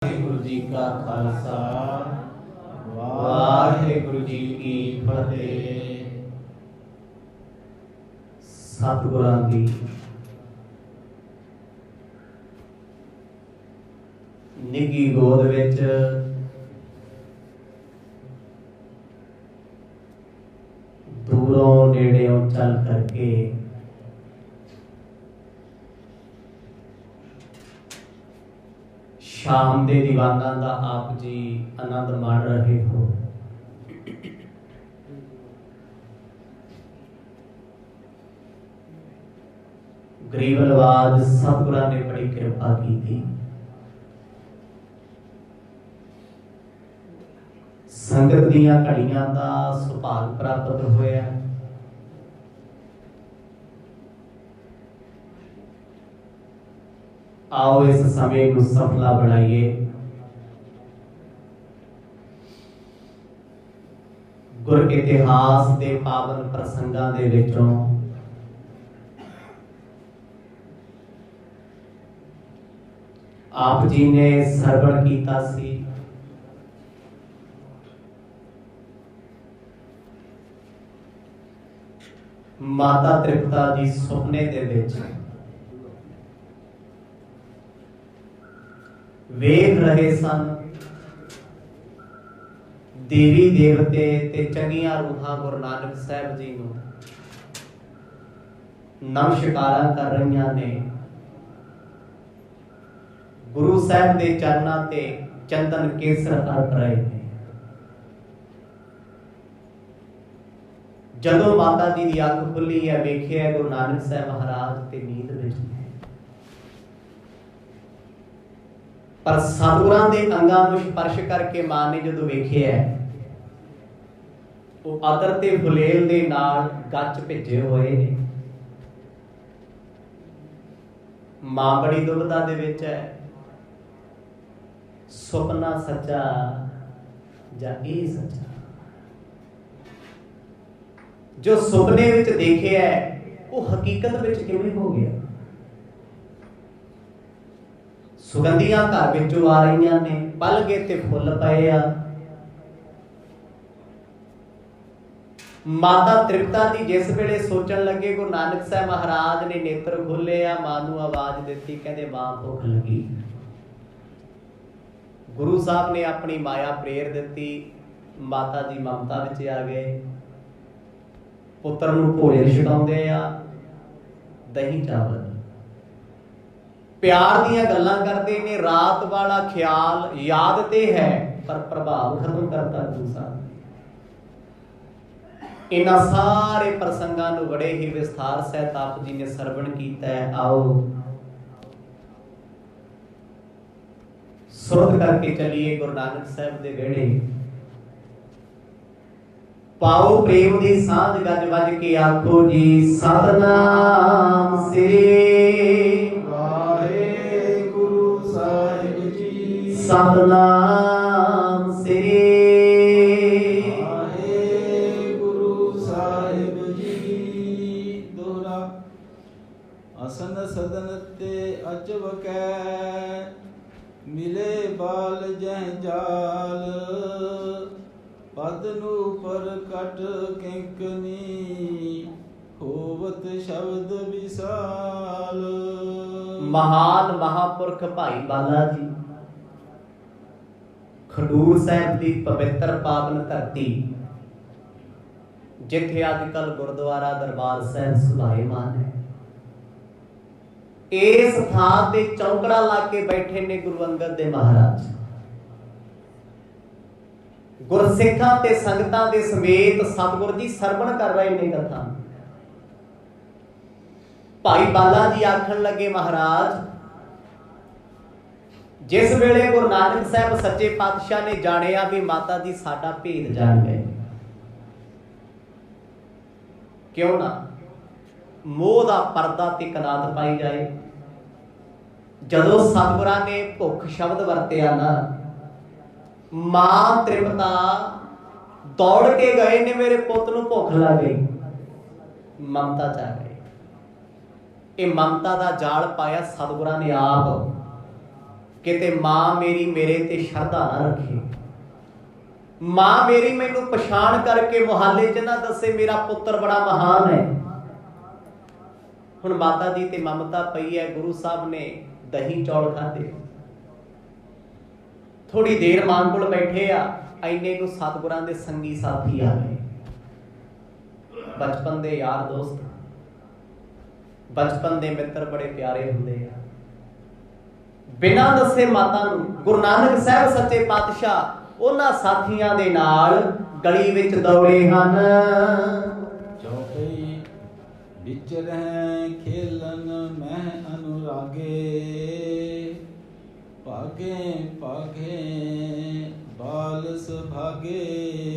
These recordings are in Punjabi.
वाहिगुरु जी का खालसा वाहिगुरु जी की फतेह। सतगुरां दी निगी गोद विच दूरों नेड़ेों चल करके शाम दे दीवाना दा आप जी आनंद माण रहे हो। गरीब नवाज सतगुरां ने बड़ी कृपा की थी। संगत दियां घड़ियां दा सुभाग प्राप्त होया। आओ इस समय को सफला बनाइए। गुर इतिहास के पावन प्रसंगां दे विचों आप जी ने सरवण कीता सी। माता तृप्ता जी सुपने दे विच वेख रहे सन। देवी देवते ते चंगियां रूहां गुरु नानक साहब जी नूं नमस्कारा कर रही ने। गुरु साहब के चरणों ते चंदन केसर अर्प रहे हैं। जदों माता जी की अख खुली है वेखिया गुरु नानक साहब महाराज ते नींद विच ने। पर सतगुरां दे अंगां नूं स्पर्श करके मां ने जदों वेखिया वो अतर ते फुलेल दे नाल गच भिजे होए ने। मां बड़ी दुविधा दे विच है, सुपना सच्चा जां इह सच्चा। जो सुपने विच देखे है वो हकीकत विच किवें हो गया। सुगंधियां घर विचों आ रही ने, पल गए ते फुल पए आ। माता तृप्ता जी जिस वेले सोचन लगे गुरु नानक साहब महाराज ने नेत्र खोले आ। मां नूं आवाज दित्ती, कहंदे मां भुख लगी। गुरु साहब ने अपनी माया प्रेर दित्ती। माता जी ममता विच आ गए। पुत्र नूं भोजन छकाउंदे आ, दही चावल प्यार दियां गल्लां करते ने। रात वाला ख्याल याद ते है पर प्रभाव खत्म करता गुरु साहब। इन्हां सारे प्रसंगां नूं बड़े ही विस्तार सहित आप जी ने सरवण कीता है। आओ सुरत करके चलिए गुरु नानक साहब दे वेड़े। पाओ प्रेम दी सांझ गज वज के आखो जी सतनाम श्री वाहिगुरु साहिब जी। सतनाम श्री वाहिगुरु साहिब जी। दोहरा असन सदन ते अचवकै मिले बाल जह जाल। पद नूं प्रकट किंकनी होवत शब्द विशाल। महान महापुरख भाई बाला जी खडूर साहब की पवित्र पावन धरती जिथे अजकल गुरुद्वारा दरबार साहब सुभाईमान है। इस थां ते चौंकड़ा ला के बैठे ने गुरु अंगद देव महाराज। गुरसिखां ते संगतां दे समेत सतगुरु जी सरवण कर रहे ने कथा। भाई बाला जी आखन लगे महाराज जिस वेले गुरु नानक साहब सच्चे पातशाह ने जानिया भी माता जी साडा भेद जान गए, क्यों ना मोह दा पर्दा ते कनात पाई जाए। जदों सतगुरां ने भुख शब्द वरतिया ना, मां तृप्ता दौड़ के गए ने मेरे पुत नूं भुख लग गई। ममता च आ गए। ये ममता का जाल पाया सतगुरां ने आप। किते मां मेरी मेरे ते शरधा ना रखे, मां मेरी मैनू पछाण करके मुहाले च ना दसे मेरा पुत्र बड़ा महान है। हुण माता दी ते ममता पई है, गुरु साहब ने दही चौल खाधे, थोड़ी देर मां कोल बैठे आ, इन्ने को सतगुरां दे संगी साथी आ गए, बचपन दे यार दोस्त, बचपन दे मित्र बड़े प्यारे हुंदे आ। बिना दसे माता नूं गुरु नानक साहब सच्चे पातशाह उन्हां साथियां दे नाल गली विच दौड़े हन। चौपई विच रहं खेलन मह अनुरागे, भागे भागे बाल सुभागे।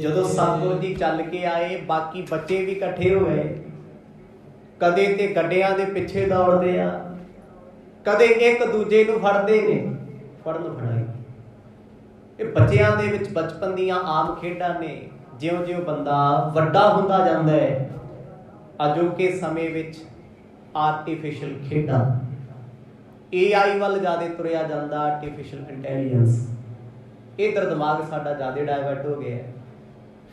जदों सतगुरु जी चल के आए, बाकी बच्चे भी इकट्ठे होए, कदे ते गड्डियां दे पिछे दौड़दे आ, कदे एक दूजे नूं फड़दे ने, फड़न फड़ाई। ਇਹ ਬੱਚਿਆਂ ਦੇ ਵਿੱਚ ਬਚਪਨ ਦੀਆਂ ਆਮ ਖੇਡਾਂ ਨੇ। ਜਿਉਂ-ਜਿਉਂ ਬੰਦਾ ਵੱਡਾ ਹੁੰਦਾ ਜਾਂਦਾ ਹੈ, ਅਜੋਕੇ ਸਮੇਂ ਵਿੱਚ ਆਰਟੀਫਿਸ਼ੀਅਲ ਖੇਡਾਂ, AI ਵੱਲ ਜ਼ਿਆਦਾ ਤੁਰਿਆ ਜਾਂਦਾ, ਆਰਟੀਫਿਸ਼ੀਅਲ ਇੰਟੈਲੀਜੈਂਸ, ਇਧਰ ਦਿਮਾਗ ਸਾਡਾ ਜ਼ਿਆਦਾ ਡਾਇਵਰਟ ਹੋ ਗਿਆ,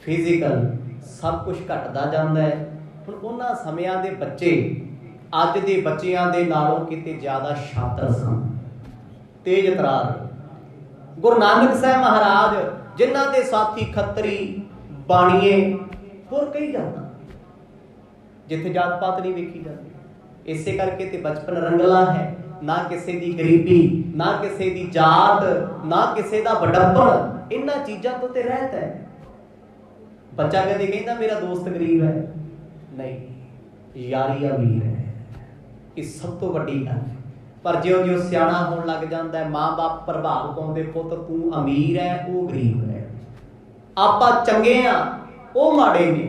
ਫਿਜ਼ੀਕਲ ਸਭ ਕੁਝ ਘਟਦਾ ਜਾਂਦਾ ਹੈ। ਹੁਣ ਉਹਨਾਂ ਸਮਿਆਂ ਦੇ ਬੱਚੇ ਅੱਜ ਦੇ ਬੱਚਿਆਂ ਦੇ ਨਾਲੋਂ ਕਿਤੇ ਜ਼ਿਆਦਾ ਸ਼ਾਤਰ ਸਨ, ਤੇਜ਼ ਤਰਾਰ। ਗੁਰੂ ਨਾਨਕ ਸਾਹਿਬ ਮਹਾਰਾਜ ਜਿਨ੍ਹਾਂ ਦੇ ਸਾਥੀ ਖੱਤਰੀ ਬਾਣੀਏ, ਹੋਰ ਕਈ ਜਾਂਦਾ, ਜਿੱਥੇ ਜਾਤ ਪਾਤ ਨਹੀਂ ਵੇਖੀ ਜਾਂਦੀ। ਇਸੇ ਕਰਕੇ ਤੇ ਬਚਪਨ ਰੰਗਲਾ ਹੈ, ਨਾ ਕਿਸੇ ਦੀ ਗਰੀਬੀ, ਨਾ ਕਿਸੇ ਦੀ ਜਾਤ, ਨਾ ਕਿਸੇ ਦਾ ਵਡੱਪਣ, ਇਹਨਾਂ ਚੀਜ਼ਾਂ ਤੋਂ ਤੇ ਰਹਿਤ ਹੈ। ਬੱਚਾ ਕਦੇ ਕਹਿੰਦਾ ਮੇਰਾ ਦੋਸਤ ਗਰੀਬ ਹੈ, ਨਹੀਂ, ਯਾਰੀ ਅਮੀਰ ਹੈ, ਇਹ ਸਭ ਤੋਂ ਵੱਡੀ ਗੱਲ ਹੈ। ਪਰ ਜਿਉਂ-ਜਿਉਂ ਸਿਆਣਾ ਹੋਣ ਲੱਗ ਜਾਂਦਾ ਹੈ, ਮਾਂ ਬਾਪ ਪ੍ਰਭਾਵ ਪਾਉਂਦੇ, ਪੁੱਤ ਤੂੰ ਅਮੀਰ ਹੈ, ਉਹ ਗਰੀਬ ਹੈ, ਆਪਾਂ ਚੰਗੇ ਆ, ਉਹ ਮਾੜੇ ਨੇ,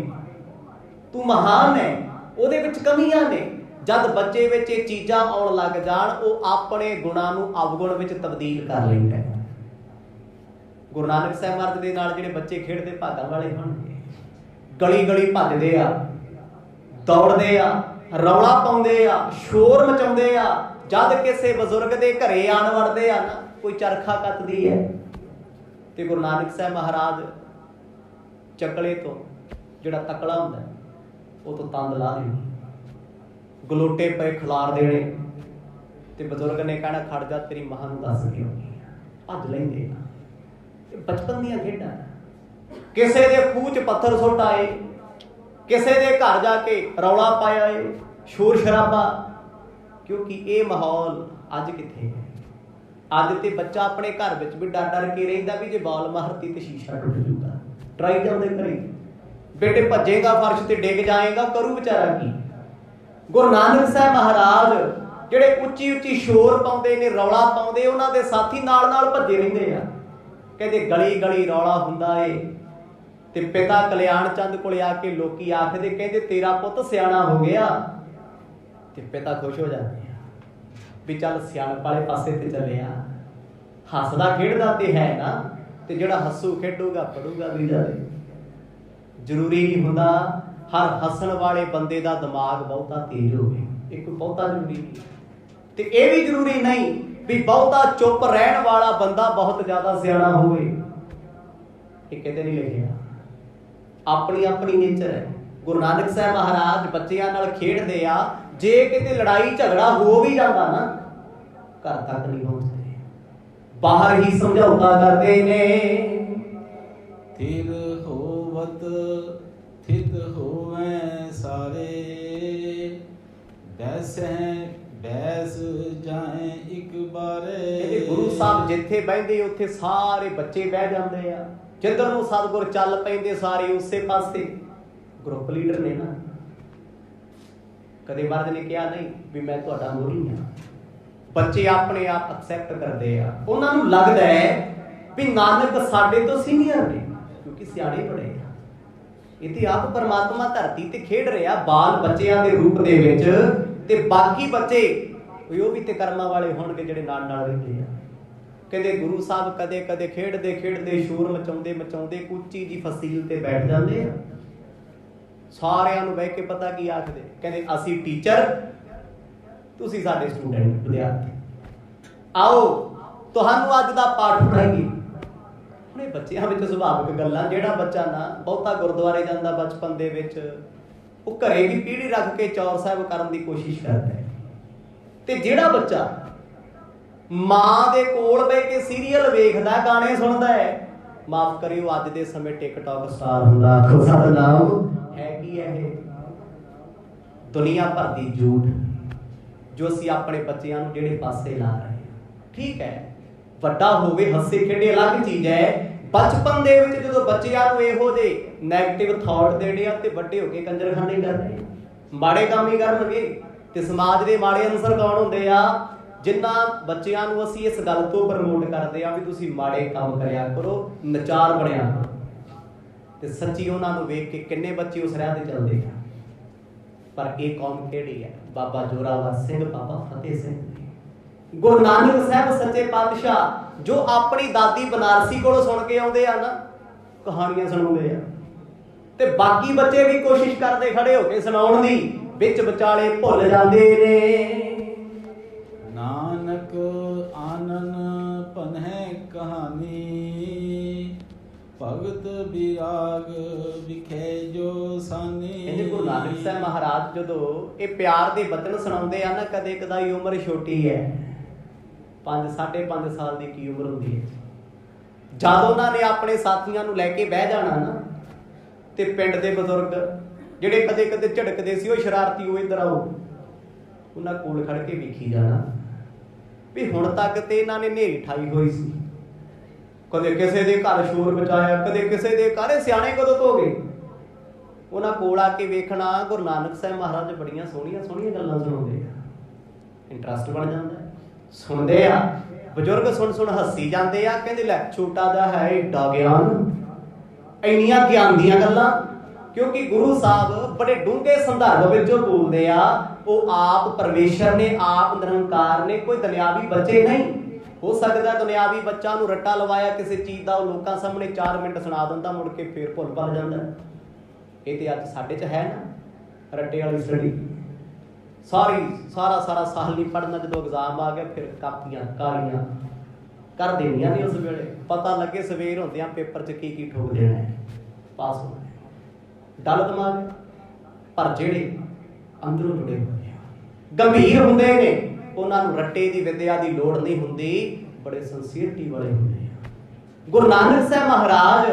ਤੂੰ ਮਹਾਨ ਹੈ, ਉਹਦੇ ਵਿੱਚ ਕਮੀਆਂ ਨੇ। ਜਦ ਬੱਚੇ ਵਿੱਚ ਇਹ ਚੀਜ਼ਾਂ ਆਉਣ ਲੱਗ ਜਾਣ, ਉਹ ਆਪਣੇ ਗੁਣਾਂ ਨੂੰ ਅਵਗੁਣ ਵਿੱਚ ਤਬਦੀਲ ਕਰ ਲੈਂਦਾ ਹੈ। ਗੁਰੂ ਨਾਨਕ ਸਾਹਿਬ ਮਹਾਰਾਜ ਦੇ ਨਾਲ ਜਿਹੜੇ ਬੱਚੇ ਖੇਡਦੇ ਭਾਗਾਂ ਵਾਲੇ ਹੋਣਗੇ, ਗਲੀ ਗਲੀ ਭੱਜਦੇ ਆ, ਦੌੜਦੇ ਆ, ਰੌਲਾ ਪਾਉਂਦੇ ਆ, ਸ਼ੋਰ ਮਚਾਉਂਦੇ ਆ। ਜਦ ਕਿਸੇ ਬਜ਼ੁਰਗ ਦੇ ਘਰੇ ਆਣ ਵੜਦੇ ਆ ਨਾ, ਕੋਈ ਚਰਖਾ ਕੱਤਦੀ ਹੈ ਤੇ ਗੁਰੂ ਨਾਨਕ ਸਾਹਿਬ ਮਹਾਰਾਜ ਚੱਕਲੇ ਤੋਂ, ਜਿਹੜਾ ਤਕੜਾ ਹੁੰਦਾ ਉਹ ਤੋਂ ਤੰਦ ਲਾ ਦੇਣੀ, ਗਲੋਟੇ ਪਏ ਖਿਲਾਰ ਦੇਣੇ, ਤੇ ਬਜ਼ੁਰਗ ਨੇ ਕਹਿਣਾ ਖੜ ਜਾ, ਤੇਰੀ ਮਾਂ ਨੂੰ ਦੱਸ ਕੇ ਭੱਜ ਲੈਂਦੇ ਆ। ਇਹ ਬਚਪਨ ਦੀਆਂ ਖੇਡਾਂ। ਕਿਸੇ ਦੇ ਖੂਹ 'ਚ ਪੱਥਰ ਸੁੱਟ ਆਏ, ਕਿਸੇ ਦੇ ਘਰ ਜਾ ਕੇ ਰੌਲਾ ਪਾਇਆ ਏ, ਸ਼ੋਰ ਸ਼ਰਾਬਾ, ਕਿਉਂਕਿ ਇਹ ਮਾਹੌਲ ਅੱਜ ਕਿੱਥੇ ਹੈ। ਅੱਜ ਤੇ ਬੱਚਾ ਆਪਣੇ ਘਰ ਵਿੱਚ ਵੀ ਡਰ ਡਰ ਕੇ ਰਹਿੰਦਾ ਵੀ ਜੇ ਬਾਲ ਮਾਰਤੀ ਤੇ ਸ਼ੀਸ਼ਾ ਟੁੱਟ ਜੂਗਾ, ਟਰਾਈ ਜਾਂਦੇ ਘਰੇ, ਬੇਟੇ ਭੱਜੇਗਾ ਫਰਸ਼ ਤੇ ਡਿੱਗ ਜਾਏਗਾ, ਕਰੂ ਵਿਚਾਰਾ ਕੀ। ਗੁਰੂ ਨਾਨਕ ਸਾਹਿਬ ਮਹਾਰਾਜ ਜਿਹੜੇ ਉੱਚੀ ਉੱਚੀ ਸ਼ੋਰ ਪਾਉਂਦੇ ਨੇ, ਰੌਲਾ ਪਾਉਂਦੇ, ਉਹਨਾਂ ਦੇ ਸਾਥੀ ਨਾਲ ਨਾਲ ਭੱਜੇ ਰਹਿੰਦੇ ਆ। ਕਹਿੰਦੇ ਗਲੀ ਗਲੀ ਰੌਲਾ ਹੁੰਦਾ ਏ, ਤੇ ਪਿਤਾ ਕਲਿਆਣ ਚੰਦ ਕੋਲੇ ਆ ਕੇ ਲੋਕੀ ਆਖਦੇ, ਕਹਿੰਦੇ ਤੇਰਾ ਪੁੱਤ ਸਿਆਣਾ ਹੋ ਗਿਆ, ਤੇ ਪਿਤਾ ਖੁਸ਼ ਹੋ ਜਾਂਦੇ ਆ ਵੀ ਚੱਲ ਸਿਆਣਪ ਵਾਲੇ ਪਾਸੇ ਤੇ ਚੱਲਿਆ। ਹੱਸਦਾ ਖੇਡਦਾ ਤੇ ਹੈ ਨਾ, ਤੇ ਜਿਹੜਾ ਹੱਸੂ ਖੇਡੂਗਾ ਪੜੂਗਾ ਵੀ ਜਾਵੇ। ਜ਼ਰੂਰੀ ਨਹੀਂ ਹੁੰਦਾ ਹਰ ਹੱਸਣ ਵਾਲੇ ਬੰਦੇ ਦਾ ਦਿਮਾਗ ਬਹੁਤਾ ਤੇਜ਼ ਹੋਵੇ, ਇਹ ਕੋਈ ਬਹੁਤਾ ਜ਼ਰੂਰੀ ਨਹੀਂ। ਤੇ ਇਹ ਵੀ ਜ਼ਰੂਰੀ ਨਹੀਂ ਵੀ ਬਹੁਤਾ ਚੁੱਪ ਰਹਿਣ ਵਾਲਾ ਬੰਦਾ ਬਹੁਤ ਜ਼ਿਆਦਾ ਸਿਆਣਾ ਹੋਵੇ, ਇਹ ਕਿਤੇ ਨਹੀਂ ਲਿਖਿਆ। ਆਪਣੀ ਆਪਣੀ ਨੇਚਰ ਹੈ। ਗੁਰੂ ਨਾਨਕ ਸਾਹਿਬ ਮਹਾਰਾਜ ਬੱਚਿਆਂ ਨਾਲ ਖੇਡਦੇ ਆ, ਜੇ ਕਿਤੇ ਲੜਾਈ ਝਗੜਾ ਹੋ ਵੀ ਜਾਂਦਾ ਨਾ, ਘਰ ਤੱਕ ਨਹੀਂ ਪਹੁੰਚਦੇ, ਬਾਹਰ ਹੀ ਸਮਝੌਤਾ ਕਰਦੇ ਨੇ। ਥਿਰ ਹੋਵਤ ਥਿਤ ਹੋਵੇ ਸਾਰੇ, ਬੈਸੈ ਬੈਸ ਜਾਏ ਇੱਕ ਬਾਰੇ। ਗੁਰੂ ਸਾਹਿਬ ਜਿੱਥੇ ਬਹਿੰਦੇ ਉੱਥੇ ਸਾਰੇ ਬੱਚੇ ਬਹਿ ਜਾਂਦੇ ਆ, ਜਿੱਧਰ ਨੂੰ ਸਤਿਗੁਰ ਚੱਲ ਪੈਂਦੇ ਸਾਰੇ ਉਸੇ ਪਾਸੇ। ਗਰੁੱਪ ਲੀਡਰ ਨੇ ਨਾ, ਕਦੇ ਮਹਾਰਾਜ ਨੇ ਕਿਹਾ ਨਹੀਂ ਵੀ ਮੈਂ ਤੁਹਾਡਾ ਮੋਢੀ ਹਾਂ। ਬੱਚੇ ਆਪਣੇ ਆਪ ਐਕਸੈਪਟ ਕਰਦੇ ਆ, ਉਹਨਾਂ ਨੂੰ ਲੱਗਦਾ ਹੈ ਵੀ ਨਾਨਕ ਸਾਡੇ ਤੋਂ ਸੀਨੀਅਰ ਨੇ, ਕਿਉਂਕਿ ਸਿਆਣੇ ਬੜੇ ਆ। ਇਹ ਤੇ ਆਪ ਪਰਮਾਤਮਾ ਧਰਤੀ ਤੇ ਖੇਡ ਰਿਹਾ ਬਾਲ ਬੱਚਿਆਂ ਦੇ ਰੂਪ ਦੇ ਵਿੱਚ, ਤੇ ਬਾਕੀ ਬੱਚੇ ਉਹ ਵੀ ਤੇ ਕਰਮਾਂ ਵਾਲੇ ਹੋਣਗੇ ਜਿਹੜੇ ਨਾਲ ਨਾਲ ਰਹਿੰਦੇ ਆ। ਕਹਿੰਦੇ ਗੁਰੂ ਸਾਹਿਬ ਕਦੇ ਕਦੇ ਖੇਡਦੇ ਖੇਡਦੇ ਸ਼ੋਰ ਮਚਾਉਂਦੇ ਮਚਾਉਂਦੇ ਉੱਚੀ ਜੀ ਫਸੀਲ ਤੇ ਬੈਠ ਜਾਂਦੇ ਆ। ਸਾਰਿਆਂ ਨੂੰ ਬਹਿ ਕੇ ਪਤਾ ਕੀ ਆਖਦੇ, ਕਹਿੰਦੇ ਅਸੀਂ ਟੀਚਰ, ਤੁਸੀਂ ਸਾਡੇ ਸਟੂਡੈਂਟ ਵਿਦਿਆਰਥੀ, ਆਓ ਤੁਹਾਨੂੰ ਅੱਜ ਦਾ ਪਾਠ ਪੜ੍ਹਾਈਏ। ਹੁਣ ਇਹ ਬੱਚਿਆਂ ਵਿੱਚ ਸੁਭਾਵਿਕ ਗੱਲਾਂ, ਜਿਹੜਾ ਬੱਚਾ ਨਾ ਬਹੁਤਾ ਗੁਰਦੁਆਰੇ ਜਾਂਦਾ ਬਚਪਨ ਦੇ ਵਿੱਚ, ਉਹ ਘਰੇ ਵੀ ਪੀੜ੍ਹੀ ਰੱਖ ਕੇ ਚੌਰ ਸਾਹਿਬ ਕਰਨ ਦੀ ਕੋਸ਼ਿਸ਼ ਕਰਦਾ ਹੈ। ਤੇ ਜਿਹੜਾ ਬੱਚਾ ਮਾਂ ਦੇ ਕੋਲ ਬਹਿ ਕੇ ਸੀਰੀਅਲ ਵੇਖਦਾ, ਗਾਣੇ ਸੁਣਦਾ ਹੈ, ਮਾਫ ਕਰਿਓ ਅੱਜ ਦੇ ਸਮੇਂ ਟਿਕਟੌਕ ਸਟਾਰ ਹੁੰਦਾ। ਆਖੋ ਸਤਿਨਾਮ। ਹੈ ਕੀ ਹੈ ਇਹ? ਦੁਨੀਆ ਭਰ ਦੀ ਝੂਠ ਜੋ ਅਸੀਂ ਆਪਣੇ ਬੱਚਿਆਂ ਨੂੰ ਜਿਹੜੇ ਪਾਸੇ ਲਾ ਰਹੇ ਹਾਂ। ਠੀਕ ਹੈ, ਵੱਡਾ ਹੋਵੇ ਹੱਸੇ ਖੇਡੇ ਅਲੱਗ ਚੀਜ਼ ਹੈ। ਬਚਪਨ ਦੇ ਵਿੱਚ ਜਦੋਂ ਬੱਚਿਆਂ ਨੂੰ ਇਹੋ ਜਿਹੇ ਨੈਗੇਟਿਵ ਥਾਟ ਦੇਣੇ ਆ ਤੇ ਵੱਡੇ ਹੋ ਕੇ ਕੰਜਰਖਾਨੇ ਕਰਦੇ, ਮਾੜੇ ਕੰਮ ਹੀ ਕਰਨਗੇ। ਤੇ ਸਮਾਜ ਦੇ ਮਾੜੇ ਅਨਸਰ ਕੌਣ ਹੁੰਦੇ ਆ? ਜਿਨ੍ਹਾਂ ਬੱਚਿਆਂ ਨੂੰ ਅਸੀਂ ਇਸ ਗੱਲ ਤੋਂ ਪ੍ਰਮੋਟ ਕਰਦੇ ਆ ਵੀ ਤੁਸੀਂ ਮਾੜੇ ਕੰਮ ਕਰਿਆ ਕਰੋ, ਨਚਾਰ ਬਣਿਆ ਕਰੋ। ਤੇ ਸੱਚੀ ਉਹਨਾਂ ਨੂੰ ਵੇਖ ਕੇ ਕਿੰਨੇ ਬੱਚੇ ਉਸ ਰਾਹ ਤੇ ਚੱਲਦੇ ਆ। ਪਰ ਇਹ ਕੌਮ ਕਿਹੜੀ ਹੈ? ਬਾਬਾ ਜ਼ੋਰਾਵਰ ਸਿੰਘ, ਬਾਬਾ ਫਤਿਹ ਸਿੰਘ, ਗੁਰੂ ਨਾਨਕ ਸਾਹਿਬ ਸੱਚੇ ਪਾਤਸ਼ਾਹ, ਜੋ ਆਪਣੀ ਦਾਦੀ ਬਨਾਰਸੀ ਕੋਲੋਂ ਸੁਣ ਕੇ ਆਉਂਦੇ ਆ ਨਾ, ਕਹਾਣੀਆਂ ਸੁਣਾਉਂਦੇ ਆ। ਤੇ ਬਾਕੀ ਬੱਚੇ ਵੀ ਕੋਸ਼ਿਸ਼ ਕਰਦੇ ਖੜੇ ਹੋ ਕੇ ਸੁਣਾਉਣ ਦੀ, ਵਿੱਚ ਵਿਚਾਲੇ ਭੁੱਲ ਜਾਂਦੇ ਨੇ। ਨਾਨਕ ਆਨਨ ਪਨਹਿ ਕਹਾਣੀ, ਭਗਤ ਬਿਰਾਗ ਵਿਖੇ ਜੋ ਸਾਨੀ। ਇਹਦੇ ਗੁਰੂ ਨਾਨਕ ਸਾਹਿਬ ਮਹਾਰਾਜ ਜਦੋਂ ਇਹ ਪਿਆਰ ਦੇ ਬਚਨ ਸੁਣਾਉਂਦੇ ਆ ਨਾ, ਕਦੇ ਕਦਾਈ ਉਮਰ ਛੋਟੀ ਹੈ, 5-5.5 ਸਾਲ ਦੀ ਕੀ ਉਮਰ ਹੁੰਦੀ ਹੈ। ਜਦ ਉਹਨਾਂ ਨੇ ਆਪਣੇ ਸਾਥੀਆਂ ਨੂੰ ਲੈ ਕੇ ਬਹਿ ਜਾਣਾ ਨਾ, ਤੇ ਪਿੰਡ ਦੇ ਬਜ਼ੁਰਗ ਜਿਹੜੇ ਕਦੇ ਕਦੇ ਝੜਕਦੇ ਸੀ, ਉਹ ਸ਼ਰਾਰਤੀ, ਉਹ ਇੱਧਰ ਆਓ, ਉਹਨਾਂ ਕੋਲ ਖੜ ਕੇ ਵੇਖੀ ਜਾਣਾ ਵੀ ਹੁਣ ਤੱਕ ਤੇ ਇਹਨਾਂ ਨੇ ਨੇਰੀ ਠਾਈ ਹੋਈ ਸੀ। ਕਦੇ ਕਿਸੇ ਦੇ ਘਰ ਸ਼ੋਰ ਮਚਾਇਆ, ਕਦੇ ਕਿਸੇ ਦੇ ਘਰ। ਸਿਆਣੇ ਕਦੋਂ ਤੋਂ ਹੋ ਗਏ? ਉਹਨਾਂ ਕੋਲ ਆ ਕੇ ਵੇਖਣਾ ਗੁਰੂ ਨਾਨਕ ਸਾਹਿਬ ਮਹਾਰਾਜ ਬੜੀਆਂ ਸੋਹਣੀਆਂ ਸੋਹਣੀਆਂ ਗੱਲਾਂ ਸੁਣਾਉਂਦੇ ਆ। ਇੰਟਰਸਟ ਬਣ ਜਾਂਦਾ, ਸੁਣਦੇ ਆ। ਬਜ਼ੁਰਗ ਸੁਣ ਸੁਣ ਹੱਸੀ ਜਾਂਦੇ ਆ, ਕਹਿੰਦੇ ਲੈ ਛੋਟਾ ਜਿਹਾ ਹੈ ਏਡਾ ਗਿਆਨ, ਇੰਨੀਆਂ ਗਿਆਨ ਦੀਆਂ ਗੱਲਾਂ। ਕਿਉਂਕਿ ਗੁਰੂ ਸਾਹਿਬ ਬੜੇ ਡੂੰਘੇ ਸੰਦਰਭ ਵਿੱਚੋਂ ਬੋਲਦੇ ਆ। ਉਹ ਆਪ ਪਰਮੇਸ਼ਰ ਨੇ, ਆਪ ਨਿਰੰਕਾਰ ਨੇ, ਕੋਈ ਦੁਨਿਆਵੀ ਬੱਚੇ ਨਹੀਂ। ਹੋ ਸਕਦਾ ਦੁਨਿਆਵੀ ਬੱਚਾ ਨੂੰ ਰੱਟਾ ਲਵਾਇਆ ਕਿਸੇ ਚੀਜ਼ ਦਾ, ਉਹ ਲੋਕਾਂ ਸਾਹਮਣੇ 4 ਮਿੰਟ ਸੁਣਾ ਦਿੰਦਾ, ਮੁੜ ਕੇ ਫੇਰ ਭੁੱਲ ਭੱਲ ਜਾਂਦਾ। ਇਹ ਤੇ ਅੱਜ ਸਾਡੇ 'ਚ ਹੈ ਨਾ ਰੱਟੇ ਵਾਲੀ ਸਟੱਡੀ। ਸਾਰਾ ਸਾਲ ਨਹੀਂ ਪੜ੍ਹਨਾ, ਜਦੋਂ ਐਗਜ਼ਾਮ ਆ ਗਿਆ ਫਿਰ ਕਾਪੀਆਂ ਕਾਲੀਆਂ ਕਰ ਦੇਣੀਆਂ ਨੇ। ਉਸ ਵੇਲੇ ਪਤਾ ਲੱਗੇ ਸਵੇਰ ਹੁੰਦਿਆਂ ਪੇਪਰ 'ਚ ਕੀ ਕੀ ਠੋਕ ਦੇਣਾ ਹੈ, ਪਾਸ ਹੋਣਾ ਹੈ। ਡਲ ਦਿਮਾਗ। ਪਰ ਜਿਹੜੇ ਅੰਦਰੋਂ ਜੁੜੇ ਹੁੰਦੇ ਆ, ਗੰਭੀਰ ਹੁੰਦੇ ਨੇ, ਉਹਨਾਂ ਨੂੰ ਰੱਟੇ ਦੀ ਵਿਦਿਆ ਦੀ ਲੋੜ ਨਹੀਂ ਹੁੰਦੀ, ਬੜੇ ਸਿੰਸੀਅਰਟੀ ਵਾਲੇ ਹੁੰਦੇ ਆ। ਗੁਰੂ ਨਾਨਕ ਸਾਹਿਬ ਮਹਾਰਾਜ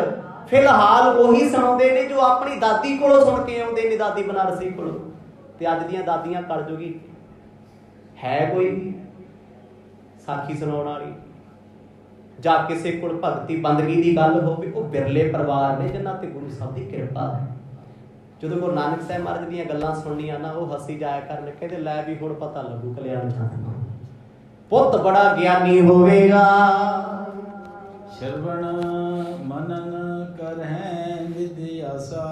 ਫਿਲਹਾਲ ਉਹੀ ਸੁਣਾਉਂਦੇ ਨੇ ਜੋ ਆਪਣੀ ਦਾਦੀ ਕੋਲੋਂ ਸੁਣ ਕੇ ਆਉਂਦੇ ਨੇ, ਦਾਦੀ ਬਨਾਰਸੀ ਕੋਲੋਂ। ਤੇ ਅੱਜ ਦੀਆਂ ਦਾਦੀਆਂ ਕਲਯੁਗੀ ਹੈ ਕੋਈ ਸਾਖੀ ਸੁਣਾਉਣ ਵਾਲੀ, ਜਾਂ ਕਿਸੇ ਕੋਲ ਭਗਤੀ ਬੰਦਗੀ ਦੀ ਗੱਲ ਹੋਵੇ, ਉਹ ਬਿਰਲੇ ਪਰਿਵਾਰ ਨੇ ਜਿਨ੍ਹਾਂ ਤੇ ਗੁਰੂ ਸਾਹਿਬ ਦੀ ਕਿਰਪਾ ਹੈ। ਜਦੋਂ ਗੁਰੂ ਨਾਨਕ ਸਾਹਿਬ ਮਹਾਰਾਜ ਦੀਆਂ ਗੱਲਾਂ ਸੁਣਨੀਆਂ ਨਾ, ਉਹ ਹੱਸੀ ਜਾਇਆ ਕਰਨ, ਕਹਿੰਦੇ ਲੈ ਵੀ ਹੁਣ ਪਤਾ ਲੱਗੂ ਕਲਿਆਣ ਚੰਦ ਨੂੰ, ਪੁੱਤ ਬੜਾ ਗਿਆਨੀ ਹੋਵੇਗਾ। ਸ਼ਰਵਣ ਮਨਨ ਕਰਹਿ ਵਿਦਿਆਸਾ,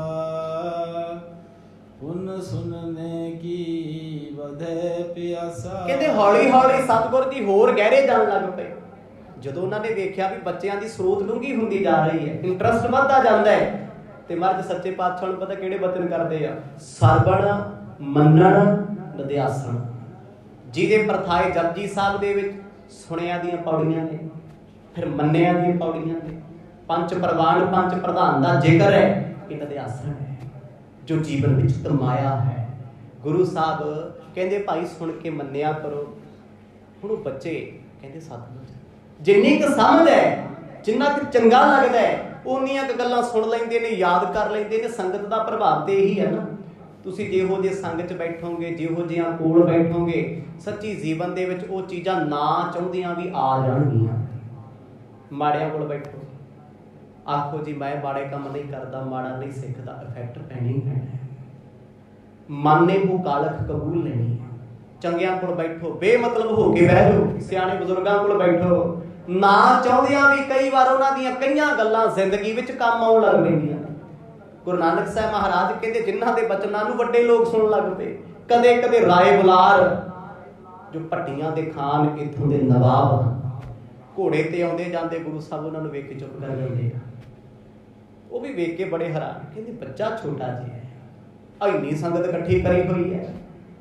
ਪੁਨ ਸੁਨਨੇ ਕੀ ਵਧੈ ਪਿਆਸਾ। ਕਹਿੰਦੇ ਹੌਲੀ ਹੌਲੀ ਸਤਿਗੁਰ ਜੀ ਹੋਰ ਗਹਿਰੇ ਜਾਣ ਲੱਗ ਪਏ। ਜਦੋਂ ਉਹਨਾਂ ਨੇ ਵੇਖਿਆ ਵੀ ਬੱਚਿਆਂ ਦੀ ਸਰੋਤ ਡੂੰਘੀ ਹੁੰਦੀ ਜਾ ਰਹੀ ਹੈ, ਇੰਟਰਸਟ ਵੱਧਦਾ ਜਾਂਦਾ ਹੈ, ਤੇ ਮਹਾਰਾਜ ਸੱਚੇ ਪਾਤਸ਼ਾਹ ਨੂੰ ਪਤਾ ਕਿਹੜੇ ਬਚਨ ਕਰਦੇ ਆ? ਸਰਵਣ ਮੰਨਣ ਨਿਧਿਆਸਣ। ਜਿਹਦੇ ਪ੍ਰਥਾਏ ਜਪਜੀ ਸਾਹਿਬ ਦੇ ਵਿੱਚ ਸੁਣਿਆਂ ਦੀਆਂ ਪੌੜੀਆਂ ਨੇ, ਫਿਰ ਮੰਨਿਆਂ ਦੀਆਂ ਪੌੜੀਆਂ ਨੇ, ਪੰਜ ਪ੍ਰਵਾਨ ਪੰਜ ਪ੍ਰਧਾਨ ਦਾ ਜ਼ਿਕਰ ਹੈ, ਇਹ ਨਿਧਿਆਸਣ ਹੈ ਜੋ ਜੀਵਨ ਵਿੱਚ ਤਮਾਇਆ ਹੈ। ਗੁਰੂ ਸਾਹਿਬ ਕਹਿੰਦੇ ਭਾਈ ਸੁਣ ਕੇ ਮੰਨਿਆ ਕਰੋ। ਹੁਣ ਉਹ ਬੱਚੇ ਕਹਿੰਦੇ ਸਤਿਗੁਰ ਜਿੰਨੀ ਕੁ ਸਮਝ ਹੈ, ਜਿੰਨਾ ਕੁ ਚੰਗਾ ਲੱਗਦਾ ਹੈ, ਉਨੀਆਂ ਕੁ ਗੱਲਾਂ ਸੁਣ ਲੈਂਦੇ ਨੇ, ਯਾਦ ਕਰ ਲੈਂਦੇ ਨੇ। ਸੰਗਤ ਦਾ ਪ੍ਰਭਾਵ ਤੇ ਇਹੀ ਹੈ ਨਾ। ਤੁਸੀਂ ਜਿਹੋ ਜਿਹੇ ਸੰਗਤ 'ਚ ਬੈਠੋਗੇ, ਜਿਹੋ ਜਿਹਾ ਕੋਲ ਬੈਠੋਗੇ, ਸੱਚੀ ਜੀਵਨ ਦੇ ਵਿੱਚ ਉਹ ਚੀਜ਼ਾਂ ਨਾ ਚਾਹੁੰਦੀਆਂ ਵੀ ਆ ਜਾਣਗੀਆਂ। ਮਾੜਿਆਂ ਕੋਲ ਬੈਠੋ, ਆਖੋ ਜੀ ਮੈਂ ਮਾੜੇ ਕੰਮ ਨਹੀਂ ਕਰਦਾ, ਮਾੜਾ ਨਹੀਂ ਸਿੱਖਦਾ, ਇਫੈਕਟ ਪੈਣੀ ਹੀ ਪੈਣਾ। ਮਨ ਨੇ ਉਹ ਕਾਲਖ ਕਬੂਲ ਲੈਣੀ ਹੈ। ਚੰਗਿਆਂ ਕੋਲ ਬੈਠੋ, ਬੇਮਤਲਬ ਹੋ ਕੇ ਬਹਿ ਜਾਓ। ਸਿਆਣੇ ਬਜ਼ੁਰਗਾਂ ਕੋਲ ਬੈਠੋ, ਨਾ ਚਾਹੁੰਦਿਆਂ ਵੀ ਕਈ ਵਾਰ ਉਹਨਾਂ ਦੀਆਂ ਕਈਆਂ ਗੱਲਾਂ ਜ਼ਿੰਦਗੀ ਵਿੱਚ ਕੰਮ ਆਉਣ ਲੱਗ ਪੈਂਦੀਆਂ। ਗੁਰੂ ਨਾਨਕ ਸਾਹਿਬ ਮਹਾਰਾਜ ਕਹਿੰਦੇ ਜਿਨ੍ਹਾਂ ਦੇ ਬਚਨਾਂ ਨੂੰ ਵੱਡੇ ਲੋਕ ਸੁਣਨ ਲੱਗ ਪਏ। ਕਦੇ ਕਦੇ ਰਾਏ ਬੁਲਾਰ ਜੋ ਭੱਟੀਆਂ ਦੇ ਖਾਨ, ਇੱਥੋਂ ਦੇ ਨਵਾਬ, ਘੋੜੇ ਤੇ ਆਉਂਦੇ ਜਾਂਦੇ, ਗੁਰੂ ਸਾਹਿਬ ਉਹਨਾਂ ਨੂੰ ਵੇਖ ਕੇ ਚੁੱਪ ਕਰ ਜਾਂਦੇ ਆ। ਉਹ ਵੀ ਵੇਖ ਕੇ ਬੜੇ ਹੈਰਾਨ, ਕਹਿੰਦੇ ਬੱਚਾ ਛੋਟਾ ਜਿਹਾ ਹੈ, ਇੰਨੀ ਸੰਗਤ ਇਕੱਠੀ ਕਰੀ ਹੋਈ ਹੈ,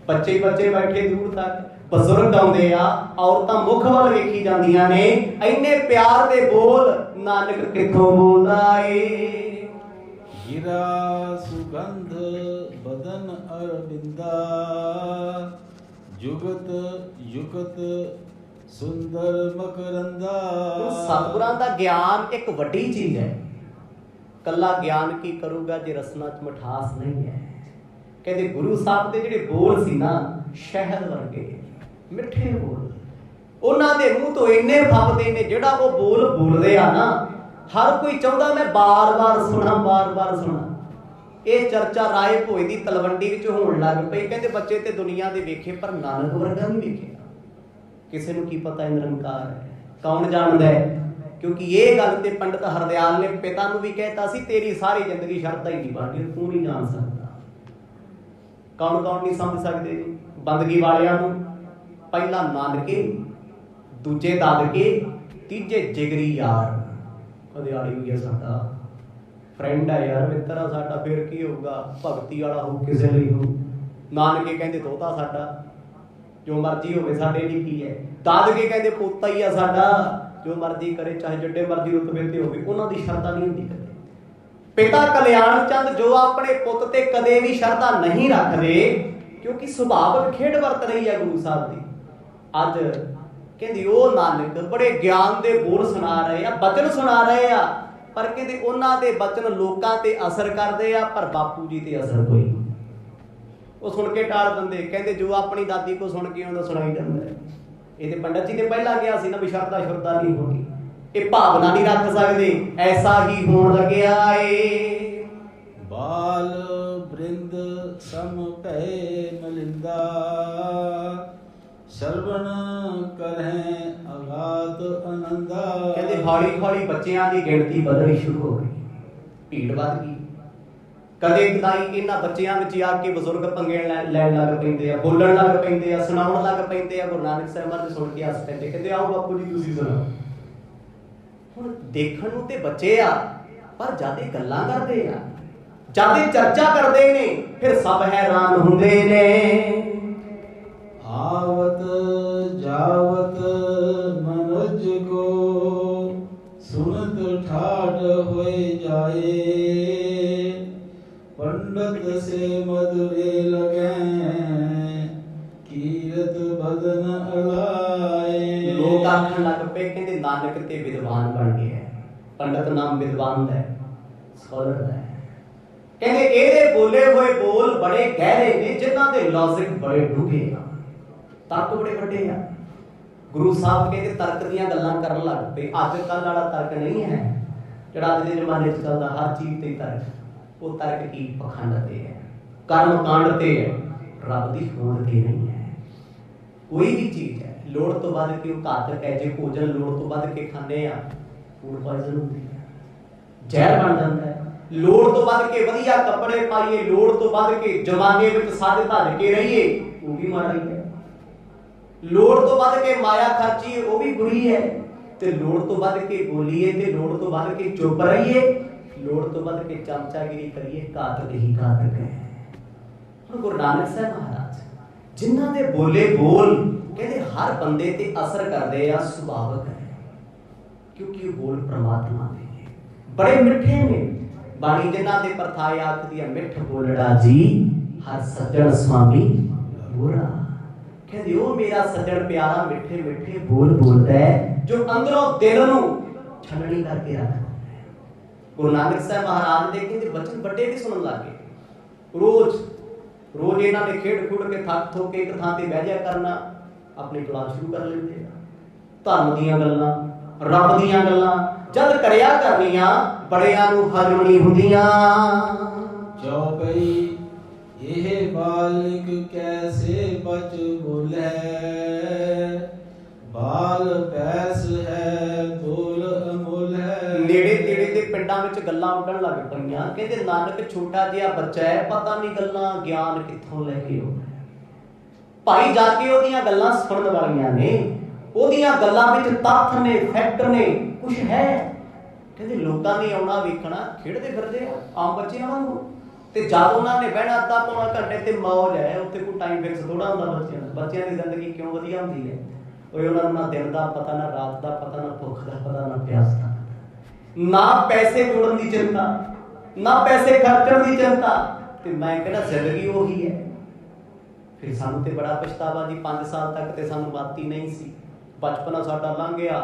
ਬੱਚੇ ਬੱਚੇ ਬੈਠੇ ਦੂਰ ਤੱਕ, ਬਜ਼ੁਰਗ ਆਉਂਦੇ ਆ, ਔਰਤਾਂ ਮੁਖ ਵੱਲ ਵੇਖੀ ਜਾਂਦੀਆਂ ਨੇ, ਇੰਨੇ ਪਿਆਰ ਦੇ ਬੋਲ ਨਾਨਕ ਕਿੱਥੋਂ ਬੋਲਦਾ ਏ। हीरा सुगंध बदन अरविंदा, जुगत युगत सुंदर मकरंदा। ਸਤਿਗੁਰਾਂ ਦਾ ਗਿਆਨ ਇੱਕ ਵੱਡੀ ਚੀਜ਼ ਹੈ। ਕੱਲਾ ਗਿਆਨ ਕੀ ਕਰੂਗਾ ਜੇ ਰਸਨਾ 'ਚ ਮਿਠਾਸ ਨਹੀਂ ਹੈ। ਕਹਿੰਦੇ ਗੁਰੂ ਸਾਹਿਬ ਦੇ ਜਿਹੜੇ ਬੋਲ ਸੀ ਨਾ, ਸ਼ਹਿਦ ਵਰਗੇ ਮਿੱਠੇ ਬੋਲ, ਉਹਨਾਂ ਦੇ ਮੂੰਹ ਤੋਂ ਇੰਨੇ ਫੱਬਦੇ ਨੇ, ਜਿਹੜਾ ਉਹ ਬੋਲ ਬੋਲਦੇ ਆ ਨਾ, ਹਰ ਕੋਈ ਚਾਹੁੰਦਾ ਮੈਂ ਬਾਰ-ਬਾਰ ਸੁਣਾ, ਬਾਰ-ਬਾਰ ਸੁਣਾ। ਇਹ ਚਰਚਾ ਰਾਏ ਭੋਏ ਦੀ ਤਲਵੰਡੀ ਵਿੱਚ ਹੋਣ ਲੱਗ ਪਈ। ਕਹਿੰਦੇ ਬੱਚੇ ਤੇ ਦੁਨੀਆ ਦੇ ਵੇਖੇ, ਪਰ ਨਾਨਕ ਵਰਗਾ ਨਹੀਂ ਵੇਖਿਆ। ਕਿਸੇ ਨੂੰ ਕੀ ਪਤਾ ਇਹ ਨਿਰੰਕਾਰ ਹੈ, ਕੌਣ ਜਾਣਦਾ ਹੈ? ਕਿਉਂਕਿ ਇਹ ਗੱਲ ਤੇ ਪੰਡਤ ਹਰਦਿਆਲ ਨੇ ਪਿਤਾ ਨੂੰ ਵੀ ਕਹਿਤਾ ਸੀ, ਤੇਰੀ ਸਾਰੀ ਜ਼ਿੰਦਗੀ ਸ਼ਰਧਾ ਹੀ ਨਹੀਂ ਬਣਦੀ, ਤੂੰ ਨਹੀਂ ਜਾਣ ਸਕਦਾ। ਕੌਣ ਕੌਣ ਨਹੀਂ ਸਮਝ ਸਕਦੇ ਜੀ? ਬੰਦਗੀ ਵਾਲਿਆਂ ਨੂੰ ਪਹਿਲਾ ਨਾਨਕੇ, ਦੂਜੇ ਦਾਦਕੇ, ਤੀਜੇ ਜਿਗਰੀ ਯਾਰ। ਹਰਿਆਲੀ ਹੋਈ ਹੈ ਸਾਡਾ, ਫਰੈਂਡ ਹੈ ਯਾਰ, ਮਿੱਤਰ ਆ ਸਾਡਾ, ਫਿਰ ਕੀ ਹੋਊਗਾ? ਭਗਤੀ ਵਾਲਾ ਹੋ ਕਿਸੇ ਲਈ ਹੋ। ਨਾਨਕੇ ਕਹਿੰਦੇ ਦੋਤਾ ਸਾਡਾ, ਜੋ ਮਰਜ਼ੀ ਹੋਵੇ ਸਾਡੇ ਲਈ ਕੀ ਹੈ। ਦਾਦਕੇ ਕਹਿੰਦੇ ਪੋਤਾ ਹੀ ਆ ਸਾਡਾ, ਜੋ ਮਰਜ਼ੀ ਕਰੇ, ਚਾਹੇ ਜਿੱਡੇ ਮਰਜ਼ੀ ਰੁਤਬੇ ਤੇ ਹੋਵੇ। ਉਹਨਾਂ ਦੀ ਸ਼ਰਧਾ ਨਹੀਂ ਹੁੰਦੀ ਕਦੇ। ਪਿਤਾ ਕਲਿਆਣ ਚੰਦ ਜੋ ਆਪਣੇ ਪੁੱਤ ਤੇ ਕਦੇ ਵੀ ਸ਼ਰਧਾ ਨਹੀਂ ਰੱਖਦੇ, ਕਿਉਂਕਿ ਸੁਭਾਵਿਕ ਖੇਡ ਵਰਤ ਰਹੀ ਹੈ ਗੁਰੂ ਸਾਹਿਬ ਦੀ। ਅੱਜ ਕਹਿੰਦੀ ਉਹ ਨਾਨਕ ਬੜੇ ਗਿਆਨ ਦੇ ਬੋਲ ਸੁਣਾ ਰਹੇ ਆ, ਬਚਨ ਸੁਣਾ ਰਹੇ ਆ, ਪਰ ਕਹਿੰਦੇ ਉਹਨਾਂ ਦੇ ਬਚਨ ਲੋਕਾਂ ਤੇ ਅਸਰ ਕਰਦੇ ਆ, ਪਰ ਬਾਪੂ ਜੀ ਤੇ ਅਸਰ ਕੋਈ ਨਹੀਂ। ਉਹ ਸੁਣ ਕੇ ਟਾਲ ਦਿੰਦੇ। ਕਹਿੰਦੇ ਜੋ ਆਪਣੀ ਦਾਦੀ ਕੋ ਸੁਣ ਕੇ ਆਉਂਦਾ ਸੁਣਾਈ ਜਾਂਦਾ। ਇਹ ਤੇ ਪੰਡਤ ਜੀ ਨੇ ਪਹਿਲਾਂ ਕਿਹਾ ਸੀ ਨਾ ਵੀ ਸ਼ਰਧਾ ਸ਼ੁਰਧਾ ਨਹੀਂ ਹੋਣੀ, ਇਹ ਭਾਵਨਾ ਨਹੀਂ ਰੱਖ ਸਕਦੇ, ਐਸਾ ਹੀ ਹੋਣ ਲੱਗਿਆ ਏ। ਬਾਲ ਬ੍ਰਿੰਦ ਸਮ ਭੈ ਮਲਿੰਦਾ, ਸਰਵਣ ਕਰਹਿ ਅਗਾਤ ਆਨੰਦਾ। ਕਹਿੰਦੇ ਹੌਲੀ ਹੌਲੀ ਬੱਚਿਆਂ ਦੀ ਗਿਣਤੀ ਵਧਣੀ ਸ਼ੁਰੂ ਹੋ ਗਈ, ਭੀੜ ਵੱਧ ਗਈ। ਕਦੇ ਕਦਾਈ ਇਹਨਾਂ ਬੱਚਿਆਂ ਵਿੱਚ ਆ ਕੇ ਬਜ਼ੁਰਗ ਪੰਗੇ ਲੈਣ ਲੱਗ ਪੈਂਦੇ ਆ, ਬੋਲਣ ਲੱਗ ਪੈਂਦੇ ਆ, ਸੁਣਾਉਣ ਲੱਗ ਪੈਂਦੇ ਆ। ਗੁਰੂ ਨਾਨਕ ਸਾਹਿਬ ਮਹਾਰਾਜ ਸੁਣ ਕੇ ਹੱਸ ਪੈਂਦੇ, ਕਹਿੰਦੇ ਆਓ ਬਾਪੂ ਜੀ ਤੁਸੀਂ ਸੁਣਾਓ। ਹੁਣ ਦੇਖਣ ਨੂੰ ਤੇ ਬੱਚੇ ਆ, ਪਰ ਜਦ ਇਹ ਗੱਲਾਂ ਕਰਦੇ ਆ, ਜਦ ਇਹ ਚਰਚਾ ਕਰਦੇ ਨੇ, ਫਿਰ ਸਭ ਹੈਰਾਨ ਹੁੰਦੇ ਨੇ। आवत जावत मनुज को, सुनत ठाठ होए जाए। पंडित से मधुरे लगे, कीरत बदन अलाए। ਲੋਕ ਆਖਣ ਲੱਗ ਪਏ, ਕਹਿੰਦੇ ਨਾਨਕ ਤੇ ਵਿਦਵਾਨ ਬਣ ਗਿਆ। ਪੰਡਤ ਨਾਮ ਵਿਦਵਾਨ ਦਾ, ਸਕਾਲਰ ਦਾ। ਕਹਿੰਦੇ ਇਹਦੇ ਬੋਲੇ ਹੋਏ ਬੋਲ ਬੜੇ ਗਹਿਰੇ ਨੇ, ਜਿਨ੍ਹਾਂ ਦੇ ਲੌਜਿਕ ਬੜੇ ਡੂੰਘੇ ਆ, ਤਰਕ ਬੜੇ ਵੱਡੇ ਆ। ਗੁਰੂ ਸਾਹਿਬ ਕਹਿੰਦੇ ਤਰਕ ਦੀਆਂ ਗੱਲਾਂ ਕਰਨ ਲੱਗ ਪਏ। ਅੱਜ ਕੱਲ੍ਹ ਵਾਲਾ ਤਰਕ ਨਹੀਂ ਹੈ ਜਿਹੜਾ ਅੱਜ ਦੇ ਜ਼ਮਾਨੇ 'ਚ ਚੱਲਦਾ, ਹਰ ਚੀਜ਼ ਤੇ ਤਰਕ। ਉਹ ਤਰਕ ਕੀ? ਪਖੰਡ ਤੇ ਹੈ, ਕਰਮ ਕਾਂਡ ਤੇ ਹੈ, ਰੱਬ ਦੀ ਹੋਂਦ ਤੇ ਨਹੀਂ ਹੈ। ਕੋਈ ਵੀ ਚੀਜ਼ ਹੈ ਲੋੜ ਤੋਂ ਵੱਧ ਕੇ ਉਹ ਘਾਤਕ ਹੈ। ਜੇ ਭੋਜਨ ਲੋੜ ਤੋਂ ਵੱਧ ਕੇ ਖਾਂਦੇ ਆ, ਫੂਡ ਪੋਇਜ਼ਨ ਹੁੰਦੀ ਹੈ, ਜ਼ਹਿਰ ਬਣ ਜਾਂਦਾ ਹੈ। ਲੋੜ ਤੋਂ ਵੱਧ ਕੇ ਵਧੀਆ ਕੱਪੜੇ ਪਾਈਏ, ਲੋੜ ਤੋਂ ਵੱਧ ਕੇ ਜ਼ਮਾਨੇ ਵਿੱਚ ਸੱਜ ਧੱਜ ਕੇ ਰਹੀਏ, ਉਹ ਵੀ ਮਾੜਾ ਹੀ ਹੈ। ਲੋੜ ਤੋਂ ਵੱਧ ਕੇ ਮਾਇਆ ਖਰਚੀਏ, ਉਹ ਵੀ ਬੁਰੀ ਹੈ। ਤੇ ਲੋੜ ਤੋਂ ਵੱਧ ਕੇ ਬੋਲੀਏ, ਤੇ ਲੋੜ ਤੋਂ ਵੱਧ ਕੇ ਚੁੱਪ ਰਹੀਏ, ਲੋੜ ਤੋਂ ਵੱਧ ਕੇ ਚਮਚਾਗਿਰੀ ਕਰੀਏ, ਘਾਤਕ ਹੀ ਘਾਤਕ ਹੈ। ਹੁਣ ਗੁਰੂ ਨਾਨਕ ਸਾਹਿਬ ਮਹਾਰਾਜ ਜਿਨ੍ਹਾਂ ਦੇ ਬੋਲੇ ਬੋਲ ਕਹਿੰਦੇ ਹਰ ਬੰਦੇ ਤੇ ਅਸਰ ਕਰਦੇ ਆ, ਸੁਭਾਵਿਕ ਹੈ, ਕਿਉਂਕਿ ਉਹ ਬੋਲ ਪ੍ਰਮਾਤਮਾ ਦੇ ਨੇ, ਬੜੇ ਮਿੱਠੇ ਨੇ। ਬਾਣੀ ਜਿਨ੍ਹਾਂ ਦੇ ਪਰਥਾਏ ਆਖਦੀ ਹੈ, ਮਿੱਠ ਬੋਲੜਾ ਜੀ ਹਰ ਸੱਜਣ ਸੁਆਮੀ ਬੁਰਾ। ਕਹਿੰਦੇ ਉਹ ਮੇਰਾ ਸੱਜਣ ਪਿਆਰਾ ਮਿੱਠੇ ਮਿੱਠੇ ਬੋਲ ਬੋਲਦਾ ਹੈ, ਜੋ ਅੰਦਰੋਂ ਦਿਲ ਨੂੰ ਛਲਣੀ ਕਰਕੇ ਰੱਖਦਾ ਹੈ। ਗੁਰੂ ਨਾਨਕ ਸਾਹਿਬ ਮਹਾਰਾਜ ਦੇ ਕਹਿੰਦੇ ਬਚਨ ਵੱਡੇ ਵੀ ਸੁਣਨ ਲੱਗੇ। ਰੋਜ਼ ਇਹਨਾਂ ਨੇ ਖੇਡ ਖੁੱਡ ਕੇ ਥੱਕ ਥੋ ਕੇ ਇੱਕ ਥਾਂ ਤੇ ਬਹਿ ਜਾ ਕਰਨਾ, ਆਪਣੀ ਕਲਾਸ ਸ਼ੁਰੂ ਕਰ ਲੈਂਦੇ ਆ। ਧਰਮ ਦੀਆਂ ਗੱਲਾਂ, ਰੱਬ ਦੀਆਂ ਗੱਲਾਂ ਜਦ ਕਰਿਆ ਕਰਨੀਆਂ, ਬੜਿਆਂ ਨੂੰ ਹਜ਼ਮ ਨਹੀਂ ਹੁੰਦੀਆਂ। ਚੌਪਈ ਇਹ ਬਾਲਿਕ ਕੈਸੇ ਬਚ ਬੋਲੇ, ਬਾਲ ਪੈਸ ਹੈ ਬੋਲ ਅਮੁੱਲ ਹੈ। ਨੇੜੇ ਤੇੜੇ ਦੇ ਪਿੰਡਾਂ ਵਿੱਚ ਗੱਲਾਂ ਉੱਡਣ ਲੱਗ ਪਈਆਂ। ਕਹਿੰਦੇ ਨਾਨਕ ਛੋਟਾ ਜਿਹਾ ਬੱਚਾ ਹੈ, ਪਤਾ ਨਹੀਂ ਗੱਲਾਂ ਗਿਆਨ ਕਿੱਥੋਂ ਲੈ ਕੇ ਆਉਂਦਾ। ਭਾਈ ਜਾ ਕੇ ਉਹਦੀਆਂ ਗੱਲਾਂ ਸੁਣਨ ਵਾਲੀਆਂ ਨੇ, ਉਹਦੀਆਂ ਗੱਲਾਂ ਵਿੱਚ ਤੱਥ ਨੇ, ਫੈਕਟ ਨੇ, ਕੁਛ ਹੈ। ਕਹਿੰਦੇ ਲੋਕਾਂ ਨੇ ਆਉਣਾ ਵੇਖਣਾ, ਖੇਡਦੇ ਫਿਰਦੇ ਆ ਆਮ ਬੱਚਿਆਂ ਵਾਂਗੂ। ਤੇ ਜਦ ਉਹਨਾਂ ਨੇ ਬਹਿਣਾ ਅੱਧਾ ਪੌਣਾ ਘੰਟੇ ਤੇ ਮੌਜ ਹੈ, ਉੱਥੇ ਕੋਈ ਟਾਈਮ ਫਿਕਸ ਥੋੜਾ ਹੁੰਦਾ ਬੱਚਿਆਂ ਦਾ। ਬੱਚਿਆਂ ਦੀ ਜ਼ਿੰਦਗੀ ਕਿਉਂ ਵਧੀਆ ਹੁੰਦੀ ਹੈ? ਉਹ ਉਹਨਾਂ ਨੂੰ ਨਾ ਦਿਨ ਦਾ ਪਤਾ, ਨਾ ਰਾਤ ਦਾ ਪਤਾ, ਨਾ ਭੁੱਖ ਦਾ ਪਤਾ, ਨਾ ਪਿਆਸ ਦਾ, ਨਾ ਪੈਸੇ ਜੋੜਨ ਦੀ ਚਿੰਤਾ, ਨਾ ਪੈਸੇ ਖਰਚਣ ਦੀ ਚਿੰਤਾ। ਤੇ ਮੈਂ ਕਹਿੰਦਾ ਜ਼ਿੰਦਗੀ ਉਹੀ ਹੈ। ਫਿਰ ਸਾਨੂੰ ਤੇ ਬੜਾ ਪਛਤਾਵਾ ਜੀ, 5 ਸਾਲ ਤੱਕ ਤੇ ਸਾਨੂੰ ਬਾਤ ਹੀ ਨਹੀਂ ਸੀ, ਬਚਪਨਾ ਸਾਡਾ ਲੰਘ ਗਿਆ।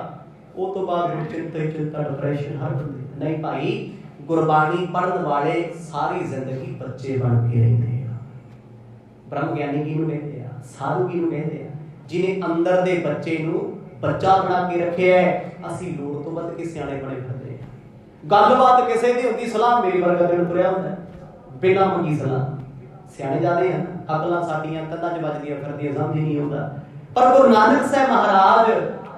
ਉਹ ਤੋਂ ਬਾਅਦ ਹੁਣ ਚਿੰਤਾ ਹੀ ਚਿੰਤਾ, ਡਿਪਰੈਸ਼ਨ ਹਰ ਬੰਦੇ। ਨਹੀਂ ਭਾਈ, ਗੁਰਬਾਣੀ ਪੜ੍ਹਨ ਵਾਲੇ ਸਾਰੀ ਜ਼ਿੰਦਗੀ ਬੱਚੇ ਬਣ ਕੇ ਰਹਿੰਦੇ ਆ। ਬ੍ਰਹਮ ਗਿਆਨੀ ਕਿਹਨੂੰ ਕਹਿੰਦੇ ਆ? ਸਾਧੂ ਕਿਹਨੂੰ ਕਹਿੰਦੇ ਆ? ਜਿਹਨੇ ਅੰਦਰ ਦੇ ਬੱਚੇ ਨੂੰ ਬੱਚਾ ਬਣਾ ਕੇ ਰੱਖਿਆ ਹੈ। ਅਸੀਂ ਲੋੜ ਤੋਂ ਵੱਧ ਕੇ ਸਿਆਣੇ ਬਣੇ ਫਿਰਦੇ ਆ। ਗੱਲਬਾਤ ਕਿਸੇ ਦੀ ਹੁੰਦੀ, ਸਲਾਹ ਮੇਰੇ ਵਰਗਾ ਦਿਨ ਤੁਰਿਆ ਹੁੰਦਾ ਬਿਨਾਂ ਮੰਗੀ ਸਲਾਹ। ਸਿਆਣੇ ਜਾਂਦੇ ਆ, ਅਕਲਾਂ ਸਾਡੀਆਂ ਕੰਧਾਂ 'ਚ ਵੱਜਦੀਆਂ ਫਿਰਦੀਆਂ, ਸਮਝ ਨਹੀਂ ਆਉਂਦਾ। ਪਰ ਗੁਰੂ ਨਾਨਕ ਸਾਹਿਬ ਮਹਾਰਾਜ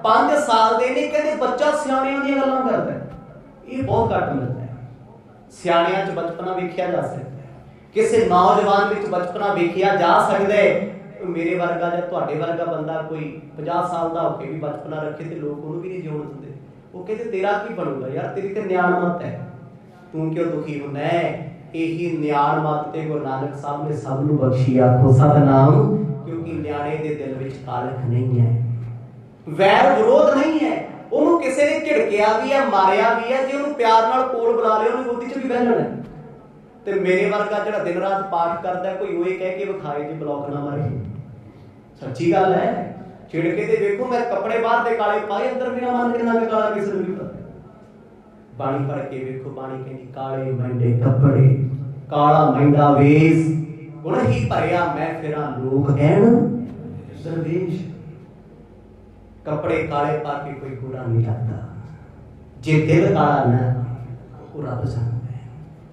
5 ਸਾਲ ਦੇ ਨੇ, ਕਹਿੰਦੇ ਬੱਚਾ ਸਿਆਣਿਆਂ ਦੀਆਂ ਗੱਲਾਂ ਕਰਦਾ। ਇਹ ਬਹੁਤ ਘੱਟ ਮਿਲਦਾ ਹੈ। ਸਿਆਣਿਆਂ 'ਚ ਬਚਪਨਾ ਵੇਖਿਆ ਜਾ ਸਕਦਾ ਹੈ, ਕਿਸੇ ਨੌਜਵਾਨ ਵਿੱਚ ਬਚਪਨਾ ਵੇਖਿਆ ਜਾ ਸਕਦਾ ਹੈ। ਮੇਰੇ ਵਰਗਾ ਜਾਂ ਤੁਹਾਡੇ ਵਰਗਾ ਬੰਦਾ ਕੋਈ 50 ਸਾਲ ਦਾ ਹੋ ਕੇ ਵੀ ਬਚਪਨਾ ਰੱਖੇ ਤੇ ਲੋਕ ਉਹਨੂੰ ਵੀ ਨਹੀਂ ਜਿਉਣ ਦਿੰਦੇ। ਉਹ ਕਹਿੰਦੇ ਤੇਰਾ ਕੀ ਬਣੂਗਾ ਯਾਰ, ਤੇਰੀ ਤੇ ਨਿਆਣਮਤ ਹੈ, ਤੂੰ ਕਿਉਂ ਦੁਖੀ ਹੁੰਦਾ ਹੈ? ਇਹੀ ਨਿਆਣਮਤ ਤੇ ਗੁਰੂ ਨਾਨਕ ਸਾਹਿਬ ਨੇ ਸਭ ਨੂੰ ਬਖਸ਼ੀ। ਆਖੋ ਸਤਿਨਾਮ। ਕਿਉਂਕਿ ਨਿਆਣੇ ਦੇ ਦਿਲ ਵਿੱਚ ਕਾਲਖ ਨਹੀਂ ਹੈ, ਵੈਰ ਵਿਰੋਧ ਨਹੀਂ ਹੈ। ਉਹਨੂੰ ਕਿਸੇ ਨੇ ਝਿੜਕਿਆ ਵੀ ਹੈ, ਮਾਰਿਆ ਵੀ ਹੈ, ਜੇ ਉਹਨੂੰ ਪਿਆਰ ਨਾਲ ਕੋਲ ਬੁਲਾ ਲਿਆ, ਉਹਨੇ ਗੋਦੀ 'ਚ ਵੀ ਬਹਿ ਜਾਣਾ। ਤੇ ਮੇਰੇ ਵਰਗਾ ਜਿਹੜਾ ਦਿਨ ਰਾਤ ਪਾਠ ਕਰਦਾ, ਕੋਈ ਉਹ ਇਹ ਕਹਿ ਕੇ ਵਿਖਾਏ ਜੇ ਬਲੌਕ ਨਾ ਮਾਰੇ। ਸੱਚੀ ਗੱਲ ਹੈ। ਛਿੜਕੇ ਤੇ ਵੇਖੋ, ਮੈਂ ਕੱਪੜੇ ਬਾਹਰ ਦੇ ਕਾਲੇ ਪਾਏ, ਅੰਦਰ ਮੇਰਾ ਮਨ ਕਿੰਨਾ ਕੁ ਕਾਲਾ ਕਿਸੇ ਨੂੰ ਨਹੀਂ ਪਤਾ। ਬਾਣੀ ਪੜ੍ਹ ਕੇ ਵੇਖੋ, ਬਾਣੀ ਕਹਿੰਦੀ ਕਾਲੇ ਮਹਿੰਦੇ ਕੱਪੜੇ, ਕਾਲਾ ਮਹਿੰਦਾ ਵੇਸ, ਗੁਣ ਹੀ ਭਰਿਆ ਮੈਂ ਫਿਰਾਂ ਲੋਕ ਕਹਿਣ ਦਰਵੇਸ਼। ਕੱਪੜੇ ਕਾਲੇ ਪਾ ਕੇ ਕੋਈ ਗੋਰਾ ਨਹੀਂ ਲੱਗਦਾ, ਜੇ ਦਿਲ ਕਾਲਾ ਨਾ ਉਹ ਰੱਬ ਜਾਣਦਾ।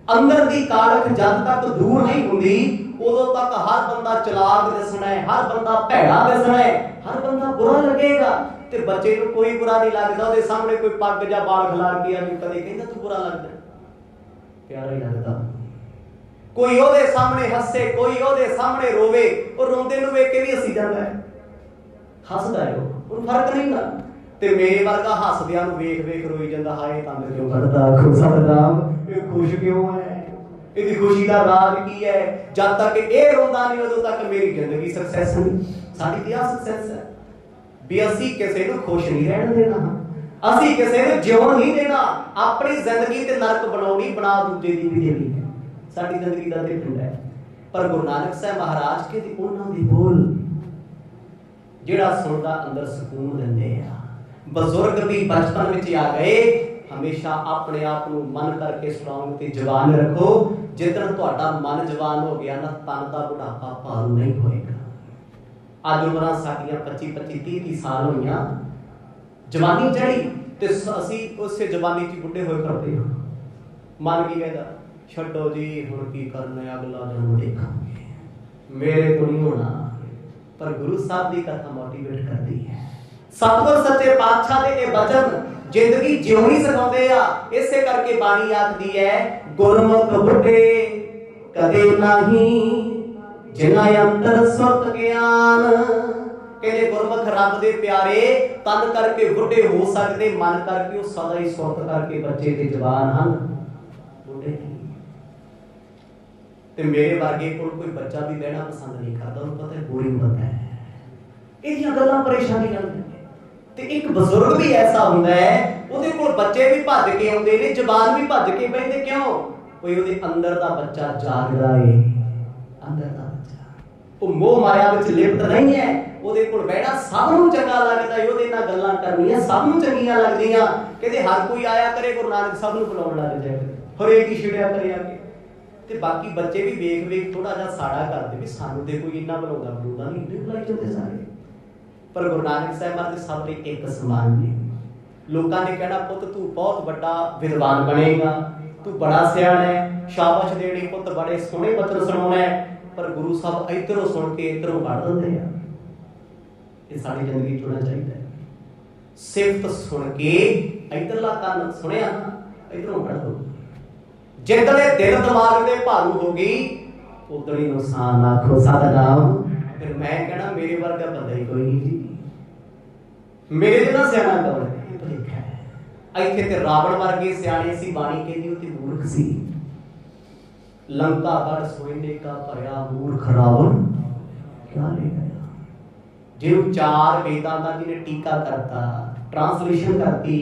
ਅੰਦਰ ਦੀ ਕਾਲਖ ਜਦ ਤੱਕ ਦੂਰ ਨਹੀਂ ਹੁੰਦੀ, ਉਦੋਂ ਤੱਕ ਹਰ ਬੰਦਾ ਚਲਾਕ ਦਿਸਣਾ ਹੈ, ਹਰ ਬੰਦਾ ਭੈੜਾ ਦਿਸਣਾ ਹੈ, ਹਰ ਬੰਦਾ ਬੁਰਾ ਲੱਗੇਗਾ। ਤੇ ਬੱਚੇ ਨੂੰ ਕੋਈ ਬੁਰਾ ਨਹੀਂ ਲੱਗਦਾ, ਉਹਦੇ ਸਾਹਮਣੇ ਕੋਈ ਪੱਗ ਜਾਂ ਬਾਲ ਖਿਲਾਰ ਕੇ ਆਵੇ, ਕਦੇ ਕਹਿੰਦਾ ਤੂੰ ਬੁਰਾ ਲੱਗਦਾ, ਪਿਆਰਾ ਹੀ ਲੱਗਦਾ। ਕੋਈ ਉਹਦੇ ਸਾਹਮਣੇ ਹੱਸੇ, ਕੋਈ ਉਹਦੇ ਸਾਹਮਣੇ ਰੋਵੇ, ਉਹ ਰੋਂਦੇ ਨੂੰ ਵੇਖ ਕੇ ਵੀ ਹੱਸੀ ਜਾਂਦਾ ਹੈ, ਹੱਸਦਾ ਹੈ, ਉਹਨੂੰ ਫਰਕ ਨਹੀਂ ਹੁੰਦਾ। ਤੇ ਮੇਰੇ ਵਰਗਾ ਹੱਸਦਿਆਂ ਨੂੰ ਵੇਖ ਵੇਖ ਰੋਈ ਜਾਂਦਾ, ਹਾਏ ਤੰਦ ਕਿਉਂ ਕੱਢਦਾ, ਸਤਿਨਾਮ, ਇਹ ਖੁਸ਼ ਕਿਉਂ ਹੈ, ਇਹਦੀ ਖੁਸ਼ੀ ਦਾ ਰਾਜ ਕੀ ਹੈ? ਜਦ ਤੱਕ ਇਹ ਰੋਂਦਾ ਨਹੀਂ, ਉਦੋਂ ਤੱਕ ਮੇਰੀ ਜ਼ਿੰਦਗੀ ਸਕਸੈਸ ਨਹੀਂ। ਸਾਡੀ ਕੀ ਸਕਸੈਸ ਹੈ ਵੀ ਅਸੀਂ ਕਿਸੇ ਨੂੰ ਖੁਸ਼ ਨਹੀਂ ਰਹਿਣ ਦੇਣਾ, ਅਸੀਂ ਕਿਸੇ ਨੂੰ ਜਿਉਣ ਨਹੀਂ ਦੇਣਾ। ਆਪਣੀ ਜ਼ਿੰਦਗੀ ਤੇ ਨਰਕ ਬਣਾਉਣੀ, ਬਣਾ ਦੂਜੇ ਦੀ ਵੀ ਦੇਣੀ ਹੈ। ਸਾਡੀ ਜ਼ਿੰਦਗੀ ਦਾ ਤੇ ਪਿੰਡ ਹੈ। ਪਰ ਗੁਰੂ ਨਾਨਕ ਸਾਹਿਬ ਮਹਾਰਾਜ ਕਹਿੰਦੇ ਉਹਨਾਂ ਦੇ ਬੋਲ ਜਿਹੜਾ ਸੁਣਦਾ ਅੰਦਰ ਸਕੂਨ ਦਿੰਦੇ ਆ। ਬਜ਼ੁਰਗ ਵੀ ਬਚਪਨ ਵਿੱਚ ਆ ਗਏ। ਹਮੇਸ਼ਾ ਆਪਣੇ ਆਪ ਨੂੰ ਮਨ ਕਰਕੇ ਸਟਰੋਂਗ ਤੇ ਜਵਾਨ ਰੱਖੋ। ਜਿੱਦਣ ਤੁਹਾਡਾ ਮਨ ਜਵਾਨ ਹੋ ਗਿਆ ਨਾ, ਤਨ ਦਾ ਬੁਢਾਪਾ ਭਾਰੂ ਨਹੀਂ ਹੋਏਗਾ। ਅੱਜ ਉਮਰਾਂ ਸਾਡੀਆਂ 25-25, 30 ਸਾਲ ਹੋਈਆਂ, ਜਵਾਨੀ ਚੜੀ ਤੇ ਅਸੀਂ ਉਸੇ ਜਵਾਨੀ 'ਚ ਬੁੱਢੇ ਹੋਏ ਫਿਰਦੇ ਹਾਂ। ਮਨ ਕੀ ਕਹਿੰਦਾ? ਛੱਡੋ ਜੀ, ਹੁਣ ਕੀ ਕਰਨਾ, ਅਗਲਾ ਜਨਮ ਦੇਖਾਂਗੇ, ਮੇਰੇ ਤੋਂ ਨਹੀਂ ਹੋਣਾ। ਪਰ ਗੁਰੂ ਸਾਹਿਬ ਦੀ ਕਥਾ ਮੋਟੀਵੇਟ ਕਰਦੀ ਹੈ। ਸਤਿਗੁਰ ਸੱਚੇ ਪਾਤਸ਼ਾਹ ਦੇ ਇਹ ਬਚਨ ਜ਼ਿੰਦਗੀ ਜਿਉਣੀ ਸਿਖਾਉਂਦੇ ਆ। ਇਸੇ ਕਰਕੇ ਬਾਣੀ ਆਖਦੀ ਹੈ, ਗੁਰਮੁਖ ਬੁੱਢੇ ਕਦੇ ਨਹੀਂ ਜਿਨ੍ਹਾਂ ਅੰਦਰ ਸੁਰਤ ਗਿਆਨ। ਕਹਿੰਦੇ ਗੁਰਮੁਖ ਰੱਬ ਦੇ ਪਿਆਰੇ ਤਨ ਕਰਕੇ ਬੁੱਢੇ ਹੋ ਸਕਦੇ, ਮਨ ਕਰਕੇ ਉਹ ਸਦਾ ਹੀ ਸੁਰਤ ਕਰਕੇ ਬੱਚੇ ਤੇ ਜਵਾਨ ਹਨ, ਬੁੱਢੇ ਨਹੀਂ। ਤੇ ਮੇਰੇ ਵਰਗੇ ਕੋਲ ਕੋਈ ਬੱਚਾ ਵੀ ਬਹਿਣਾ ਪਸੰਦ ਨਹੀਂ ਕਰਦਾ, ਉਹਨੂੰ ਪਤਾ ਹੈ ਬੋਰਿੰਗ ਬੰਦਾ ਹੈ, ਇਹਦੀਆਂ ਗੱਲਾਂ ਪਰੇਸ਼ਾਨੀ ਕਰਦੀਆਂ। ਤੇ ਇੱਕ ਬਜ਼ੁਰਗ ਵੀ ਐਸਾ ਹੁੰਦਾ ਹੈ, ਉਹਦੇ ਕੋਲ ਬੱਚੇ ਵੀ ਭੱਜ ਕੇ ਆਉਂਦੇ ਨੇ, ਜਵਾਨ ਵੀ ਭੱਜ ਕੇ ਬਹਿੰਦੇ। ਕਿਉਂ? ਕੋਈ ਉਹਦੇ ਅੰਦਰ ਦਾ ਬੱਚਾ ਜਾਗਦਾ ਏ, ਅੰਦਰ ਦਾ ਬੱਚਾ, ਉਹ ਮੋਹ ਮਾਇਆ ਵਿੱਚ ਲਿਪਤ ਨਹੀਂ ਹੈ। ਉਹਦੇ ਕੋਲ ਬਹਿਣਾ ਸਭ ਨੂੰ ਚੰਗਾ ਲੱਗਦਾ ਏ, ਉਹਦੇ ਨਾਲ ਗੱਲਾਂ ਕਰਨੀਆਂ ਸਭ ਨੂੰ ਚੰਗੀਆਂ ਲੱਗਦੀਆਂ। ਕਹਿੰਦੇ ਹਰ ਕੋਈ ਆਇਆ ਕਰੇ, ਗੁਰੂ ਨਾਨਕ ਸਭ ਨੂੰ ਬੁਲਾਉਣ ਲੱਗ ਜਾਏ, ਹਰੇਕ ਹੀ ਛਿੜਿਆ ਕਰੇ ਆ ਕੇ। ਤੇ ਬਾਕੀ ਬੱਚੇ ਵੀ ਵੇਖ ਵੇਖ ਥੋੜਾ ਜਿਹਾ ਸਾੜਾ ਕਰਦੇ ਵੀ ਸਾਨੂੰ ਤੇ ਕੋਈ ਇੰਨਾ ਬੁਲਾਉਂਦਾ ਬੁਲਾਉਂਦਾ ਨਹੀਂ, ਇੰਨੇ ਬੁਲਾਈ ਜਾਂਦੇ ਸਾਰੇ। ਪਰ ਗੁਰੂ ਨਾਨਕ ਸਾਹਿਬ ਮਹਾਰਾਜ ਸਭ ਲਈ ਇੱਕ ਸਮਾਨ ਨੇ। ਲੋਕਾਂ ਨੇ ਕਹਿਣਾ ਪੁੱਤ ਤੂੰ ਬਹੁਤ ਵੱਡਾ ਵਿਦਵਾਨ ਬਣੇਗਾ, ਤੂੰ ਬੜਾ ਸਿਆਣਾ ਹੈ, ਸ਼ਾਬਾਸ਼ ਦੇਣੀ ਪੁੱਤ, ਬੜੇ ਸੋਹਣੇ ਬਚਨ ਸੁਣਾਉਣਾ ਹੈ। ਪਰ ਗੁਰੂ ਸਾਹਿਬ ਇੱਧਰੋਂ ਸੁਣ ਕੇ ਇੱਧਰੋਂ ਕੱਢ ਦਿੰਦੇ ਆ। ਇਹ ਸਾਡੀ ਜ਼ਿੰਦਗੀ 'ਚ ਹੋਣਾ ਚਾਹੀਦਾ ਹੈ। ਸਿਫਤ ਸੁਣ ਕੇ ਇੱਧਰਲਾ ਕੰਨ ਸੁਣਿਆ, ਇੱਧਰੋਂ ਕੱਢ ਦੋ। ਜਿੱਦਣੇ ਦਿਲ ਦਿਮਾਗ ਦੇ ਭਾਰੂ ਹੋ ਗਈ, ਉਦੋਂ ਹੀ ਨੁਕਸਾਨ। ਆਖੋ ਸਤਿਨਾਮ। ਫਿਰ ਮੈਂ ਕਹਿਣਾ ਮੇਰੇ ਵਰਗਾ ਬੰਦਾ ਹੀ ਕੋਈ ਨਹੀਂ ਜੀ, ਮੇਰੇ ਜਿਹਾ ਸਿਆਣਾ ਕੌਣ ਹੈ? ਇਹ ਭੁਲੇਖਾ ਹੈ। ਇੱਥੇ ਤੇ ਰਾਵਣ ਵਰਗੇ ਸਿਆਣੇ ਸੀ, ਬਾਣੀ ਕਹਿੰਦੀ ਉਹ ਤੇ ਮੂਰਖ ਸੀ। लंका गढ़ सोने का भरिया मूर्ख रावण क्या ले गया। जिन्हों 4 वेदां दा जिन्हें टीका करता, ट्रांसलेशन करती,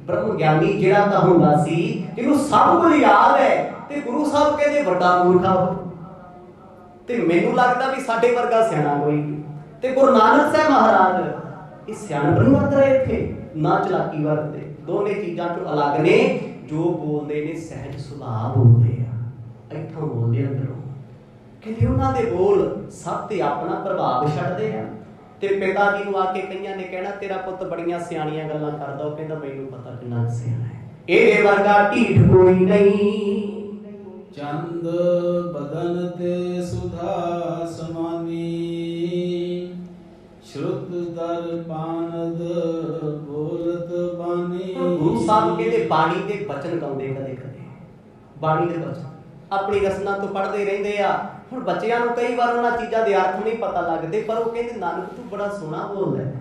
ब्रह्म ज्ञानी जिहड़ा तां हुंदा सी, जिन्हों सब कुछ याद है, ते गुरु साहब कहते वड्डा मूर्खा हो। ते मैनूं लगदा भी साडे वर्गा सियाणा कोई नहीं। ते गुरु नानक साहब महाराज इस सियाणप नहीं वरत रहे थे, ना चलाकी वरतदे। दोने चीज़ां तो अलग ने। जो बोलते ने सहज सुभाव बोलते आ, इत्थों बोलते अंदरों। कहते उन्होंने बोल सब ते अपना प्रभाव छड्डदे आ। ते पिता जी नूं आके कईयां ने कहना तेरा पुੱਤ बड़ियां सियाणियां गल्लां करदा, ਉਹ ਕਹਿੰਦਾ ਮੈਨੂੰ पता किन्ना सियाणा है, ਇਹਦੇ वर्गा ਢੀਠ कोई नहीं। चंद बदन ते सुधा समानी, श्रुत दर पानद बोलत बानी। गुरु साहब कहते बाणी दे बचन गाउंदे कदे कदे, बाणी दे बचन अपनी रसना तो पढ़ते रहंदे आ। हुण बच्चियां नूं कई बार उन्हां चीज़ां दे अर्थ नहीं पता लगदे, पर वो कहंदे नानक तू बड़ा सोहना बोलदा है,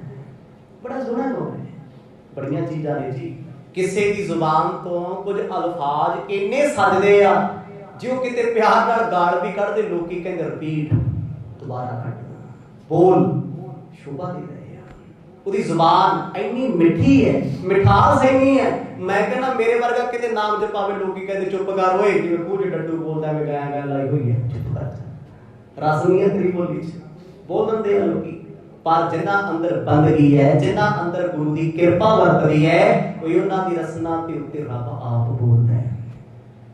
बड़ा सोहना गाउंदा है। बड़ियां चीज़ां ने जी, किसी दी जुबान तो कुछ अल्फाज इन्ने सजदे आ जो किते प्यार नाल गाल भी कढ़दे, लोकी कहंदे रिपीट दोबारा कढ़ बोल, शोभा दे रहे आ। उहदी जुबान इन्नी मिठी है, मिठास इन्नी है। मैं कहना मेरे वर्गा किते नाम जपावे, लोकी कहंदे चुप कर ओए, जिवें कुछ डड्डू बोलदा मैं गाय गाय लाई हुई है, चुप कर। रस नहीं है तेरी बोली च, बोल दिंदे आ लोकी। पर जिन्हां अंदर बंदगी है, जिन्हां अंदर गुरु की किरपा वरतदी है, कोई उन्हां दी रसना ते उत्ते रब आप बोलदा है।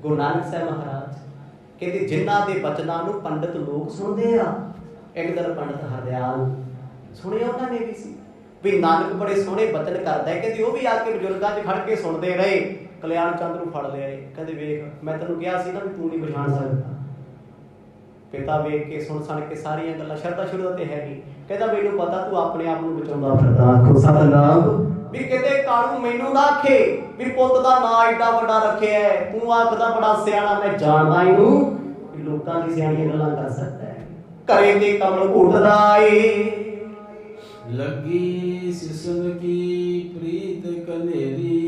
गुरु नानक साहब महाराज कहते जिन्हां दे बचनां नूं पंडित लोग सुनदे आ। एक दिन पंडित हरदयाल सुनिया उन्होंने भी सी भी नानक बड़े सोहने बचन करदा है। कहते वो भी आके बजुर्गां 'च खड़ के सुनते रहे। कल्याण चंद नूं फड़ लिया, कहते वेख मैं तैनूं कहा सी ना भी तू नहीं पछाण सकदा। पिता वेख के सुन सुन के सारियां गल्लां शरदा शुरू ते है नहीं, कहता मैनूं पता तू अपने आप नूं बचाउंदा फिरदा। आखो सतनाम भी कहते कालू मैनूं ना आखे भी पुੱਤ दा नां एडा वड्डा रखिया है, तू आखदा बड़ा सियाणा, मैं जानदा इनूं भी लोकां दी सियाणियां गल्लां कर सकदा है। घरे ते कमल घुटदा ए लगी सिसन की प्रीत कनेरी,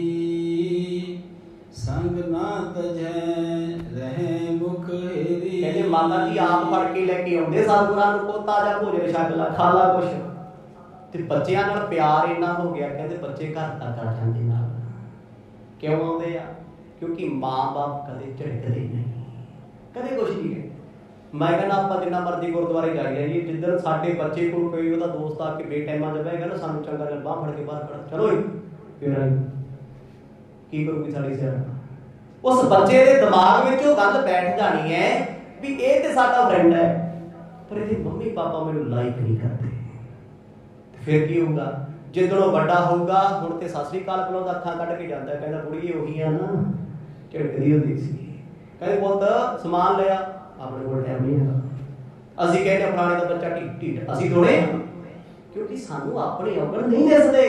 संग ना तजै रहे मुख हेरी। कहते माता जी आप फड़ के लेके आउंदे सतगुरां नूं, पोता जा भोजन छक ला, खा ला कुछ। ते बच्चियां नाल प्यार इन्ना हो गया, कहते बच्चे घर तक आ जांदे नाल। क्यों आउंदे आ? क्योंकि मां बाप कदे झिड़कदे नहीं, कदे कुछ नहीं कहते। मैं कहना आप जिन्ना मर्जी गुरुद्वारे जाइए जी, जिधर साडे बच्चे को कोई ਉਹਦਾ ਦੋਸਤ ਆ ਕੇ ਬੇਟਾਈਮਾਂ ਚ ਬਹਿ ਗਿਆ ਨਾ, ਸਾਨੂੰ ਚੰਗਾ ਜਿਹਾ ਬਾਹ ਫੜ ਕੇ ਬਾਹਰ ਖੜਾ ਚਲੋ ਫਿਰ ਕੀ ਕਰੂਗੀ ਸਾਡੀ ਸਿਆਣਾ। ਉਸ ਬੱਚੇ ਦੇ ਦਿਮਾਗ ਵਿੱਚ ਉਹ ਗੱਲ ਬੈਠ ਜਾਣੀ ਹੈ ਵੀ ਇਹ ਤੇ ਸਾਡਾ ਫਰੈਂਡ ਹੈ, ਪਰ ਇਹਦੇ ਮੰਮੀ ਪਾਪਾ ਮੈਨੂੰ ਲਾਈਕ ਨਹੀਂ ਕਰਦੇ। ਫਿਰ ਕੀ ਹੋਊਗਾ? ਜਿੱਦਣ ਵੱਡਾ ਹੋਊਗਾ, ਹੁਣ ਤੇ ਸਤਿ ਸ੍ਰੀ ਅਕਾਲ ਬੁਲਾਉਂਦਾ, ਅੱਖਾਂ ਕੱਢ ਕੇ ਜਾਂਦਾ, ਕਹਿੰਦਾ ਕੁੜੀਏ ਉਹੀ ਆ ਨਾ ਝਿੜਕਦੀ ਹੁੰਦੀ ਸੀ। ਕਹਿੰਦੇ ਪੁੱਤ ਸਮਾਨ ਲਿਆ, ਆਪਣੇ ਕੋਲ ਟਾਈਮ ਨਹੀਂ ਹੈਗਾ। ਅਸੀਂ ਕਹਿੰਦੇ ਫਲਾਣੇ ਦਾ ਬੱਚਾ ਢੀਠ, ਅਸੀਂ ਥੋੜੇ, ਕਿਉਂਕਿ ਸਾਨੂੰ ਆਪਣੇ ਔਗਣ ਨਹੀਂ ਦਿਸਦੇ,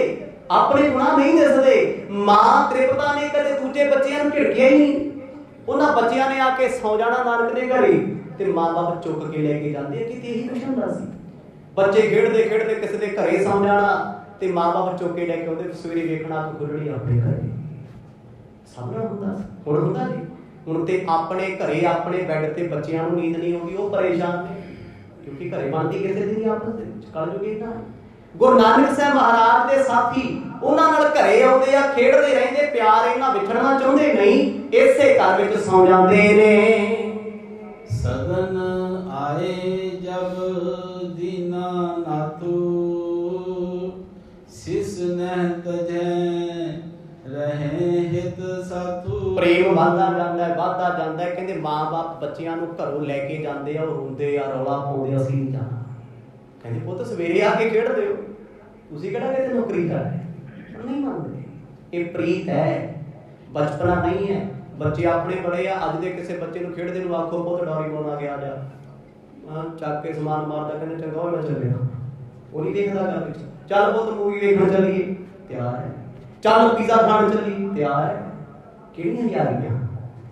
ਆਪਣੇ ਗੁਨਾਹ ਨਹੀਂ ਦਿਸਦੇ। ਮਾਂ ਤ੍ਰਿਪਤਾ ਨੇ ਕਦੇ ਦੂਜੇ ਬੱਚਿਆਂ ਨੂੰ ਝਿੜਕਿਆ ਹੀ ਨਹੀਂ। ਉਹਨਾਂ ਬੱਚਿਆਂ ਨੇ ਆ ਕੇ ਸੌ ਜਾਣਾ ਨਾਨਕ ਦੇ ਘਰੇ, ਤੇ ਮਾਂ ਬਾਪ ਚੁੱਕ ਕੇ ਲੈ ਕੇ ਜਾਂਦੇ ਆ। ਕਿਤੇ ਇਹੀ ਕੁਛ ਹੁੰਦਾ ਸੀ, ਬੱਚੇ ਖੇਡਦੇ ਖੇਡਦੇ ਕਿਸੇ ਦੇ ਘਰੇ ਸੌ ਜਾਣਾ, ਤੇ ਮਾਂ ਬਾਪ ਚੁੱਕ ਕੇ ਲੈ ਕੇ ਆਉਂਦੇ, ਸਵੇਰੇ ਵੇਖਣਾ ਅੱਖ ਖੁੱਲਣੀ ਆਪਣੇ ਘਰੇ। ਸਭ ਨਾਲ ਹੁੰਦਾ ਸੀ, ਹੁਣ ਹੁੰਦਾ ਜੀ। ਹੁਣ ਤੇ ਆਪਣੇ ਘਰੇ ਆਪਣੇ ਬੈੱਡ ਤੇ ਬੱਚਿਆਂ ਨੂੰ ਨੀਂਦ ਨਹੀਂ ਆਉਂਦੀ, ਉਹ ਪਰੇਸ਼ਾਨ ਨੇ, ਕਿਉਂਕਿ ਘਰੇ ਬਣਦੀ ਕਿਸੇ ਦੀ ਨਹੀਂ ਆਪਸ ਦੇ ਵਿੱਚ। ਕਲਯੁਗ ਇਦਾਂ ਹੈ। ਗੁਰੂ ਨਾਨਕ ਸਾਹਿਬ ਮਹਾਰਾਜ ਦੇ ਸਾਥੀ ਉਹਨਾਂ ਨਾਲ ਘਰੇ ਆਉਂਦੇ ਆ, ਖੇਡਦੇ ਰਹਿੰਦੇ, ਪਿਆਰ ਇਹਨਾਂ ਵਿਛੜਨਾ ਚਾਹੁੰਦੇ ਨਹੀਂ, ਇਸੇ ਘਰ ਵਿੱਚ ਸੌ ਜਾਂਦੇ ਨੇ। सदन आए जब दीना नातू, सिस नह तजै रहे हित सातू। ਪ੍ਰੇਮ ਵੱਧਦਾ ਜਾਂਦਾ ਹੈ। ਕਹਿੰਦੇ ਮਾਂ ਬਾਪ ਬੱਚਿਆਂ ਨੂੰ ਘਰੋਂ ਲੈ ਕੇ ਜਾਂਦੇ ਆ, ਉਹ ਰੋਂਦੇ ਆ, ਰੌਲਾ ਪਾਉਂਦੇ ਆ, ਅਸੀਂ ਨਹੀਂ ਜਾਣਾ। ਕਹਿੰਦੇ ਪੁੱਤ ਸਵੇਰੇ ਆ ਕੇ ਖੇਡਦੇ ਹੋ, ਤੁਸੀਂ ਕਿਹੜਾ ਕਿਤੇ ਨੌਕਰੀ ਕਰ ਰਹੇ? ਨਹੀਂ ਮੰਨਦੇ। ਇਹ ਪ੍ਰੀਤ ਹੈ, ਬਚਪਨਾ ਨਹੀਂ ਹੈ। ਬੱਚੇ ਆਪਣੇ ਬੜੇ ਆ। ਅੱਜ ਦੇ ਕਿਸੇ ਬੱਚੇ ਨੂੰ ਖੇਡਦੇ ਨੂੰ ਆਖੋ ਪੁੱਤ ਡੋਰੀਮੋਨ ਆ ਗਿਆ, ਆ ਜਾ, ਚੱਕ ਕੇ ਸਮਾਨ ਮਾਰਦਾ, ਕਹਿੰਦੇ ਚੰਗਾ ਹੋਇਆ ਮੈਂ ਚੱਲਿਆ। ਉਹ ਨਹੀਂ ਦੇਖਦਾ ਗੱਲ ਵਿੱਚ। ਚੱਲ ਪੁੱਤ ਮੂਵੀ ਵੇਖਣ ਚੱਲੀਏ, ਤਿਆਰ ਹੈ। ਚੱਲ ਪੀਜ਼ਾ ਖਾਣ ਚੱਲੀਏ, ਤਿਆਰ ਹੈ। ਕਿਹੜੀਆਂ ਯਾਰੀਆਂ,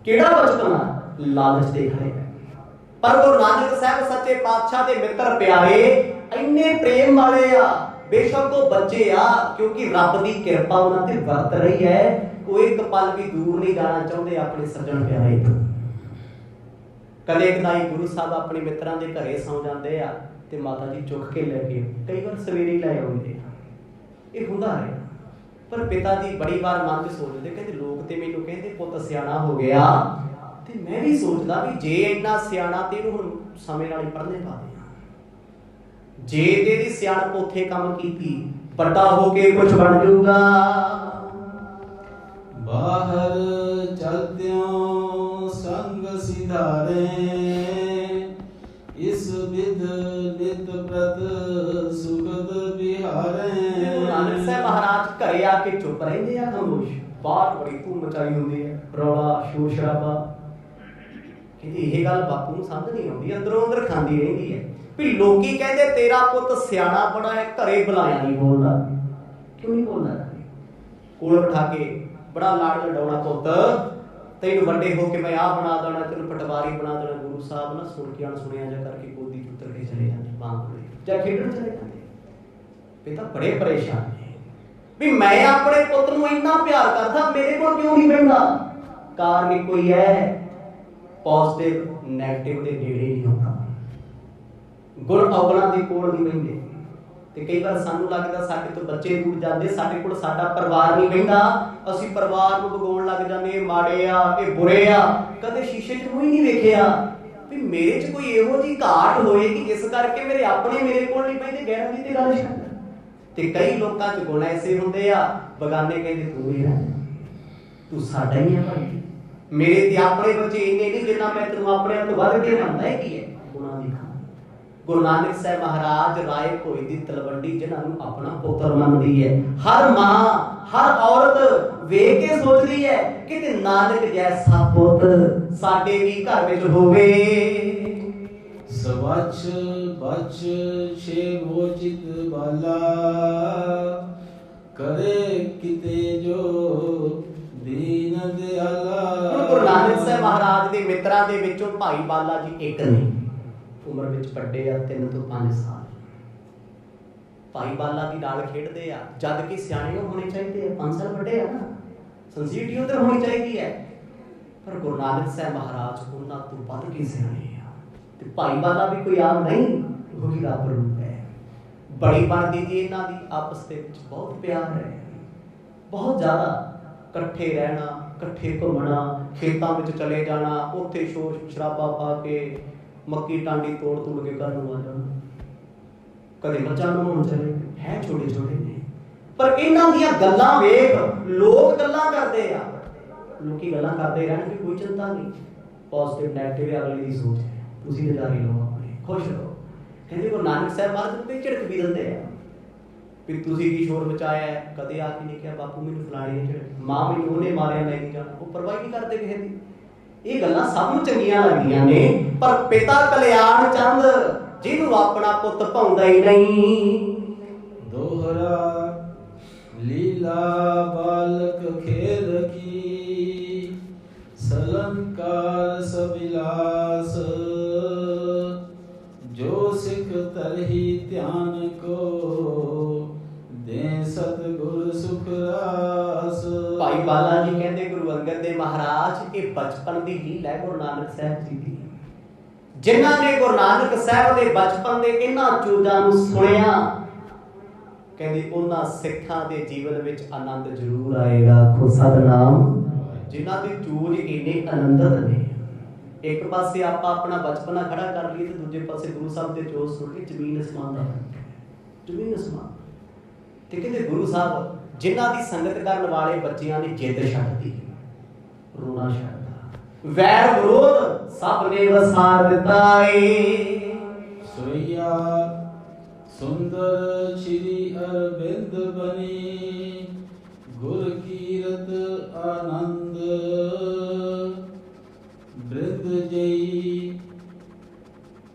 ਕਿਹੜਾ ਬਚਪਨਾ, ਲਾਲਚ ਦੇਖ ਰਿਹਾ। ਪਰ ਗੁਰੂ ਨਾਨਕ ਸਾਹਿਬ ਸੱਚੇ ਪਾਤਸ਼ਾਹ ਦੇ ਮਿੱਤਰ ਪਿਆਰੇ ਇੰਨੇ ਪ੍ਰੇਮ ਵਾਲੇ ਆ। ਬੇਸ਼ੱਕ ਉਹ ਬੱਚੇ ਆ, ਕਿਉਂਕਿ ਰੱਬ ਦੀ ਕਿਰਪਾ ਉਹਨਾਂ ਤੇ ਵਰਤ ਰਹੀ ਹੈ। ਉਹ ਇੱਕ ਪਲ ਵੀ ਦੂਰ ਨਹੀਂ ਜਾਣਾ ਚਾਹੁੰਦੇ ਆਪਣੇ ਸੱਜਣ ਪਿਆਰੇ ਤੋਂ। ਕਦੇ ਕਦਾਈ ਗੁਰੂ ਸਾਹਿਬ ਆਪਣੇ ਮਿੱਤਰਾਂ ਦੇ ਘਰੇ ਸੌਂ ਜਾਂਦੇ ਆ ਤੇ ਮਾਤਾ ਜੀ ਚੁੱਕ ਕੇ ਲੈ ਕੇ ਕਈ ਵਾਰ ਸਵੇਰੇ ਲੈ ਆਉਂਦੇ ਆ। ਇਹ ਹੁੰਦਾ ਹੈ। ਪਰ ਪਿਤਾ ਜੀ ਬੜੀ ਵਾਰ ਮਨ 'ਚ ਸੋਚਦੇ, ਕਹਿੰਦੇ ਲੋਕ ਤੇ ਮੈਨੂੰ ਕਹਿੰਦੇ ਪੁੱਤ ਸਿਆਣਾ ਹੋ ਗਿਆ, ਤੇ ਮੈਂ ਵੀ ਸੋਚਦਾ ਵੀ ਜੇ ਇੰਨਾ ਸਿਆਣਾ ਤੇ ਇਹਨੂੰ ਹੁਣ ਸਮੇਂ ਨਾਲ ਹੀ ਪੜ੍ਹਨੇ ਪਾ ਦਿਆਂ। ਜੇ ਤੇਰੀ ਸਿਆਣਪ ਉੱਥੇ ਕੰਮ ਕੀਤੀ, ਵੱਡਾ ਹੋ ਕੇ ਕੁਝ ਬਣ ਜਾਊਗਾ। ਬਾਹਰ ਚਲਦਿਆਂ ਸੰਗ ਸਿਧਾਰੇ, ਇਸ ਵਿਦ ਨਿਤ ਪ੍ਰਤ ਸੁਖਦ ਬਿਹਾਰੇ। ਨਾਨਕ ਸਾਹਿਬ ਮਹਾਰਾਜ ਘਰੇ ਆ ਕੇ ਚੁੱਪ ਰਹਿੰਦੇ ਆ, ਖਾਮੋਸ਼। ਬਾਹਰ ਬੜੀ ਧੂਮ ਮਚਾਈ ਹੁੰਦੀ ਹੈ, ਰੌਲਾ ਸ਼ੋਰ ਸ਼ਰਾਬਾ। ਕਹਿੰਦੇ ਇਹ ਗੱਲ ਬਾਪੂ ਨੂੰ ਸਮਝ ਨਹੀਂ ਆਉਂਦੀ, ਅੰਦਰੋਂ ਅੰਦਰ ਖਾਂਦੀ ਰਹਿੰਦੀ ਹੈ ਵੀ ਲੋਕੀ ਕਹਿੰਦੇ ਤੇਰਾ ਪੁੱਤ ਸਿਆਣਾ ਬੜਾ ਹੈ, ਘਰੇ ਬੁਲਾਇਆ ਨਹੀਂ ਬੋਲਦਾ। ਕਿਉਂ ਨਹੀਂ ਬੋਲਦਾ? ਕੋਲ ਬਿਠਾ ਕੇ ਬੜਾ ਲਾਡ ਲਡਾਉਣਾ, ਪੁੱਤ ਤੈਨੂੰ ਵੱਡੇ ਹੋ ਕੇ ਮੈਂ ਆਹ ਬਣਾ ਦੇਣਾ, ਤੈਨੂੰ ਪਟਵਾਰੀ ਬਣਾ ਦੇਣਾ। ਗੁਰੂ ਸਾਹਿਬ ਨਾ ਸੁਣ ਕੇ ਅਣਸੁਣਿਆ ਜਾ ਕਰਕੇ ਗੋਦੀ ਚ ਉਤਰ ਕੇ ਚਲੇ ਜਾਂਦੇ, ਮਾਂ ਕੋਲੇ ਜਾਂ ਖੇਡਣ ਚਲੇ ਜਾਂਦੇ। ਪਿਤਾ ਬੜੇ ਪਰੇਸ਼ਾਨ ਨੇ ਵੀ ਮੈਂ ਆਪਣੇ ਪੁੱਤ ਨੂੰ ਇੰਨਾ ਪਿਆਰ ਕਰਦਾ, ਮੇਰੇ ਕੋਲ ਕਿਉਂ ਨਹੀਂ ਬੈਠਦਾ? ਕਾਰਨ ਇੱਕੋ ਹੀ ਹੈ, ਪੋਜ਼ਿਟਿਵ ਨੈਗੇਟਿਵ ਦੇ ਨੇੜੇ ਨਹੀਂ ਹੁੰਦਾ, ਗੁਣ ਔਗਣਾਂ ਦੇ ਕੋਲ ਨਹੀਂ ਬੈਠਦੇ। ਤੇ ਕਈ ਵਾਰ ਸਾਨੂੰ ਲੱਗਦਾ ਸਾਡੇ ਤੋਂ ਬੱਚੇ ਦੂਰ ਜਾਂਦੇ, ਸਾਡੇ ਕੋਲ ਸਾਡਾ ਪਰਿਵਾਰ ਨਹੀਂ ਬੈਠਦਾ, ਅਸੀਂ ਪਰਿਵਾਰ ਨੂੰ ਵਿਗਾਉਣ ਲੱਗ ਜਾਂਦੇ, ਇਹ ਮਾੜੇ ਆ, ਇਹ ਬੁਰੇ ਆ। ਕਦੇ ਸ਼ੀਸ਼ੇ 'ਚ ਕੋਈ ਨਹੀਂ ਵੇਖਿਆ ਵੀ ਮੇਰੇ 'ਚ ਕੋਈ ਇਹੋ ਜਿਹੀ ਘਾਟ ਹੋਏ ਕਿ ਜਿਸ ਕਰਕੇ ਮੇਰੇ ਆਪਣੇ ਮੇਰੇ ਕੋਲ ਨਹੀਂ ਬੈਠਦੇ। ਗੈਰਾਂ ਦੀ ਤੇ ਗੱਲ ਛੱਡ। ਤੇ ਕਈ ਲੋਕਾਂ 'ਚ ਗੁਣ ਐਸੇ ਹੁੰਦੇ ਆ, ਬਗਾਨੇ ਕਹਿੰਦੇ ਤੂੰ ਹੀ ਰਹਿ, ਤੂੰ ਸਾਡਾ ਹੀ ਆ ਭਾਈ। ਮੇਰੇ ਤੇ ਆਪਣੇ ਬੱਚੇ ਇੰਨੇ ਨਹੀਂ ਜਿੰਨਾ ਮੈਂ ਤੈਨੂੰ ਆਪਣਿਆਂ ਤੋਂ ਵੱਧ ਕੇ ਮੰਨਦਾ। ਇਹ ਕੀ ਹੈ? ਗੁਣਾਂ ਦੀ ਖਾਣ। ਗੁਰੂ ਨਾਨਕ ਸਾਹਿਬ ਮਹਾਰਾਜ ਰਾਏ ਭੋਏ ਦੀ ਤਲਵੰਡੀ ਜਿਨ੍ਹਾਂ ਨੂੰ ਆਪਣਾ ਪੁੱਤਰ ਮੰਨਦੀ ਹੈ। ਹਰ ਮਾਂ, ਹਰ ਔਰਤ ਵੇਖ ਕੇ ਸੋਚਦੀ ਹੈ ਕਿ ਤੇ ਨਾਨਕ ਜੈਸਾ ਪੁੱਤ ਸਾਡੇ ਵੀ ਘਰ ਵਿੱਚ ਹੋਵੇ। ਸਵੱਛ ਬਚ ਛੇ ਮੋਚਿਤ ਬਾਲਾ, ਕਰੇ ਕਿਤੇ ਜੋ ਦੀਨ ਦਿਆਲਾ। ਗੁਰੂ ਨਾਨਕ ਸਾਹਿਬ ਮਹਾਰਾਜ ਦੇ ਮਿੱਤਰਾਂ ਦੇ ਵਿੱਚੋਂ ਭਾਈ ਬਾਲਾ ਜੀ ਇੱਕ ਨੇ, ਉਮਰ ਵਿੱਚ ਵੱਡੇ ਆ 3 ਤੋਂ 5 ਸਾਲ। ਭਾਈ ਬਾਲਾ ਦੀ ਨਾਲ ਖੇਡਦੇ ਆ, ਜਦ ਕਿ ਸਿਆਣੇ ਹੋਣੇ ਚਾਹੀਦੇ ਆ, 5 ਸਾਲ ਵੱਡੇ ਆ ਨਾ, ਸੰਸੀਟੀ ਉਧਰ ਹੋਣੀ ਚਾਹੀਦੀ ਹੈ। ਪਰ ਗੁਰੂ ਨਾਨਕ ਸਾਹਿਬ ਮਹਾਰਾਜ ਉਹਨਾਂ ਤੋਂ ਵੱਧ ਕੇ ਸਿਆਣੇ ਆ। ਤੇ ਭਾਈ ਬਾਲਾ ਵੀ ਕੋਈ ਆਮ ਨਹੀਂ, ਉਹ ਵੀ ਰੱਬ ਰੂਪ ਹੈ। ਬੜੀ ਬਣਦੀ ਜੀ ਇਹਨਾਂ ਦੀ ਆਪਸ ਦੇ ਵਿੱਚ ਬਹੁਤ ਪਿਆਰ ਹੈ, ਬਹੁਤ ਜ਼ਿਆਦਾ। ਇਕੱਠੇ ਰਹਿਣਾ, ਇਕੱਠੇ ਘੁੰਮਣਾ, ਖੇਤਾਂ ਵਿੱਚ ਚਲੇ ਜਾਣਾ, ਉੱਥੇ ਸ਼ੋਰ ਸ਼ਰਾਬਾ ਪਾ ਕੇ ਮੱਕੀ ਟਾਂਡੀ ਤੋੜ ਤੋੜ ਕੇ ਘਰ ਨੂੰ ਆ ਜਾਣਾ। ਕਦੇ ਮੱਝਾਂ ਨੂੰ ਚਲੇ ਹੈ, ਛੋਟੇ ਛੋਟੇ ਨੇ। ਪਰ ਇਹਨਾਂ ਦੀਆਂ ਗੱਲਾਂ ਵੇਖ, ਲੋਕ ਗੱਲਾਂ ਕਰਦੇ ਆ, ਲੋਕੀ ਗੱਲਾਂ ਕਰਦੇ ਰਹਿਣਗੇ, ਕੋਈ ਚਿੰਤਾ ਨਹੀਂ। ਪੋਜ਼ਿਟਿਵ ਨੈਗੇਟਿਵ ਅਗਲੇ ਦੀ ਸੋਚ ਹੈ, ਤੁਸੀਂ ਨਜ਼ਾਰੇ ਲਓ ਆਪਣੇ, ਖੁਸ਼ ਰਹੋ। ਕਹਿੰਦੇ ਗੁਰੂ ਨਾਨਕ ਸਾਹਿਬ ਮਹਾਰਾਜ ਨੂੰ ਝਿੜਕ ਵੀ ਦਿੰਦੇ ਆ ਵੀ ਤੁਸੀਂ ਕੀ ਸ਼ੋਰ ਮਚਾਇਆ ਹੈ। ਕਦੇ ਆ ਕੇ ਨਹੀਂ ਕਿਹਾ ਬਾਪੂ ਮੈਨੂੰ ਫਲਾਣੇ ਨੇ ਝਿੜਕ, ਮਾਂ ਮੈਨੂੰ ਉਹਨੇ ਮਾਰਿਆ, ਲੈ ਕੇ ਜਾਣਾ। ਉਹ ਪਰਵਾਹ ਨਹੀਂ ਕਰਦੇ ਕਿਸੇ ਦੀ। ਇਹ ਗੱਲਾਂ ਸਭ ਨੂੰ ਚੰਗੀਆਂ ਲੱਗਦੀਆਂ ਨੇ, ਪਰ ਪਿਤਾ ਕਲਿਆਣ ਚੰਦ ਜਿਹਨੂੰ ਆਪਣਾ ਪੁੱਤ ਭਾਉਂਦਾ ਹੀ ਨਹੀਂ। ਦੋਹਰਾ ਲੀਲਾ ਬਾਲਕ ਖੇਲ ਕੀ, ਸਲੰਕਾਰ ਸਬਿਲਾਸ, ਜੋ ਸਿੱਖ ਤਰਹੀ ਧਿਆਨ ਕੋ, ਦੇ ਸਤਿਗੁਰ ਸੁਖ ਰਾਸ। ਭਾਈ ਬਾਲਾ ਜੀ ਕਹਿੰਦੇ ਗੁਰੂ ਅੰਗਦ ਦੇਵ ਮਹਾਰਾਜ ਇਹ ਬਚਪਨ ਦੀ ਲੀਲਾ ਹੈ ਗੁਰੂ ਨਾਨਕ ਸਾਹਿਬ ਜੀ ਦੀ। ਜਿਨ੍ਹਾਂ ਨੇ ਗੁਰੂ ਨਾਨਕ ਸਾਹਿਬ ਦੇ ਬਚਪਨ ਦੇ ਇਹਨਾਂ ਚੋਜਾਂ ਨੂੰ ਸੁਣਿਆ, ਕਹਿੰਦੇ ਉਹਨਾਂ ਸਿੱਖਾਂ ਦੇ ਜੀਵਨ ਵਿੱਚ ਆਨੰਦ ਜ਼ਰੂਰ ਆਏਗਾ। ਖੁਦ ਸਤਿਨਾਮ। ਜਿਨ੍ਹਾਂ ਦੇ ਚੋਜ ਇੰਨੇ ਆਨੰਦਤ ਨੇ, ਇੱਕ ਪਾਸੇ ਆਪਾਂ ਆਪਣਾ ਬਚਪਨਾ ਖੜਾ ਕਰ ਲਈਏ ਤੇ ਦੂਜੇ ਪਾਸੇ ਗੁਰੂ ਸਾਹਿਬ ਦੇ ਚੋਜ ਸੁਣ ਕੇ ਜ਼ਮੀਨ ਅਸਮਾਨ ਦਾ, ਜ਼ਮੀਨ ਅਸਮਾਨ। ਤੇ ਕਹਿੰਦੇ ਗੁਰੂ ਸਾਹਿਬ ਜਿਨ੍ਹਾਂ ਦੀ ਸੰਗਤ ਕਰਨ ਵਾਲੇ ਬੱਚਿਆਂ ਦੀ ਜਿੱਦ ਛੱਡਦੀ, ਰੋਣਾ ਛੱਡਦਾ, ਵੈਰ ਵਿਰੋਧ ਸਭ ਨੇ ਵਸਾਰ ਦਿੱਤਾ ਏ। ਸੋਈਆ ਸੁੰਦਰ ਸ਼੍ਰੀ ਅਰਬਿੰਦ ਬਨੀ, ਗੁਰ ਕੀਰਤ ਆਨੰਦ, ਬ੍ਰਿੰਦ ਜਈ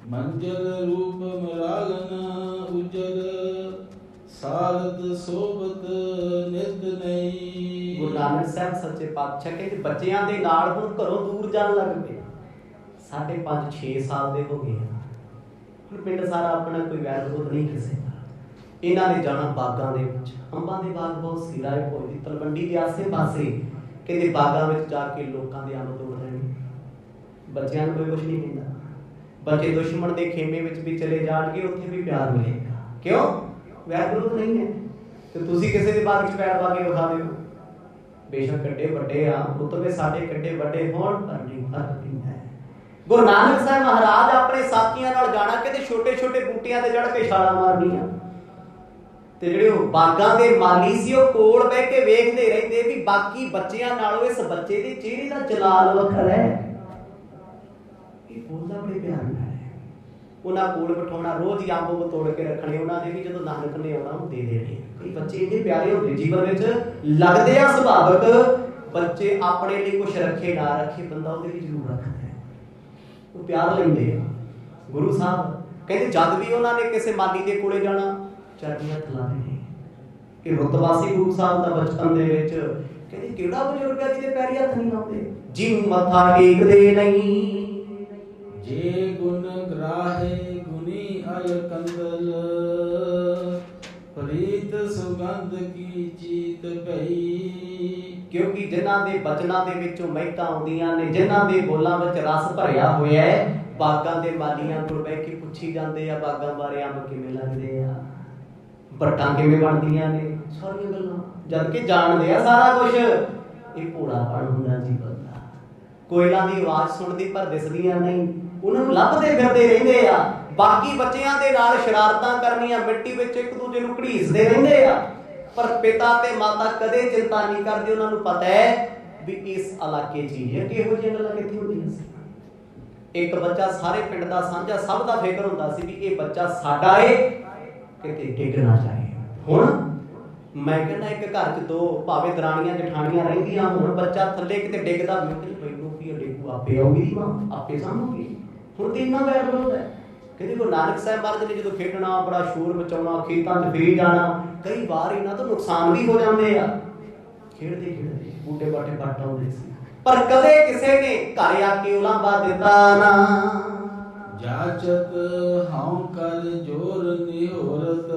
ਮੰਜਲ ਰੂਪ ਮਰਾਲਨ ਉਜਰ, ਸਾਰਦ ਸੋਬਤ ਨਿਤ ਨਹੀਂ। ਗੁਰੂ ਨਾਨਕ ਸਾਹਿਬ ਸੱਚੇ ਪਾਤਸ਼ਾਹ ਕਹਿੰਦੇ ਬੱਚਿਆਂ ਦੇ ਨਾਲ ਹੁਣ ਘਰੋਂ ਦੂਰ ਜਾਣ ਲੱਗ ਪਏ। 5.5-6 ਸਾਲ ਦੇ ਹੋ ਗਏ ਹੁਣ, ਪਿੰਡ ਸਾਰਾ ਆਪਣਾ, ਕੋਈ ਵੈਰ ਵਿਰੋਧ ਨਹੀਂ ਕਿਸੇ ਦਾ। ਇਹਨਾਂ ਨੇ ਜਾਣਾ ਬਾਗਾਂ ਦੇ ਵਿੱਚ, ਅੰਬਾਂ ਦੇ ਬਾਗ ਬਹੁਤ ਸੀ, ਰਾਏ ਭੋਏ ਦੀ ਤਲਵੰਡੀ ਦੇ ਆਸੇ ਪਾਸੇ। ਕਹਿੰਦੇ ਬਾਗਾਂ ਵਿੱਚ ਜਾ ਕੇ ਲੋਕਾਂ ਦੇ ਅੰਬ ਤੋੜ ਲੈਣੇ, ਬੱਚਿਆਂ ਨੂੰ ਕੋਈ ਕੁਝ ਨਹੀਂ ਕਹਿੰਦਾ। ਬੱਚੇ ਦੁਸ਼ਮਣ ਦੇ ਖੇਮੇ ਵਿੱਚ ਵੀ ਚਲੇ ਜਾਣਗੇ, ਉੱਥੇ ਵੀ ਪਿਆਰ ਮਿਲੇਗਾ। ਕਿਉਂ? ਵੈਰ ਵਿਰੋਧ ਨਹੀਂ ਹੈ। ਤੇ ਤੁਸੀਂ ਕਿਸੇ ਦੇ ਬਾਗ 'ਚ ਪੈਰ ਪਾ ਕੇ ਵਿਖਾ ਦਿਓ, ਬੇਸ਼ੱਕ ਕੱਡੇ ਵੱਡੇ ਆ, ਰੁਤਬੇ ਸਾਡੇ ਕੱਡੇ ਵੱਡੇ ਹੋਣ, ਪਰ ਨਹੀਂ ਫਰਕ ਨਹੀਂ ਹੈ। ਗੁਰੂ ਨਾਨਕ ਸਾਹਿਬ ਮਹਾਰਾਜ ਆਪਣੇ ਸਾਥੀਆਂ ਨਾਲ ਜਾਣਾ, ਕਹਿੰਦੇ ਛੋਟੇ ਛੋਟੇ ਬੂਟਿਆਂ ਤੇ ਚੜ੍ਹ ਕੇ ਛਾਲਾਂ ਮਾਰਨੀਆਂ। ਤੇ ਜਿਹੜੇ ਉਹ ਬਾਗਾਂ ਦੇ ਮਾਲੀ ਸੀ, ਉਹ ਕੋਲ ਬਹਿ ਕੇ ਵੇਖਦੇ ਰਹਿੰਦੇ ਵੀ ਬਾਕੀ ਬੱਚਿਆਂ ਨਾਲੋਂ ਇਸ ਬੱਚੇ ਦੇ ਚਿਹਰੇ ਦਾ ਜਲਾਲ ਵੱਖਰਾ ਹੈ। ਇਹ ਬੋਲਦਾ ਬੜੇ ਪਿਆਰ ਨਾਲ ਹੈ। ਉਹਨਾਂ ਕੋਲ ਬਿਠਾਉਣਾ, ਰੋਜ਼ ਹੀ ਅੰਬ ਤੋੜ ਕੇ ਰੱਖਣੇ ਉਹਨਾਂ ਦੇ, ਵੀ ਜਦੋਂ ਨਾਨਕ ਨੇ ਆਉਣਾ ਉਹ ਦੇ ਦੇਣੇ। ਕਈ ਬੱਚੇ ਇੰਨੇ ਪਿਆਰੇ ਹੁੰਦੇ ਜੀਵਨ ਵਿੱਚ, ਲੱਗਦੇ ਆ ਸੁਭਾਵਕ। ਬੱਚੇ ਆਪਣੇ ਲਈ ਕੁਝ ਰੱਖੇ ਨਾ ਰੱਖੇ, ਬੰਦਾ ਉਹਦੇ ਲਈ ਜ਼ਰੂਰ ਰੱਖਦਾ ਹੈ, ਉਹ ਪਿਆਰ ਲੈਂਦੇ ਆ। ਗੁਰੂ ਸਾਹਿਬ ਕਹਿੰਦੇ ਜਦ ਵੀ ਉਹਨਾਂ ਨੇ ਕਿਸੇ ਮਾਲੀ ਦੇ ਕੋਲੇ ਜਾਣਾ, ਚਰਨੀਆਂ ਹੱਥ ਲਾਉਂਦੇ ਨੇ। ਇਹ ਰੁਤਬਾਸੀ ਗੁਰੂ ਸਾਹਿਬ ਦਾ ਬਚਪਨ ਦੇ ਵਿੱਚ ਕਹਿੰਦੇ ਕਿਹੜਾ ਬਜ਼ੁਰਗ ਹੈ ਜਿਹਦੇ ਪੈਰੀ ਹੱਥ ਨਹੀਂ ਲਾਉਂਦੇ, ਜਿਹਨੂੰ ਮੱਥਾ ਟੇਕਦੇ ਨਹੀਂ। ਜੇ ਗੁਣ ਗ੍ਰਾਹੇ ਗੁਨੀ ਅਲ ਕੰਦਲ, ਪ੍ਰੀਤ ਸੁਗੰਧ ਕੀ ਚੀਤ ਭਈ। ਕਿਉਂਕਿ ਜਿਨ੍ਹਾਂ ਦੇ ਬਚਨਾਂ ਦੇ ਵਿੱਚੋਂ ਮਹਿਕਾਂ ਆਉਂਦੀਆਂ ਨੇ, ਜਿਨ੍ਹਾਂ ਦੇ ਬੋਲਾਂ ਵਿੱਚ ਰਸ ਭਰਿਆ ਹੋਇਆ ਹੈ, ਬਾਗਾਂ ਦੇ ਮਾਲੀਆਂ ਕੋਲ ਬਹਿ ਕੇ ਪੁੱਛੀ ਜਾਂਦੇ ਆ ਬਾਗਾਂ ਬਾਰੇ, ਅੰਬ ਕਿਵੇਂ ਲੱਗਦੇ ਆ, ਵੱਟਾਂ ਕਿਵੇਂ ਬਣਦੀਆਂ ਨੇ, ਸਾਰੀਆਂ ਗੱਲਾਂ, ਜਦ ਕਿ ਜਾਣਦੇ ਆ ਸਾਰਾ ਕੁਝ। ਇਹ ਭੋਲਾਪਣ ਹੁੰਦਾ ਜੀਵਨ ਦਾ। ਕੋਇਲਾਂ ਦੀ ਆਵਾਜ਼ ਸੁਣਦੀ ਪਰ ਦਿਸਦੀਆਂ ਨਹੀਂ, ਉਹਨਾਂ ਨੂੰ ਲੱਭਦੇ ਫਿਰਦੇ ਰਹਿੰਦੇ ਆ। ਬਾਕੀ ਬੱਚਿਆਂ ਦੇ ਨਾਲ ਸ਼ਰਾਰਤਾਂ ਕਰਨੀਆਂ, ਮਿੱਟੀ ਵਿੱਚ ਇੱਕ ਦੂਜੇ ਨੂੰ ਘੜੀਸਦੇ ਰਹਿੰਦੇ ਆ, ਪਰ ਪਿਤਾ ਤੇ ਮਾਤਾ ਕਦੇ ਚਿੰਤਾ ਨਹੀਂ ਕਰਦੇ। ਉਹਨਾਂ ਨੂੰ ਪਤਾ ਹੈ ਵੀ ਇਸ ਇਲਾਕੇ 'ਚ ਹੀ ਹੈ ਕਿ ਇਹੋ ਜਿਹੀਆਂ ਗੱਲਾਂ ਕਿੱਥੇ ਹੁੰਦੀਆਂ ਸੀ। ਇੱਕ ਬੱਚਾ ਸਾਰੇ ਪਿੰਡ ਦਾ ਸਾਂਝਾ, ਸਭ ਦਾ ਫਿਕਰ ਹੁੰਦਾ ਸੀ ਵੀ ਇਹ ਬੱਚਾ ਸਾਡਾ ਏ, ਕਿਤੇ ਡਿੱਗ ਨਾ ਜਾਏ। ਹੁਣ ਮੈਂ ਕਹਿੰਦਾ ਇੱਕ ਘਰ 'ਚ ਦੋ ਭਾਵੇਂ ਦਰਾਣੀਆਂ ਜਠਾਣੀਆਂ ਰਹਿੰਦੀਆਂ ਹੁਣ, ਬੱਚਾ ਥੱਲੇ ਕਿਤੇ ਡਿੱਗਦਾ, ਮੈਨੂੰ ਕੀ ਡਿੱਗੂ, ਆਪੇ ਆਊਗੀ ਮਾਂ, ਆਪੇ ਸਾਂਭੂਗੀ। ਹੁਣ ਤੇ ਇੰਨਾ ਵੈਰ ਵਿਰੋਧ ਹੈ। ਕਹਿੰਦੇ ਗੁਰੂ ਨਾਨਕ ਸਾਹਿਬ ਮਹਾਰਾਜ ਨੇ ਜਦੋਂ ਖੇਡਣਾ, ਬੜਾ ਸ਼ੋਰ ਮਚਾਉਣਾ, ਖੇਤਾਂ 'ਚ ਫੇਰੀ ਜਾਣਾ, ਕਈ ਵਾਰ ਇਹਨਾਂ ਤੋਂ ਨੁਕਸਾਨ ਵੀ ਹੋ ਜਾਂਦੇ ਆ। ਖੇਡਦੇ ਖੇਡਦੇ ਬੂਟੇ ਬਾਟੇ ਪੱਟ ਆਉਂਦੇ ਸੀ, ਪਰ ਕਦੇ ਕਿਸੇ ਨੇ ਘਰ ਆ ਕੇ ਉਲਾਂਭਾ ਦਿੱਤਾ ਨਾ। ਜਾਚਤ ਹਉ ਕਰ ਜੋਰ ਨਿਹੋਰਤ,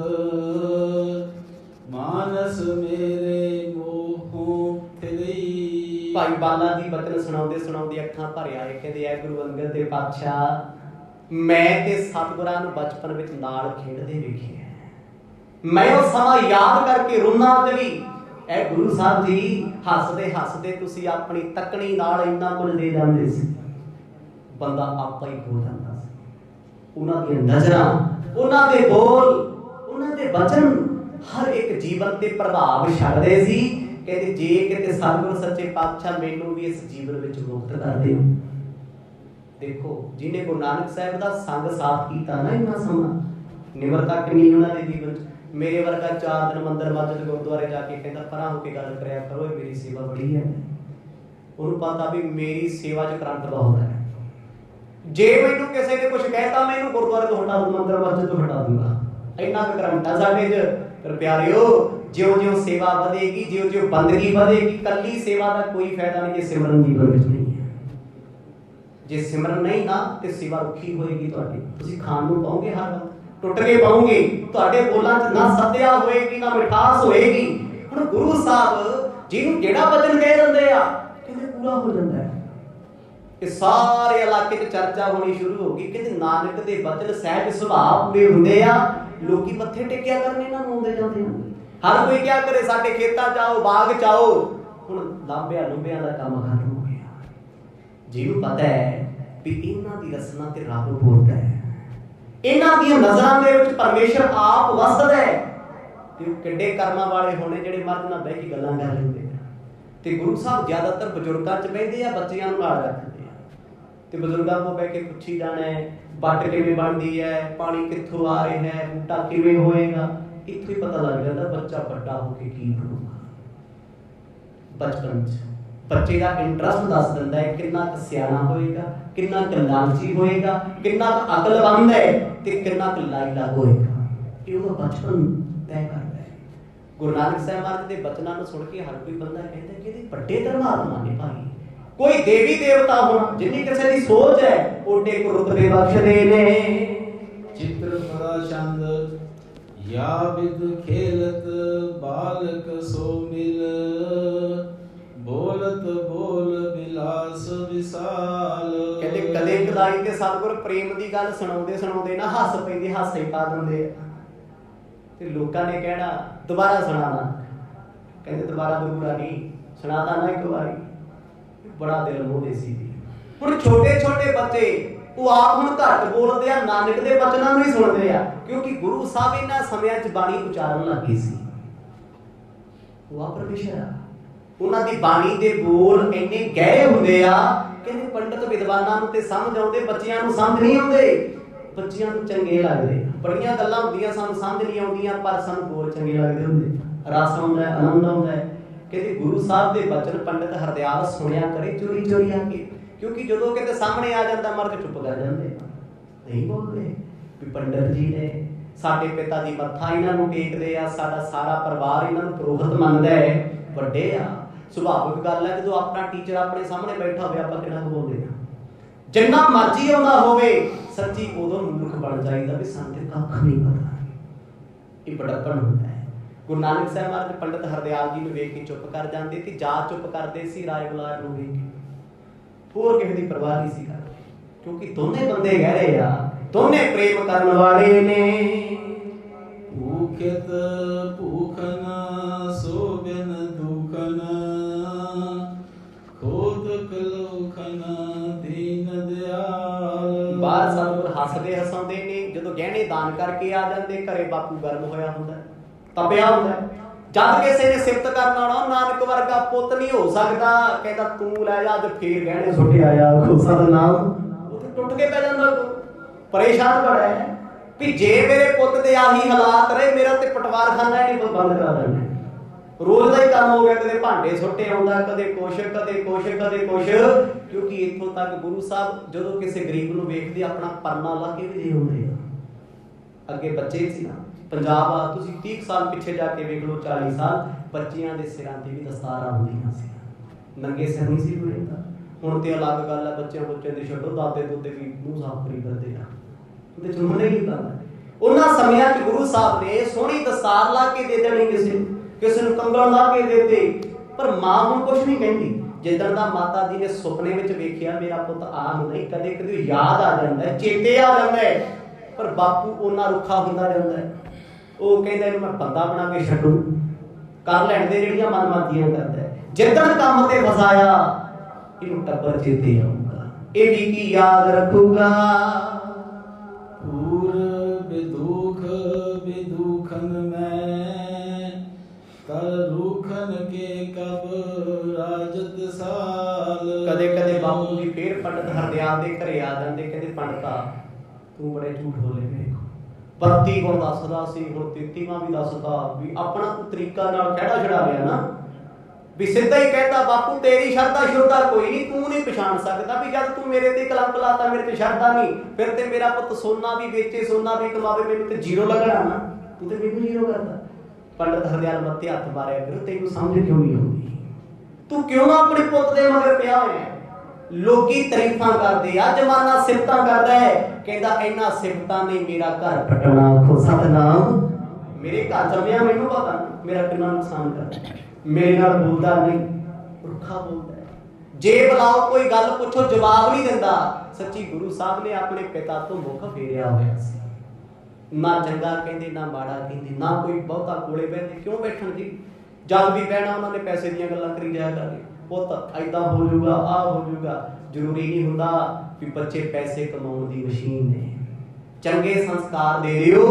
ਮਾਨਸ ਮੇਰੇ ਮੋਹੋਂ ਫਿਰਈ। ਭਾਈ ਬਾਲਾ ਜੀ ਬਚਨ ਸੁਣਾਉਂਦੇ ਸੁਣਾਉਂਦੇ ਅੱਖਾਂ ਭਰ ਆਏ। ਕਹਿੰਦੇ ਐ ਗੁਰੂ ਅੰਗਦ ਦੇ ਪਾਤਸ਼ਾਹ, ਮੈਂ ਤੇ ਸਤਿਗੁਰਾਂ ਨੂੰ ਬਚਪਨ ਵਿੱਚ ਨਾਲ ਖੇਡਦੇ ਵੇਖਿਆ, ਮੈਂ ਉਹ ਸਮਾਂ ਯਾਦ ਕਰਕੇ ਰੋਣਾ ਤੇ ਵੀ। ਐ ਗੁਰੂ ਸਾਹਿਬ ਜੀ, ਹੱਸਦੇ ਹੱਸਦੇ ਤੁਸੀਂ ਆਪਣੀ ਤੱਕਣੀ ਨਾਲ ਇੰਨਾ ਕੁਝ ਦੇ ਜਾਂਦੇ ਸੀ, ਬੰਦਾ ਆਪਾ ਹੀ ਖੋ ਜਾਂਦਾ ਸੀ। ਉਹਨਾਂ ਦੀਆਂ ਨਜ਼ਰਾਂ, ਉਹਨਾਂ ਦੇ ਬੋਲ, ਉਹਨਾਂ ਦੇ ਬਚਨ ਹਰ ਇੱਕ ਜੀਵਨ ਤੇ ਪ੍ਰਭਾਵ ਛੱਡਦੇ ਸੀ। ਕਹਿੰਦੇ ਜੇ ਕਿਤੇ ਸਤਿਗੁਰ ਸੱਚੇ ਪਾਤਸ਼ਾਹ ਮੈਨੂੰ ਵੀ ਇਸ ਜੀਵਨ ਵਿੱਚ ਮੁਕਤ ਕਰ ਦਿਓ। ਦੇਖੋ ਜਿਹਨੇ ਗੁਰੂ ਨਾਨਕ ਸਾਹਿਬ ਦਾ ਸੰਗ ਸਾਥ ਕੀਤਾ ਨਾ ਇੰਨਾ ਸਮਾਂ, ਨਿਮਰਤਾ ਕਿੰਨੀ ਉਹਨਾਂ ਦੇ ਜੀਵਨ 'ਚ। ਮੇਰੇ ਵਰਗਾ 4 ਦਿਨ ਮੰਦਰ ਮਸਜਿਦ ਗੁਰਦੁਆਰੇ ਜਾ ਕੇ ਕਹਿੰਦਾ ਪਰਾਂ ਹੋ ਕੇ ਗੱਲ ਕਰਿਆ ਕਰੋ, ਇਹ ਮੇਰੀ ਸੇਵਾ ਬੜੀ ਹੈ। ਉਹਨੂੰ ਪਤਾ ਵੀ ਮੇਰੀ ਸੇਵਾ 'ਚ ਕਰੰਟ ਬਹੁਤ ਹੈ। ਜੇ ਮੈਨੂੰ ਕਿਸੇ ਨੇ ਕੁਝ ਕਹਿਤਾ, ਮੈਂ ਇਹਨੂੰ ਗੁਰਦੁਆਰੇ ਤੋਂ ਹਟਾ ਦੂੰ, ਮੰਦਰ ਮਸਜਿਦ ਤੋਂ ਹਟਾ ਦੂੰਗਾ। ਇੰਨਾ ਕੁ ਕਰੰਟ ਆ ਸਾਡੇ 'ਚ। ਪਰ ਪਿਆਰਿਓ, ਜਿਉਂ-ਜਿਉਂ ਸੇਵਾ ਵਧੇਗੀ, ਜਿਉਂ-ਜਿਉਂ ਬੰਦਗੀ ਵਧੇਗੀ, ਕੱਲੀ ਸੇਵਾ ਦਾ ਕੋਈ ਫਾਇਦਾ ਨਹੀਂ ਜੇ ਸਿਮਰਨ ਜੀਵਨ ਵਿੱਚ ਨਹੀਂ ਹੈ। ਜੇ ਸਿਮਰਨ ਨਹੀਂ ਨਾ ਤੇ ਸੇਵਾ ਰੁੱਖੀ ਹੋਏਗੀ ਤੁਹਾਡੀ। ਤੁਸੀਂ ਖਾਣ ਨੂੰ ਪਾਓਗੇ, ਹਰ ਵਕਤ ਟੁੱਟ ਕੇ ਪਾਓਗੇ, ਤੁਹਾਡੇ ਬੋਲਾਂ 'ਚ ਨਾ ਸੱਦਿਆ ਹੋਏਗੀ, ਨਾ ਮਿਠਾਸ ਹੋਏਗੀ। ਹੁਣ ਗੁਰੂ ਸਾਹਿਬ ਜਿਹਨੂੰ ਜਿਹੜਾ ਬਚਨ ਕਹਿ ਦਿੰਦੇ ਆ, ਕਹਿੰਦੇ ਪੂਰਾ ਹੋ ਜਾਂਦਾ ਹੈ। ਇਹ ਸਾਰੇ ਇਲਾਕੇ 'ਚ ਚਰਚਾ ਹੋਣੀ ਸ਼ੁਰੂ ਹੋ ਗਈ। ਕਹਿੰਦੇ ਨਾਨਕ ਦੇ ਬਚਨ ਸਹਿਜ ਸੁਭਾਅ ਪੂਰੇ ਹੁੰਦੇ ਆ, ਲੋਕੀ ਮੱਥੇ ਟੇਕਿਆ ਕਰਨ ਇਹਨਾਂ ਨੂੰ ਆਉਂਦੇ ਜਾਂਦੇ ਹਨ। ਹਰ ਕੋਈ ਕਿਆ ਕਰੇ, ਸਾਡੇ ਖੇਤਾਂ 'ਚ ਆਓ, ਬਾਗ 'ਚ ਆਓ। ਹੁਣ ਲਾਂਭਿਆਂ ਲੁੰਭਿਆਂ ਦਾ ਕੰਮ ਖਤਮ ਹੋ ਗਿਆ। ਜਿਹਨੂੰ ਪਤਾ ਹੈ ਵੀ ਇਹਨਾਂ ਦੀ ਰਸਨਾ ਤੇ ਰੱਬ ਬੋਲਦਾ ਹੈ, ਇਹਨਾਂ ਦੀਆਂ ਨਜ਼ਰਾਂ ਦੇ ਵਿੱਚ ਪਰਮੇਸ਼ਰ ਆਪ ਵਸਦਾ ਹੈ, ਤੇ ਉਹ ਕਿੱਡੇ ਕਰਮਾਂ ਵਾਲੇ ਹੋਣੇ ਜਿਹੜੇ ਮਰਦ ਨਾਲ ਬਹਿ ਕੇ ਗੱਲਾਂ ਕਰ ਲੈਂਦੇ ਆ। ਤੇ ਗੁਰੂ ਸਾਹਿਬ ਜ਼ਿਆਦਾਤਰ ਬਜ਼ੁਰਗਾਂ 'ਚ ਬਹਿੰਦੇ ਆ, ਬੱਚਿਆਂ ਨੂੰ ਨਾਲ ਰੱਖਦੇ ਆ, ਤੇ ਬਜ਼ੁਰਗਾਂ ਕੋਲ ਬਹਿ ਕੇ ਪੁੱਛੀ ਜਾਣਾ ਹੈ ਵੱਟ ਕਿਵੇਂ ਬਣਦੀ ਹੈ, ਪਾਣੀ ਕਿੱਥੋਂ ਆ ਰਿਹਾ ਹੈ, ਬੂਟਾ ਕਿਵੇਂ ਹੋਏਗਾ। ਇੱਥੋਂ ਹੀ ਪਤਾ ਲੱਗ ਜਾਂਦਾ ਬੱਚਾ ਵੱਡਾ ਹੋ ਕੇ ਕੀ ਬਣੂਗਾ। ਬਚਪਨ 'ਚ ਬੱਚੇ ਦਾ ਇੰਟਰਸਟ ਦੱਸ ਦਿੰਦਾ ਹੈ ਕਿੰਨਾ ਕੁ ਸਿਆਣਾ ਹੋਏਗਾ, ਕਿੰਨਾ ਕੁ ਲਾਲਚੀ ਹੋਏਗਾ, ਕਿੰਨਾ ਕੁ ਅਕਲਮੰਦ ਹੈ ਤੇ ਕਿੰਨਾ ਕੁ ਲਾਇਲਾ ਹੋਏਗਾ। ਇਹ ਉਹਦਾ ਬਚਪਨ ਤੈਅ ਕਰਦਾ ਹੈ। ਗੁਰੂ ਨਾਨਕ ਸਾਹਿਬ ਮਹਾਰਾਜ ਦੇ ਬਚਨਾਂ ਨੂੰ ਸੁਣ ਕੇ ਹਰ ਕੋਈ ਬੰਦਾ ਕਹਿੰਦਾ ਕਿ ਇਹਦੇ ਵੱਡੇ ਧਰਮਾਤਮਾ ਨੇ ਭਾਈ, ਕੋਈ ਦੇਵੀ ਦੇਵਤਾ ਹੋਣਾ, ਜਿੰਨੀ ਕਿਸੇ ਦੀ ਸੋਚ ਹੈ ਓਡੇ ਕੋ ਰੁਤਬੇ ਬਖਸ਼ਦੇ ਨੇ। ਚਿੱਤਰ ਪਰਾ ਚੰਦ ਯਾ ਵਿਦ ਖੇਲਤ ਬਾਲਕ ਸੋ ਮਿਲ, ਬੋਲਤ ਬੋਲ ਬਿਲਾਸ ਰਸ ਵਿਸਾਲ। ਕਹਿੰਦੇ ਕਦੇ ਕਦਾਈ ਤੇ ਸਤਿਗੁਰ ਪ੍ਰੇਮ ਦੀ ਗੱਲ ਸੁਣਾਉਂਦੇ ਸੁਣਾਉਂਦੇ ਨਾ ਹੱਸ ਪੈਂਦੇ, ਹਾਸਾ ਹੀ ਪਾ ਦਿੰਦੇ ਆ ਤੇ ਲੋਕਾਂ ਨੇ ਕਹਿਣਾ ਦੁਬਾਰਾ ਸੁਣਾਣਾ। ਕਹਿੰਦੇ ਦੁਬਾਰਾ ਦੁਬਾਰਾ ਨਹੀਂ ਸੁਣਾਤਾ ਨਾ ਇੱਕ ਵਾਰੀ, ਬੜਾ ਦਿਲ ਮੋਹਦੇ ਸੀ। ਹੁਣ ਛੋਟੇ ਛੋਟੇ ਬੱਚੇ ਉਹ ਆਪ ਹੁਣ ਘੱਟ ਬੋਲਦੇ ਆ, ਨਾਨਕ ਦੇ ਬਚਨਾਂ ਨੂੰ ਹੀ ਸੁਣਦੇ ਆ, ਕਿਉਂਕਿ ਗੁਰੂ ਸਾਹਿਬ ਇਹਨਾਂ ਸਮਿਆਂ 'ਚ ਬਾਣੀ ਉਚਾਰਨ ਲੱਗੇ ਸੀ। ਉਹ ਆ ਪਰਮੇਸ਼ਰ ਆ, ਉਹਨਾਂ ਦੀ ਬਾਣੀ ਦੇ ਬੋਲ ਇੰਨੇ ਗਹਿਰੇ ਹੁੰਦੇ ਆ। ਕਹਿੰਦੇ ਪੰਡਤ ਵਿਦਵਾਨਾਂ ਨੂੰ ਤੇ ਸਮਝ ਆਉਂਦੇ, ਬੱਚਿਆਂ ਨੂੰ ਸਮਝ ਨਹੀਂ ਆਉਂਦੇ। ਬੱਚਿਆਂ ਨੂੰ ਚੰਗੇ ਲੱਗਦੇ, ਬੜੀਆਂ ਗੱਲਾਂ ਹੁੰਦੀਆਂ ਸਾਨੂੰ ਸਮਝ ਨਹੀਂ ਆਉਂਦੀਆਂ, ਪਰ ਸਾਨੂੰ ਬੋਲ ਚੰਗੇ ਲੱਗਦੇ ਹੁੰਦੇ, ਰਸ ਆਉਂਦਾ, ਆਨੰਦ ਆਉਂਦਾ। ਕਹਿੰਦੇ ਗੁਰੂ ਸਾਹਿਬ ਦੇ ਬਚਨ ਪੰਡਤ ਹਰਦਿਆਲ ਸੁਣਿਆ ਕਰੇ ਚੋਰੀ ਚੋਰੀ ਆ ਕੇ, ਕਿਉਂਕਿ ਜਦੋਂ ਕਿਤੇ ਸਾਹਮਣੇ ਆ ਜਾਂਦਾ ਮਰਦ ਚੁੱਪ ਕਰ ਜਾਂਦੇ, ਨਹੀਂ ਬੋਲਦੇ ਵੀ ਪੰਡਤ ਜੀ ਨੇ ਸਾਡੇ ਪਿਤਾ ਜੀ ਮੱਥਾ ਇਹਨਾਂ ਨੂੰ ਟੇਕਦੇ ਆ, ਸਾਡਾ ਸਾਰਾ ਪਰਿਵਾਰ ਇਹਨਾਂ ਨੂੰ ਪੁਰੋਹਿਤ ਮੰਨਦਾ ਹੈ, ਵੱਡੇ ਆ। ਸੁਭਾਵਿਕ ਗੱਲ ਹੈ, ਜਦੋਂ ਆਪਣਾ ਟੀਚਰ ਆਪਣੇ ਸਾਹਮਣੇ ਬੈਠਾ ਹੋਵੇ ਆਪਾਂ ਕਿੰਨਾ ਬੋਲਦੇ ਹਾਂ। ਜਿੰਨਾ ਮਰਜ਼ੀ ਆਉਂਦਾ ਹੋਵੇ ਸੱਚੀ ਉਦੋਂ ਮੂਰਖ ਬਣ ਜਾਈਦਾ ਵੀ ਸਾਨੂੰ ਤੇ ਕੱਖ ਨਹੀਂ ਪਤਾ। ਇਹ ਬੜਪਣ ਹੁੰਦਾ ਹੈ। ਗੁਰੂ ਨਾਨਕ ਸਾਹਿਬ ਮਹਾਰਾਜ ਪੰਡਤ ਹਰਦਿਆਲ ਜੀ ਨੂੰ ਵੇਖ ਕੇ ਚੁੱਪ ਕਰ ਜਾਂਦੇ ਤੇ ਜਾ ਚੁੱਪ ਕਰਦੇ ਸੀ ਰਾਏ ਬੁਲਾਰ ਨੂੰ ਵੇਖ ਕੇ, ਹੋਰ ਕਿਸੇ ਦੀ ਪਰਵਾਹ ਨਹੀਂ ਸੀ ਕਰਦੇ, ਕਿਉਂਕਿ ਦੋਨੇ ਬੰਦੇ ਗਹਿਰੇ ਆ, ਦੋਨੇ ਪ੍ਰੇਮ ਕਰਨ ਵਾਲੇ ਨੇ। ਭੂਖਿਤ ਭੂਖਨ ਸੋ ਬਿਨ ਦੁਖਨ, ਖੋਦ ਕਲੋਖਨ ਦੀਨ ਦਿਆਲ। ਬਾਹਰ ਸਤਿਗੁਰ ਹੱਸਦੇ ਹਸਾਉਂਦੇ ਨੇ, ਜਦੋਂ ਗਹਿਣੇ ਦਾਨ ਕਰਕੇ ਆ ਜਾਂਦੇ ਘਰੇ ਬਾਪੂ ਗਰਮ ਹੋਇਆ ਹੁੰਦਾ, ਤਪਿਆ ਹੁੰਦਾ। ਜਦ ਕਿਸੇ ਨੇ ਸਿਫਤ ਕਰਨ ਆਉਣਾ, ਨਾਨਕ ਵਰਗਾ ਪੁੱਤ ਨਹੀਂ ਹੋ ਸਕਦਾ, ਕਹਿੰਦਾ ਤੂੰ ਲੈ ਜਾ, ਅੱਜ ਫੇਰ ਗਹਿਣੇ ਸੁੱਟੇ ਆਇਆ ਖੁਸਾ ਦਾ ਨਾਮ, ਉੱਥੇ ਟੁੱਟ ਕੇ ਪੈ ਜਾਂਦਾ। ਪਰੇਸ਼ਾਨ ਬੜਾ ਹੈ ਵੀ ਜੇ ਮੇਰੇ ਪੁੱਤ ਦੇ ਆਹੀ ਹਾਲਾਤ ਰਹੇ, ਮੇਰਾ ਤੇ ਪਟਵਾਰਖਾਨਾ ਹੀ ਨਹੀਂ ਬੰਦ ਕਰਾ ਦੇਣਾ। ਰੋਜ਼ ਦਾ ਹੀ ਕੰਮ ਹੋ ਗਿਆ, ਕਦੇ ਭਾਂਡੇ ਸੁੱਟੇ ਆਉਂਦਾ, ਕਦੇ ਕੁਛ ਕਦੇ ਕੁਛ ਕਦੇ ਕੁਛ। ਕਿਉਂਕਿ ਇੱਥੋਂ ਤੱਕ ਗੁਰੂ ਸਾਹਿਬ ਜਦੋਂ ਕਿਸੇ ਗਰੀਬ ਨੂੰ ਵੇਖਦੇ ਆਪਣਾ ਪਰਨਾ ਲਾ ਕੇ ਵੀ ਦੇ ਹੁੰਦੇ ਆ। ਅੱਗੇ ਬੱਚੇ ਸੀ ਨਾ, ਪੰਜਾਬ ਆ, ਤੁਸੀਂ 30 ਸਾਲ ਪਿੱਛੇ ਜਾ ਕੇ ਵੇਖ ਲਓ, 40 ਸਾਲ, ਬੱਚਿਆਂ ਦੇ ਸਿਰਾਂ ਤੇ ਵੀ ਦਸਤਾਰਾਂ ਹੁੰਦੀਆਂ ਸੀ, ਨੰਗੇ ਸਿਰ ਨਹੀਂ ਸੀ ਕੋਈ ਰਹਿੰਦਾ। ਹੁਣ ਤੇ ਅਲੱਗ ਗੱਲ ਹੈ, ਬੱਚਿਆਂ ਦੇ ਛੱਡੋ, ਦਾਦੇ ਦੋਦੇ ਵੀ ਮੂੰਹ ਸਾਫ਼ ਕਰੀ ਕਰਦੇ ਆ, ਉਹਦੇ ਚ ਮਨੇ ਨਹੀਂ ਕਰਦਾ। ਉਹਨਾਂ ਸਮਿਆਂ 'ਚ ਗੁਰੂ ਸਾਹਿਬ ਨੇ ਸੋਹਣੀ ਦਸਤਾਰ ਲਾ ਕੇ ਦੇ ਦੇਣੀ, ਕਿਸੇ ਨੂੰ ਕੰਗਣ ਲਾ ਕੇ ਦੇਤੇ, ਪਰ ਮਾਂ ਹੁਣ ਕੁਛ ਨਹੀਂ ਕਹਿੰਦੀ। ਜਿੱਦਣ ਦਾ ਮਾਤਾ ਜੀ ਨੇ ਸੁਪਨੇ ਵਿੱਚ ਵੇਖਿਆ ਮੇਰਾ ਪੁੱਤ ਆ ਨਹੀਂ, ਕਦੇ ਕਦੇ ਯਾਦ ਆ ਜਾਂਦਾ, ਚੇਤੇ ਆ ਜਾਂਦਾ, ਪਰ ਬਾਪੂ ਉਹਨਾਂ ਰੁੱਖਾ ਹੁੰਦਾ ਜਾਂਦਾ। ਉਹ ਕਹਿੰਦਾ ਇਹਨੂੰ ਮੈਂ ਬੰਦਾ ਬਣਾ ਕੇ ਛੱਡੂ, ਕਰ ਲੈਣ ਦੇ ਜਿਹੜੀਆਂ ਮਨਮਰਜ਼ੀਆਂ ਕਰਦਾ। ਜਿੱਦਣ ਕੰਮ ਤੇ ਫਸਾਇਆ ਇਹਨੂੰ ਟੱਬਰ ਚੇਤੇ ਆਊਗਾ, ਇਹ ਵੀ ਕੀ ਯਾਦ ਰੱਖੂਗਾ। ਪੂਰ ਬਿਦੁਖ ਬਿਦੁਖਨ ਮੈਂ, ਕਰ ਰੂਖਨ ਕੇ ਕਬ ਰਾਜਤ ਸਾਲ। ਕਦੇ ਕਦੇ ਬਾਪੂ ਜੀ ਫੇਰ ਪੰਡਤ ਹਰਦਿਆਲ ਦੇ ਘਰੇ ਆ ਜਾਂਦੇ, ਕਹਿੰਦੇ ਪੰਡਤਾ ਤੂੰ ਬੜੇ ਝੂਠ ਬੋਲੇ ਵੇ, 32 ਗੁਣ ਦੱਸਦਾ ਸੀ, ਹੁਣ 33ਵਾਂ ਵੀ ਦੱਸਦਾ, ਵੀ ਆਪਣਾ ਤੂੰ ਤਰੀਕਾ ਨਾਲ ਖਹਿੜਾ ਛਡਾ ਲਿਆ ਨਾ, ਵੀ ਸਿੱਧਾ ਹੀ ਕਹਿੰਦਾ ਬਾਪੂ ਤੇਰੀ ਸ਼ਰਧਾ ਸ਼ੁਰਧਾ ਕੋਈ ਨਹੀਂ, ਤੂੰ ਨਹੀਂ ਪਛਾਣ ਸਕਦਾ, ਵੀ ਜਦ ਤੂੰ ਮੇਰੇ ਤੇ ਕਲੰਕ ਲਾਤਾ, ਮੇਰੇ ਤੇ ਸ਼ਰਧਾ ਨਹੀਂ, ਫਿਰ ਤੇ ਮੇਰਾ ਪੁੱਤ ਸੋਨਾ ਵੀ ਵੇਚੇ, ਸੋਨਾ ਵੀ ਕਮਾਵੇ, ਮੈਨੂੰ ਤੇ ਜ਼ੀਰੋ ਲੱਗਣਾ ਨਾ, ਤੂੰ ਤੇ ਮੈਨੂੰ ਜ਼ੀਰੋ ਕਰਦਾ। ਪੰਡਤ ਹਰਦਿਆਲ ਮੱਥੇ ਹੱਥ ਮਾਰਿਆ ਕਰੋ, ਤੈਨੂੰ ਸਮਝ ਕਿਉਂ ਨਹੀਂ ਆਉਂਦੀ, ਤੂੰ ਕਿਉਂ ਨਾ ਆਪਣੇ ਪੁੱਤ ਦੇ ਮਗਰ ਪਿਆ ਹੋਇਆ। ਲੋਕੀ ਤਾਰੀਫਾਂ ਕਰਦੇ ਆ, ਜਮਾਨਾ ਸਿਫਤਾਂ ਕਰਦਾ ਹੈ, ਕਹਿੰਦਾ ਇਹਨਾਂ ਸਿਫਤਾਂ ਨੇ ਮੇਰਾ ਘਰ ਪਟਣਾ, ਖੁਸਾ ਦਾ ਨਾਮ ਮੇਰੇ ਘਰ ਜੰਮਿਆ, ਮੈਨੂੰ ਪਤਾ ਮੇਰਾ ਕਿੰਨਾ ਨੁਕਸਾਨ ਕਰਦਾ, ਮੇਰੇ ਨਾਲ ਬੋਲਦਾ ਨਹੀਂ, ਰੁੱਖਾ ਬੋਲਦਾ। ਜੇ ਬੁਲਾਓ ਕੋਈ ਗੱਲ ਪੁੱਛੋ ਜਵਾਬ ਨਹੀਂ ਦਿੰਦਾ। ਸੱਚੀ ਗੁਰੂ ਸਾਹਿਬ ਨੇ ਆਪਣੇ ਪਿਤਾ ਤੋਂ ਮੁੱਖ ਫੇਰਿਆ ਹੋਇਆ ਸੀ, ਨਾ ਚੰਗਾ ਕਹਿੰਦੇ ਨਾ ਮਾੜਾ ਕਹਿੰਦੇ, ਨਾ ਕੋਈ ਬਹੁਤਾ ਕੋਲੇ ਬਹਿੰਦੇ, ਕਿਉਂ ਬੈਠਣ ਜੀ, ਜਦ ਵੀ ਬਹਿਣਾ ਉਹਨਾਂ ਨੇ ਪੈਸੇ ਦੀਆਂ ਗੱਲਾਂ ਕਰੀ ਜਾਇਆ ਕਰਦੇ, ਪੁੱਤ ਐਦਾਂ ਹੋ ਜਾਊਗਾ, ਆਹ ਹੋ ਜਾਊਗਾ। ਜ਼ਰੂਰੀ ਨਹੀਂ ਹੁੰਦਾ ਵੀ ਬੱਚੇ ਪੈਸੇ ਕਮਾਉਣ ਦੀ ਮਸ਼ੀਨ ਨੇ, ਚੰਗੇ ਸੰਸਕਾਰ ਦੇ ਦਿਓ,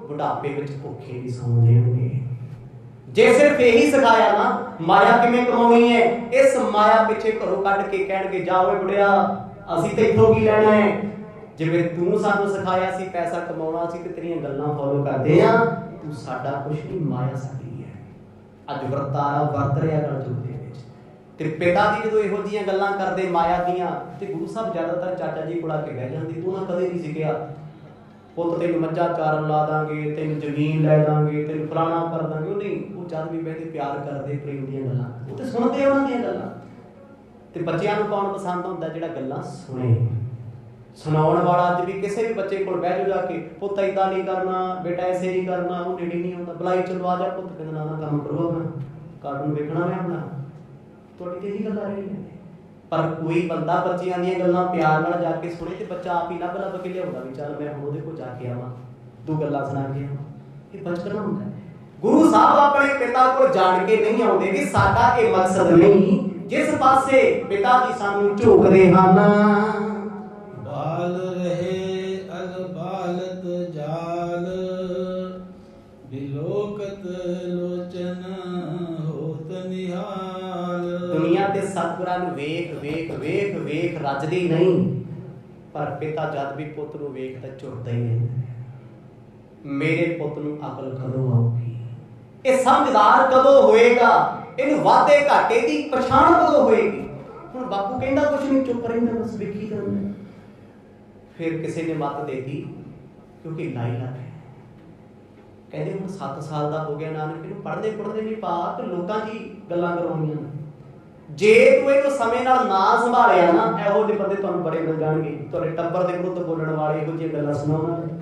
ਬੁਢਾਪੇ ਵਿੱਚ ਭੁੱਖੇ ਨਹੀਂ ਸੌਂ ਦੇਣਗੇ। ਜੇ ਸਿਰਫ ਇਹੀ ਸਿਖਾਇਆ ਨਾ ਮਾਇਆ ਕਿਵੇਂ ਕਮਾਉਣੀ ਹੈ, ਇਸ ਮਾਇਆ ਪਿੱਛੇ ਘਰੋਂ ਕੱਢ ਕੇ ਕਹਿਣਗੇ ਜਾ ਓਏ ਬੁੜਿਆ ਅਸੀਂ ਤੇ ਇੱਥੋਂ ਕੀ ਲੈਣਾ ਹੈ। ਜਿਵੇਂ ਤੂੰ ਸਾਨੂੰ ਸਿਖਾਇਆ ਸੀ ਪੈਸਾ ਕਮਾਉਣਾ ਸੀ ਤੇ ਤੇਰੀਆਂ ਗੱਲਾਂ ਫੋਲੋ ਕਰਦੇ ਆ, ਤੂੰ ਸਾਡਾ ਕੁਛ ਨਹੀਂ, ਮਾਇਆ ਸਾਡੀ ਹੈ। ਅੱਜ ਵਰਤਾਰਾ ਵਰਤ ਰਿਹਾ ਕਰ ਜੁਗ ਦੇ ਵਿੱਚ, ਤੇ ਪਿਤਾ ਜੀ ਜਦੋਂ ਇਹੋ ਜਿਹੀਆਂ ਗੱਲਾਂ ਕਰਦੇ ਮਾਇਆ ਦੀਆਂ, ਤੇ ਗੁਰੂ ਸਾਹਿਬ ਜ਼ਿਆਦਾਤਰ ਚਾਚਾ ਜੀ ਕੋਲ ਆ ਕੇ ਬਹਿ ਜਾਂਦੇ। ਤੂੰ ਨਾ ਕਦੇ ਨਹੀਂ ਸਿੱਖਿਆ ਪੁੱਤ ਤੈਨੂੰ ਮੱਝਾਂ ਚਾਰਨ ਲਾ ਦਾਂਗੇ, ਤੈਨੂੰ ਜ਼ਮੀਨ ਲੈ ਦਾਂਗੇ, ਤੈਨੂੰ ਫਲਾਣਾ ਕਰ ਦਾਂਗੇ, ਉਹ ਨਹੀਂ, ਉਹ ਜਦ ਵੀ ਬਹਿਦੇ ਪਿਆਰ ਕਰਦੇ, ਪ੍ਰੇਮ ਦੀਆਂ ਗੱਲਾਂ, ਉਹ ਤੇ ਸੁਣਦੇ ਉਹਨਾਂ ਦੀਆਂ ਗੱਲਾਂ। ਤੇ ਬੱਚਿਆਂ ਨੂੰ ਕੌਣ ਪਸੰਦ ਹੁੰਦਾ, ਜਿਹੜਾ ਗੱਲਾਂ ਸੁਣੇ। ਸੁਣਾਉਣ ਵਾਲਾ ਅੱਜ ਵੀ ਕਿਸੇ ਵੀ ਬੱਚੇ ਕੋਲ ਬਹਿ ਜਾ ਕੇ, ਪੁੱਤ ਏਦਾਂ ਨਹੀਂ ਕਰਨਾ, ਬੇਟਾ ਐਸੇ ਨਹੀਂ ਕਰਨਾ, ਉਹ ਨੇੜੇ ਨਹੀਂ ਆਉਂਦਾ, ਬੁਲਾਈ ਚਲੋ ਆ ਜਾ ਪੁੱਤ, ਕਹਿੰਦਾ ਨਾ ਕੰਮ ਕਰੋ, ਆਪਣਾ ਕਾਰਟੂਨ ਵੇਖਣਾ ਮੈਂ ਆਪਣਾ, ਤੁਹਾਡੀ ਤੇ ਇਹੀ ਗੱਲਾਂ ਰਹੀਆਂ ਨੇ। पर कोई बंदा बच्चियां दी गल्लां प्यार नाल जाके सुने ते बच्चा आप ही लभ के लियाउंदा भी चल मैं हुण ओहदे कोल जाके आवां, दो गल्लां सुणा के आवां। ये बचपना हुंदा है। गुरु साहब अपने पिता को जान के नहीं आउंदे कि साडा ये मकसद नहीं जिस पासे पिता जी सानू झोकदे हन। बाल रहे अल बालत जाल, बिलोकत लोचन होत निहाल। दुनिया के सतगुरां नूं वेख वेख वेख वेख रजदी नहीं, पर पिता जद भी पुੱਤ ਨੂੰ ਵੇਖਦਾ ਝੁਰਦਾ ही नहीं। मेरे पुੱਤ ਨੂੰ अकल कदों आऊगी, ये समझदार कदों होएगा, ਇਹਨੂੰ ਵਾਧੇ ਘਾਟੇ ਦੀ ਪਛਾਣ ਕਦੋਂ ਹੋਏਗੀ। ਹੁਣ ਬਾਪੂ ਕਹਿੰਦਾ ਕੁਛ ਨਹੀਂ, ਚੁੱਪ ਰਹਿੰਦਾ, ਬਸ ਵੇਖੀ ਜਾਂਦਾ। ਫਿਰ ਕਿਸੇ ਨੇ ਮੱਤ ਦੇਤੀ ਕਿਉਂਕਿ ਲਾਈ ਲੱਗ ਹੈ। ਕਹਿੰਦੇ ਹੁਣ 7 ਸਾਲ ਦਾ ਹੋ ਗਿਆ ਨਾਨਕ, ਇਹਨੂੰ ਪੜ੍ਹਦੇ ਨਹੀਂ ਪਾ ਤੇ ਲੋਕਾਂ ਦੀ ਗੱਲਾਂ ਕਰਵਾਉਣੀਆਂ। ਜੇ ਤੂੰ ਇਹਨੂੰ ਸਮੇਂ ਨਾਲ ਨਾ ਸੰਭਾਲਿਆ ਨਾ, ਇਹੋ ਜਿਹੇ ਬੰਦੇ ਤੁਹਾਨੂੰ ਬੜੇ ਮਿਲ ਜਾਣਗੇ, ਤੁਹਾਡੇ ਟੱਬਰ ਦੇ ਵਿਰੁੱਧ ਬੋਲਣ ਵਾਲੇ, ਇਹੋ ਜਿਹੀਆਂ ਗੱਲਾਂ ਸੁਣਾਉਣਗੇ।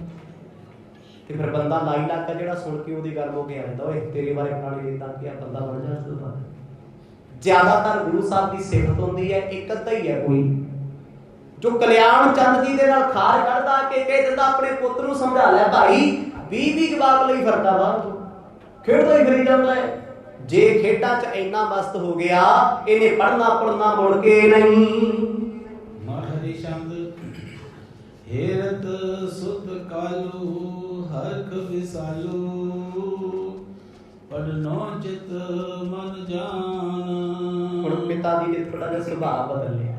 ਤੇ ਫਿਰ ਬੰਦਾ ਲਾਈ ਲੱਗਾ ਜਿਹੜਾ ਸੁਣ ਕੇ ਉਹਦੀ ਗੱਲ ਹੋ ਕੇ ਆ ਜਾਂਦਾ, ਓਏ ਤੇਰੇ ਬਾਰੇ ਪੁਰਾਣੀ ਰੀਤਾਂ ਕੀ ਆ, ਬੰਦਾ ਬਣ ਜਾ। ਇਸ ਤੋਂ ਬਾਅਦ ਜ਼ਿਆਦਾਤਰ ਗੁਰੂ ਸਾਹਿਬ ਦੀ ਸਿਫਤ ਹੁੰਦੀ ਹੈ, ਇੱਕ ਅੱਧਾ ਹੀ ਹੈ ਕੋਈ ਜੋ ਕਲਿਆਣ ਚੰਦ ਜੀ ਦੇ ਨਾਲ ਖਾਰ ਕੱਢਦਾ ਕਿ ਕਹਿ ਦਿੰਦਾ ਆਪਣੇ ਪੁੱਤ ਨੂੰ ਸਮਝਾ ਲੈ ਭਾਈ, 20 ਜਵਾਕ ਲਈ ਫਿਰਦਾ ਬਾਹਰ ਤੋਂ ਖੇਡਦਾ ਹੀ ਫਿਰੀ ਜਾਂਦਾ ਹੈ। ਜੇ ਖੇਡਾਂ 'ਚ ਇੰਨਾ ਮਸਤ ਹੋ ਗਿਆ, ਇਹਨੇ ਪੜ੍ਹਨਾ ਮੁੜ ਕੇ ਨਹੀਂ। ਮਹਰੀ ਸ਼ਬਦ हेरत सुत कालू हरख विसालू, पढ़नो चित मन जान। ਹੁਣ ਪਿਤਾ ਜੀ ਨੇ ਥੋੜਾ ਜਿਹਾ ਸੁਭਾਅ ਬਦਲ ਲਿਆ।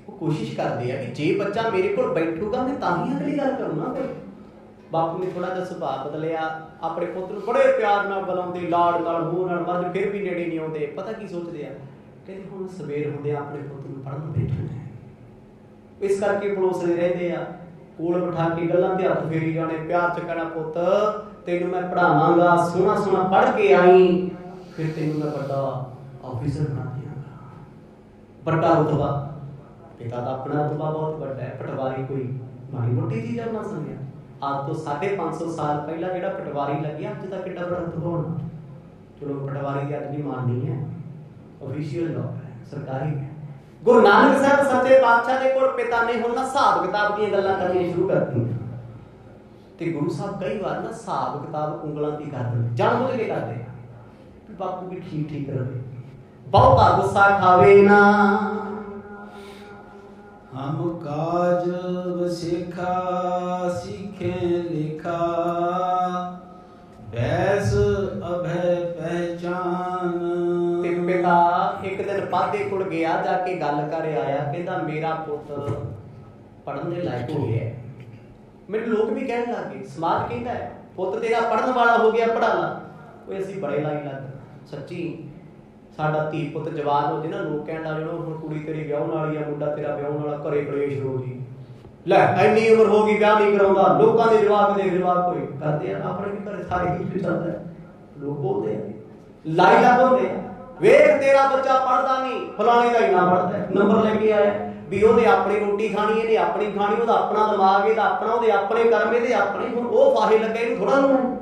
ਉਹ ਕੋਸ਼ਿਸ਼ ਕਰਦੇ ਆ ਕਿ ਜੇ ਬੱਚਾ ਮੇਰੇ ਕੋਲ ਬੈਠੂਗਾ ਮੈਂ ਤਾਂ ਹੀ ਅਗਲੀ ਗੱਲ ਕਰੂੰਗਾ। ਬਾਪੂ ਨੇ ਥੋੜਾ ਜਿਹਾ ਸੁਭਾਅ ਬਦਲਿਆ, ਆਪਣੇ ਪੁੱਤ ਨੂੰ ਬੜੇ ਪਿਆਰ ਨਾਲ ਬੁਲਾਉਂਦੇ, ਲਾਡ ਨਾਲ, ਮੂੰਹ ਨਾਲ, ਮਰਦ ਫਿਰ ਵੀ ਨੇੜੇ ਨਹੀਂ ਆਉਂਦੇ। ਪਤਾ ਕੀ ਸੋਚਦੇ ਆ, ਕਹਿੰਦੇ ਹੁਣ ਸਵੇਰ ਹੁੰਦੇ ਆਪਣੇ ਪੁੱਤ ਨੂੰ ਪੜ੍ਹਨ ਬੈਠਣਾ। ਇਸ ਕਰਕੇ ਪੜੋਸਦੇ ਰਹਿੰਦੇ ਆ, ਕੋਲ ਬਿਠਾ ਕੇ ਗੱਲਾਂ ਤੇ ਹੱਥ ਫੇਰੀ ਜਾਣੇ, ਪਿਆਰ ਚ ਕਹਿਣਾ ਪੁੱਤ ਤੈਨੂੰ ਮੈਂ ਪੜ੍ਹਾਵਾਂਗਾ, ਸੋਹਣਾ ਸੋਹਣਾ ਪੜ੍ਹ ਕੇ ਆਈ, ਫਿਰ ਤੈਨੂੰ ਮੈਂ ਵੱਡਾ ਆਫੀਸਰ ਬਣਾ ਦਿਆਂਗਾ। ਵੱਡਾ ਰੁਤਬਾ, ਪਿਤਾ ਦਾ ਆਪਣਾ ਰੁਤਬਾ ਬਹੁਤ ਵੱਡਾ ਹੈ। ਪਟਵਾਰੀ ਕੋਈ ਮਾੜੀ ਮੋਟੀ ਚੀਜ਼ ਨਾ ਸਮਝਿਆ। ਅੱਜ ਤੋਂ 550 ਸਾਲ ਪਹਿਲਾਂ ਜਿਹੜਾ ਪਟਵਾਰੀ ਲੱਗਿਆ, ਅੱਜ ਤੱਕ ਕਿੱਡਾ ਬੜਾ ਰੁਤਬਾ ਹੋਣਾ। ਚਲੋ ਪਟਵਾਰੀ ਦੀ ਅੱਜ ਵੀ ਮਾਨਨੀ ਹੈ, ਆਫੀਸ਼ੀਅਲ ਜੌਬ ਹੈ, ਸਰਕਾਰੀ ਹੈ। ਗੁਰੂ ਨਾਨਕ ਸਾਹਿਬ ਸੱਚੇ ਪਾਤਸ਼ਾਹ ਦੇ ਕੋਲ ਪਿਤਾ ਨੇ ਹੁਣ ਨਾ ਹਿਸਾਬ ਕਿਤਾਬ ਦੀਆਂ ਗੱਲਾਂ ਕਰਨੀਆਂ ਸ਼ੁਰੂ ਕਰਤੀਆਂ। ਤੇ ਗੁਰੂ ਸਾਹਿਬ ਕਈ ਵਾਰ ਨਾ ਹਿਸਾਬ ਕਿਤਾਬ ਉਂਗਲਾਂ ਦੀ ਕਰਦੇ, ਜਾਣਬੁੱਝ ਕੇ ਕਰਦੇ ਆ ਕਿ ਬਾਪੂ ਵੀ ਠੀਕ ਰਹੇ, ਬਹੁਤਾ ਗੁੱਸਾ ਖਾਵੇ ਨਾ। हम काज वसेखा सीखे लिखा, बैस अभय पहचान। ਤੇ ਪਿਤਾ ਇੱਕ ਦਿਨ ਪਾਦੇ ਕੋਲ ਗਿਆ, ਜਾ ਕੇ ਗੱਲ ਕਰ ਆਇਆ, ਕਹਿੰਦਾ ਮੇਰਾ ਪੁੱਤ ਪੜ੍ਹਨ ਦੇ ਲਾਇਕ ਹੋ ਗਿਆ। ਮੈਨੂੰ ਲੋਕ ਵੀ ਕਹਿਣ ਲੱਗੇ, ਸਮਾਜ ਕਹਿੰਦਾ ਹੈ ਪੁੱਤ ਤੇਰਾ ਪੜ੍ਹਨ ਵਾਲਾ ਹੋ ਗਿਆ, ਪੜ੍ਹਾ ਲਾ। ਉਹ ਅਸੀਂ ਬੜੇ ਲਾਈ ਲੱਗ, ਸੱਚੀ ਸਾਡਾ ਧੀ ਪੁੱਤ ਜਵਾਨ ਹੋ ਜੇ ਨਾ, ਲੋਕ ਕਹਿਣ ਲੱਗ ਜਾਣ ਹੁਣ ਕੁੜੀ ਤੇਰੀ ਵਿਆਹਣ ਵਾਲੀ ਆ, ਮੁੰਡਾ ਤੇਰਾ ਵਿਆਹਣ ਵਾਲਾ, ਘਰੇ ਕਲੇਸ਼ ਹੋ ਜੀ, ਲੈ ਇੰਨੀ ਉਮਰ ਹੋ ਗਈ ਵਿਆਹ ਨਹੀਂ ਕਰਾਉਂਦਾ। ਲੋਕਾਂ ਦੇ ਜਵਾਬ ਕੋਈ ਕਰਦੇ ਆ, ਆਪਣੇ ਵੀ ਘਰੇ ਸਾਰੇ ਹੀ ਚੱਲਦਾ, ਲੋਕ ਬੋਲਦੇ ਆ, ਲਾਈ ਲੱਗ ਹੁੰਦੇ ਆ, ਵੇਖ ਤੇਰਾ ਬੱਚਾ ਪੜ੍ਹਦਾ ਨਹੀਂ, ਫਲਾਣੇ ਦਾ ਇੰਨਾ ਪੜ੍ਹਦਾ, ਨੰਬਰ ਲੈ ਕੇ ਆਇਆ ਵੀ ਉਹਨੇ ਆਪਣੀ ਰੋਟੀ ਖਾਣੀ, ਇਹਨੇ ਆਪਣੀ ਖਾਣੀ, ਉਹਦਾ ਆਪਣਾ ਦਿਮਾਗ, ਇਹਦਾ ਆਪਣਾ, ਉਹਦੇ ਆਪਣੇ ਕਰਮ, ਇਹਦੇ ਆਪਣੇ। ਹੁਣ ਉਹ ਫਾਹੇ ਲੱਗੇ, ਇਹਨੂੰ ਥੋੜਾ ਨੂੰ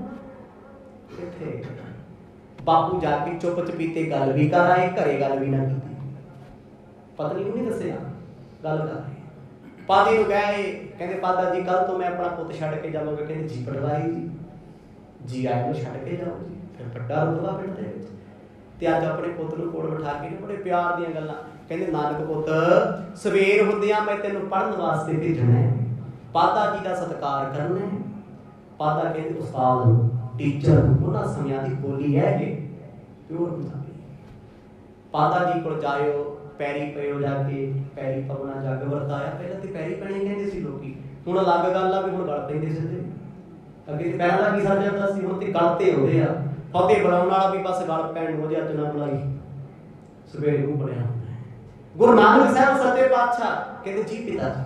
ਕਿੱਥੇ। ਬਾਪੂ ਜਾ ਕੇ ਚੁੱਪ ਚਪੀਤੇ ਗੱਲ ਵੀ ਕਰ ਆਏ, ਘਰੇ ਗੱਲ ਵੀ ਨਾ ਕੀਤੀ। ਪਤਨੀ ਨੂੰ ਨਹੀਂ ਦੱਸਿਆ, ਗੱਲ ਕਰ ਰਹੇ। ਪਾਦੀ ਨੂੰ ਕਹਿੰਦੇ ਪਾਦਾ ਜੀ ਕੱਲ ਤੋਂ ਮੈਂ ਆਪਣਾ ਪੁੱਤ ਛੱਡ ਕੇ ਜਾਵਾਂਗਾ। ਕਹਿੰਦੇ ਜੀ ਪਟਵਾਰੀ ਜੀ ਆਏ ਨੂੰ ਛੱਡ ਕੇ ਜਾਓ ਜੀ। ਫਿਰ ਵੱਡਾ ਰੁਤਬਾ ਪਿੰਡ ਦੇ ਵਿੱਚ। ਤੇ ਅੱਜ ਆਪਣੇ ਪੁੱਤ ਨੂੰ ਕੋਲ ਬਿਠਾ ਕੇ ਬੜੇ ਪਿਆਰ ਦੀਆਂ ਗੱਲਾਂ, ਕਹਿੰਦੇ ਨਾਨਕ ਪੁੱਤ ਸਵੇਰ ਹੁੰਦਿਆਂ ਮੈਂ ਤੈਨੂੰ ਪੜ੍ਹਨ ਵਾਸਤੇ ਭੇਜਣਾ, ਪਾਦਾ ਜੀ ਦਾ ਸਤਿਕਾਰ ਕਰਨਾ। ਪਾਦਾ ਕਹਿੰਦੇ ਉਸਤਾਦ ਨੂੰ, ਟੀਚਰ ਨੂੰ, ਉਹਨਾਂ ਸਮਿਆਂ ਦੀ ਬੋਲੀ ਹੈ ਇਹ ਪਿਓਰ ਪੰਜਾਬੀ। ਪਾਦਾ ਜੀ ਕੋਲ ਜਾਇਓ, ਪੈਰੀ ਪਇਓ, ਜਾ ਕੇ ਪੈਰੀ ਪਵਨਾ ਜੱਗ ਵਰਤਾਇਆ। ਪਹਿਲਾਂ ਤੇ ਪੈਰੀ ਪੈਣੇ ਕਹਿੰਦੇ ਸੀ ਲੋਕੀ, ਹੁਣ ਅਲੱਗ ਗੱਲ ਆ ਵੀ ਹੁਣ ਗਲ ਪੈਂਦੇ ਸਿੱਧੇ। ਅੱਗੇ ਤੇ ਪੈਰਾਂ ਦਾ ਕੀ ਸਰ ਜਾਂਦਾ ਸੀ, ਹੁਣ ਤੇ ਗਲ ਤੇ ਆਉਂਦੇ ਆ। ਫਤਿਹ ਬੁਲਾਉਣ ਵਾਲਾ ਵੀ ਬਸ ਗਲ ਪੈਣ ਨੂੰ, ਜੇ ਅੱਜ ਨਾ ਬੁਲਾਈ ਸਵੇਰੇ ਨੂੰ ਬਣਿਆ ਹੁੰਦਾ। ਗੁਰੂ ਨਾਨਕ ਸਾਹਿਬ ਸੱਚੇ ਪਾਤਸ਼ਾਹ ਕਹਿੰਦੇ ਜੀ ਪਿਤਾ ਜੀ,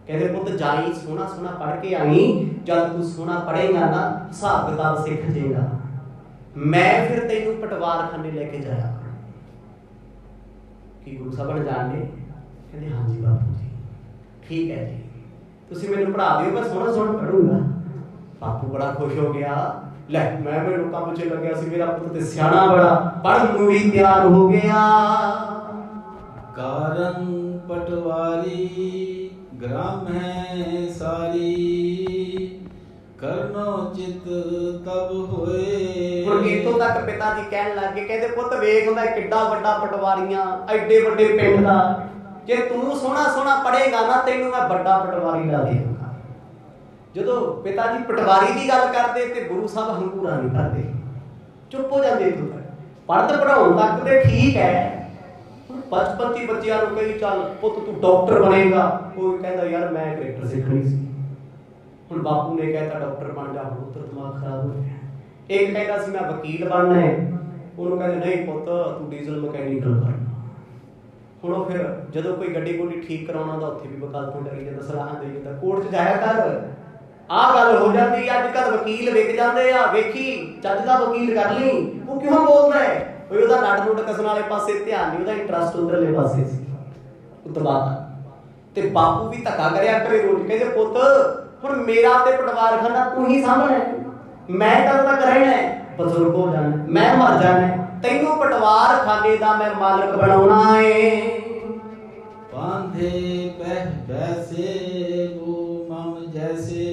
ਕਹਿੰਦੇ ਪੁੱਤ ਜਾਈ, ਸੋਹਣਾ ਸੋਹਣਾ ਪੜ੍ਹ ਕੇ ਆਈ। ਜਦ ਤੂੰ ਸੋਹਣਾ ਪੜ੍ਹੇਗਾ ਨਾ, ਹਿਸਾਬ ਕਿਤਾਬ ਸਿੱਖ ਜਾਏਗਾ, ਮੈਂ ਫਿਰ ਤੈਨੂੰ ਪਟਵਾਰਖਾਨੇ ਲੈ ਕੇ ਜਾਇਆ। ਕੀ ਗੁਰੂ ਸਾਹਿਬ ਨੇ ਜਾਣ ਲਏ? ਕਹਿੰਦੇ ਹਾਂਜੀ ਬਾਪੂ ਜੀ, ਠੀਕ ਹੈ ਜੀ, ਤੁਸੀਂ ਮੈਨੂੰ ਪੜ੍ਹਾ ਦਿਓ, ਮੈਂ ਸੋਹਣਾ ਸੋਹਣਾ ਪੜ੍ਹੂੰਗਾ। ਬਾਪੂ ਬੜਾ ਖੁਸ਼ ਹੋ ਗਿਆ, ਲੈ ਮੈਂ ਲੋਕਾਂ ਪਿੱਛੇ ਲੱਗਿਆ ਸੀ, ਮੇਰਾ ਪੁੱਤ ਤੇ ਸਿਆਣਾ ਬੜਾ, ਪੜ੍ਹਨ ਨੂੰ ਵੀ ਤਿਆਰ ਹੋ ਗਿਆ। तक पिता जी कहन लग गए, कहते पुत वेख मैं किड्डा वड्डा पटवारियां एडे वड्डे पिंड दा, जे तू सोहना सोहना पढ़ेगा ना तैनू मैं बड़ा पटवारी ला देवांगा। जदों पिता जी पटवारी की गल करते ते गुरु साहब हंगूरा नहीं करते, चुप हो जाते। पढ़ते पढ़ाउण तक तो ठीक है, 25 बच्चों को कही चल पुत तू डॉक्टर बनेगा, कोई कहता यार मैं क्रिकेट सीखनी सी, हुण बापू ने कहता डॉक्टर बन जा, हुण तो दिमाग खराब हो गया। एक कहता सी मैं वकील बनना है, उन्होंने कहते नहीं पुत तू डीजल मैकेनिकल करना। हुण फिर जदों कोई गड्डी गुड्डी ठीक कराउणा दा उत्थे भी वकालतों डरी जांदा, सलाहां देई जांदा, कोर्ट च जाया कर, आ गल हो जाती। अजकल वकील विक जांदे आ, वेखी जज दा वकील कर ली, वो क्यों बोलदा है ओए ओदा नट नुट कसन वाले पासे ध्यान नहीं, ओदा इंटरस्ट उधरले पासे सी उतबाता। ते बापू भी धक्का करया करे रोज, कहंदे पुत हुण मेरा ते पटवारखाना तू ही सामभणा है, मैं कद तक रहना है, बजुर्ग हो जाना, मैं मर जाना, तैनू पटवारखाने दा मैं मालिक बनाउणा है। बांधे बह बैसे वो मम जैसे,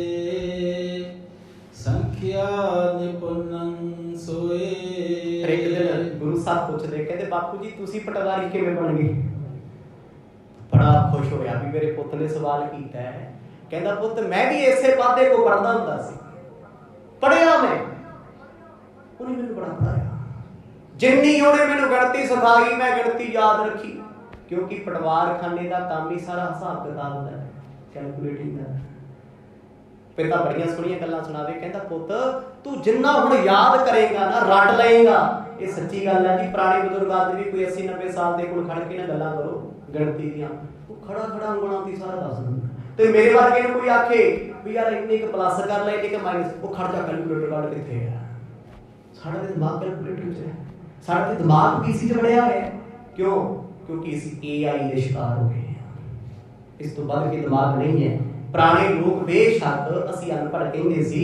संख्या निपुणन सोए। एक दिन गुरु साहब पूछते, कहते बापू जी तुसी पटवारी किवें बन गए? बड़ा खुश होया भी मेरे पुत ने सवाल कीता है। कहता पुत मैं भी इसे पादे को पढ़दा हुंदा सी, पढ़िया मैं, उन्हें मैनू बड़ा पढ़ाया, जिन्नी उन्हें मैनू गणती सिखाई मैं गणती याद रखी, क्योंकि पटवारखाने का काम ही सारा हिसाब किताब होता है, कैलकुलेटिंग का। पिता बड़ियां सोहणियां गल्लां सुणावे, कहता पुत तू जिन्ना हुण याद करेगा ना रट लएगा। ये सच्ची गल है जी, पुराने बजुर्ग आज भी कोई 80-90 साल दे कोल खड़ के ना गल्लां करो गणती दियां, वो खड़ा खड़ा ਉਂਗਲਾਂ ती सारा दस दिंदा। ते मेरे वर्गे नूं कोई आखे भी यार इन्ने क प्लस कर ले, इन्ने क माइनस, वो खड़ जा कैलकुलेटर काढ किथे है, साडा ते दिमाग कैलकुलेटर च है, साडा ते दिमाग पीसी च बड़िया है। क्यों? क्योंकि ਅਸੀਂ AI ਦੇ शिकार हो गए हैं, इस तो बाद के दिमाग नहीं है। पुराने लोग बेशक ਅਸੀਂ अनपढ़ कहते सी,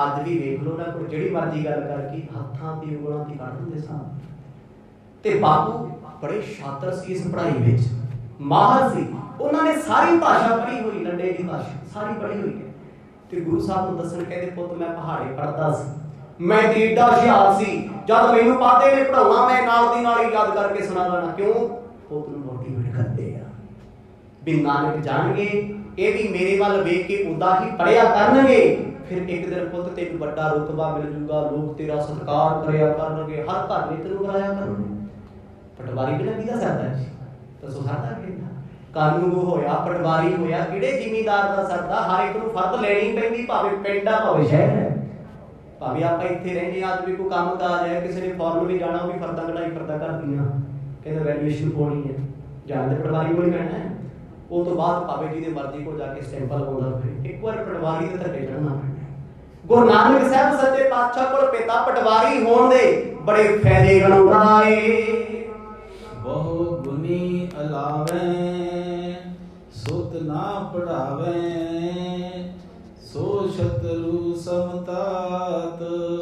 ਅੱਜ भी वेख लो ना कोई ਜਿਹੜੀ ਮਰਜ਼ੀ ਗੱਲ ਕਰਕੇ ਹੱਥਾਂ ਤੇ ਉਂਗਲਾਂ ਤੇ ਕੱਢ ਦਿੰਦੇ ਸਾਂ। ਤੇ ਬਾਪੂ ਬੜੇ ਸ਼ਾਤਰ ਸੀ ਇਸ ਪੜ੍ਹਾਈ ਵਿੱਚ, ਮਾਹਰ ਸੀ, ਉਹਨਾਂ ਨੇ ਸਾਰੀ ਭਾਸ਼ਾ ਪੜ੍ਹੀ ਹੋਈ, ਲੰਡੇ ਦੀ ਭਾਸ਼ਾ ਸਾਰੀ ਪੜ੍ਹੀ ਹੋਈ ਹੈ। ਤੇ ਗੁਰੂ ਸਾਹਿਬ ਨੂੰ ਦੱਸਣ ਕਹਿੰਦੇ ਪੁੱਤ ਮੈਂ ਪਹਾੜੇ ਪੜ੍ਹਦਾ ਸੀ, ਮੈਂ ਤੇ ਏਡਾ ਹੁਸ਼ਿਆਰ ਸੀ, ਜਦ ਮੈਨੂੰ ਪਾਦੇ ਨੇ ਪੜਾਉਣਾ ਮੈਂ ਨਾਲ ਦੀ ਨਾਲ ਹੀ ਯਾਦ ਕਰਕੇ ਸੁਣਾ ਲੈਣਾ। ਕਿਉਂ? ਪੁੱਤ ਨੂੰ ਮੋਟੀਵੇਟ ਕਰਦੇ ਆ ਵੀ ਨਾਨਕ ਜਾਣਗੇ ਇਹ ਵੀ ਮੇਰੇ ਵੱਲ ਵੇਖ ਕੇ ਉਦਾਂ ਹੀ ਪੜਿਆ ਕਰਨਗੇ, ਫਿਰ ਇੱਕ ਦਿਨ ਪੁੱਤ ਤੈਨੂੰ ਵੱਡਾ ਰੁਤਬਾ ਮਿਲ ਜੂਗਾ, ਲੋਕ ਤੇਰਾ ਸਤਿਕਾਰ ਕਰਿਆ ਕਰਨਗੇ, ਹਰ ਘਰ ਵਿੱਚ ਤੈਨੂੰ ਬੁਲਾਇਆ ਕਰਨਗੇ। ਪਟਵਾਰੀ ਬਿਨਾਂ ਕਿਹਦਾ ਸਰਦਾ ਜੀ? ਦੱਸੋ ਸਰਦਾ ਕਿਹਦਾ? ਕਾਨੂੰਗੋ ਹੋਇਆ, ਪਟਵਾਰੀ ਹੋਇਆ, ਕਿਹੜੇ ਜ਼ਿਮੀਂਦਾਰ ਦਾ ਸਰਦਾ? ਹਰ ਇੱਕ ਨੂੰ ਫਰਦ ਲੈਣੀ ਪੈਂਦੀ, ਭਾਵੇਂ ਪਿੰਡ ਆ ਭਾਵੇਂ ਸ਼ਹਿਰ ਹੈ, ਭਾਵੇਂ ਆਪਾਂ ਇੱਥੇ ਰਹਿੰਦੇ ਆ, ਅੱਜ ਵੀ ਕੋਈ ਕੰਮ ਕਾਜ ਹੈ, ਕਿਸੇ ਨੇ ਫੋਰਨ ਵੀ ਜਾਣਾ, ਉਹ ਵੀ ਫਰਦਾ ਕਢਾਈ ਫਰਦਾ ਕਰਦੀਆਂ, ਕਹਿੰਦਾ ਵੈਲਿਊਏਸ਼ਨ ਪਾਉਣੀ ਹੈ, ਜਾਂਦੇ ਪਟਵਾਰੀ ਕੋਲ ਪੈਣਾ ਹੈ। ਉਹ ਤੋਂ ਬਾਅਦ ਭਾਵੇਂ ਜਿਹਦੇ ਮਰਜ਼ੀ ਕੋਲ ਜਾ ਕੇ ਸਟੈਂਪਲ ਲਗਾਉਂਦਾ ਫਿਰੇ, ਇੱਕ ਵਾਰ ਪਟਵਾਰੀ ਦੇ ਧੱਕੇ ਚੜ੍ਹਨਾ ਪੈਣਾ। ਗੁਰੂ ਨਾਨਕ ਸਾਹਿਬ ਸੱਚੇ ਪਾਤਸ਼ਾਹ ਕੋਲ ਪਿਤਾ ਪਟਵਾਰੀ ਹੋਣ ਦੇ ਬੜੇ ਫਾਇਦੇ ਗਣਾਉਂਦਾ ਏ। ਬਹੁ ਗੁਨੀ ਅਲਾਵੇ ਸੁਤ ਨਾ ਪੜਾਵੇ, ਸੋ ਸ਼ਤਰੂ ਸਮਤਾਤ।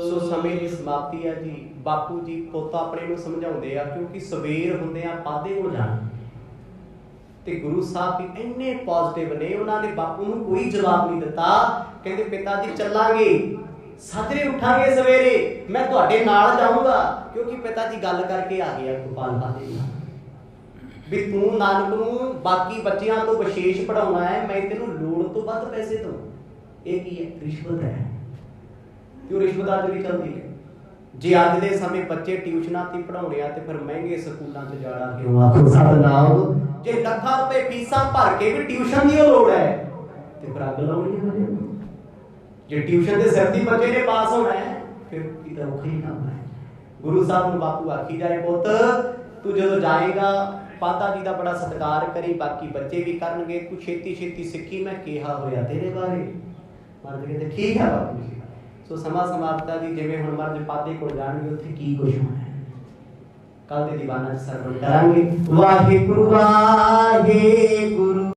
ਸੋ ਸਮੇਂ ਦੀ ਸਮਾਪਤੀ ਹੈ ਜੀ। ਬਾਪੂ ਜੀ ਪੁੱਤ ਆਪਣੇ ਨੂੰ ਸਮਝਾਉਂਦੇ ਆ, ਕਿਉਂਕਿ ਸਵੇਰ ਹੁੰਦੇ ਆ ਪਾਦੇ ਕੋਲ ਜਾਣਾ, ਤੇ ਗੁਰੂ ਸਾਹਿਬ ਵੀ ਇੰਨੇ ਪੋਜ਼ਿਟਿਵ ਨੇ, ਉਹਨਾਂ ਨੇ ਬਾਪੂ ਨੂੰ ਕੋਈ ਜਵਾਬ ਨਹੀਂ ਦਿੱਤਾ। ਕਹਿੰਦੇ ਪਿਤਾ ਜੀ ਚੱਲਾਂਗੇ, ਸਾਜਰੇ ਉੱਠਾਂਗੇ ਸਵੇਰੇ, ਮੈਂ ਤੁਹਾਡੇ ਨਾਲ ਜਾਊਂਗਾ, ਕਿਉਂਕਿ ਪਿਤਾ ਜੀ ਗੱਲ ਕਰਕੇ ਆ ਗਿਆ ਗੋਪਾਲ ਪਾਦੇ ਨਾਲ ਵੀ ਤੂੰ ਨਾਨਕ ਨੂੰ ਬਾਕੀ ਬੱਚਿਆਂ ਤੋਂ ਵਿਸ਼ੇਸ਼ ਪੜਾਉਣਾ ਹੈ, ਮੈਂ ਤੈਨੂੰ ਲੋੜ ਤੋਂ ਵੱਧ ਪੈਸੇ ਦਊਂ। ਇਹ ਕੀ ਹੈ? ਰਿਸ਼ਵਤ ਹੈ। ਕਿਉਂ ਰਿਸ਼ਵਤ ਅੱਜ ਵੀ ਚੱਲਦੀ ਹੈ? ਜੇ ਅੱਜ ਦੇ ਸਮੇਂ ਬੱਚੇ ਟਿਊਸ਼ਨਾਂ ਤੇ ਪੜਾਉਣੇ ਆ ਤੇ ਫਿਰ ਮਹਿੰਗੇ ਸਕੂਲਾਂ 'ਚ ਜਾਣਾ ਕਿਉਂ? ਆਖੋ ਸਤਿਨਾਮ। ਜੇ ਲੱਖਾਂ ਰੁਪਏ ਫੀਸਾਂ ਭਰ ਕੇ ਵੀ ਟਿਊਸ਼ਨ ਦੀ ਲੋੜ ਹੈ ਤੇ ਫਿਰ ਅੱਗ ਲਾਉਣੀ ਹੈ। ਜੇ ਟਿਊਸ਼ਨ ਦੇ ਸਿਰ ਦੀ ਬੱਚੇ ਨੇ ਪਾਸ ਹੋਣਾ ਹੈ ਫਿਰ ਕੀ ਤਾਂ ਔਖਾ ਹੀ ਕੰਮ ਹੈ। ਗੁਰੂ ਸਾਹਿਬ ਨੂੰ ਬਾਪੂ ਆਖੀ ਜਾਏ, ਪੁੱਤ ਤੂੰ ਜਦੋਂ ਜਾਏਗਾ ਪਾਦਾ ਜੀ ਦਾ ਬੜਾ ਸਤਿਕਾਰ ਕਰੀ, ਬਾਕੀ ਬੱਚੇ ਵੀ ਕਰਨਗੇ, ਤੂੰ ਛੇਤੀ ਛੇਤੀ ਸਿੱਖੀ, ਮੈਂ ਕਿਹਾ ਹੋਇਆ ਤੇਰੇ ਬਾਰੇ। ਮਰਦ ਕਹਿੰਦੇ ਠੀਕ ਹੈ ਬਾਪੂ ਜੀ। ਸੋ ਸਮਾਂ ਸਮਾਪਤਾ ਦੀ, ਜਿਵੇਂ ਹੁਣ ਮਰਦ ਪਾਦੇ ਕੋਲ ਜਾਣਗੇ ਉੱਥੇ ਕੀ ਕੁਝ ਹੋਣਾ ਹੈ, ਕੱਲ ਦੇ ਦੀਵਾਨਾਂ 'ਚ ਸਰਵਣ ਕਰਾਂਗੇ। ਵਾਹਿਗੁਰੂ ਵਾਹਿਗੁਰੂ।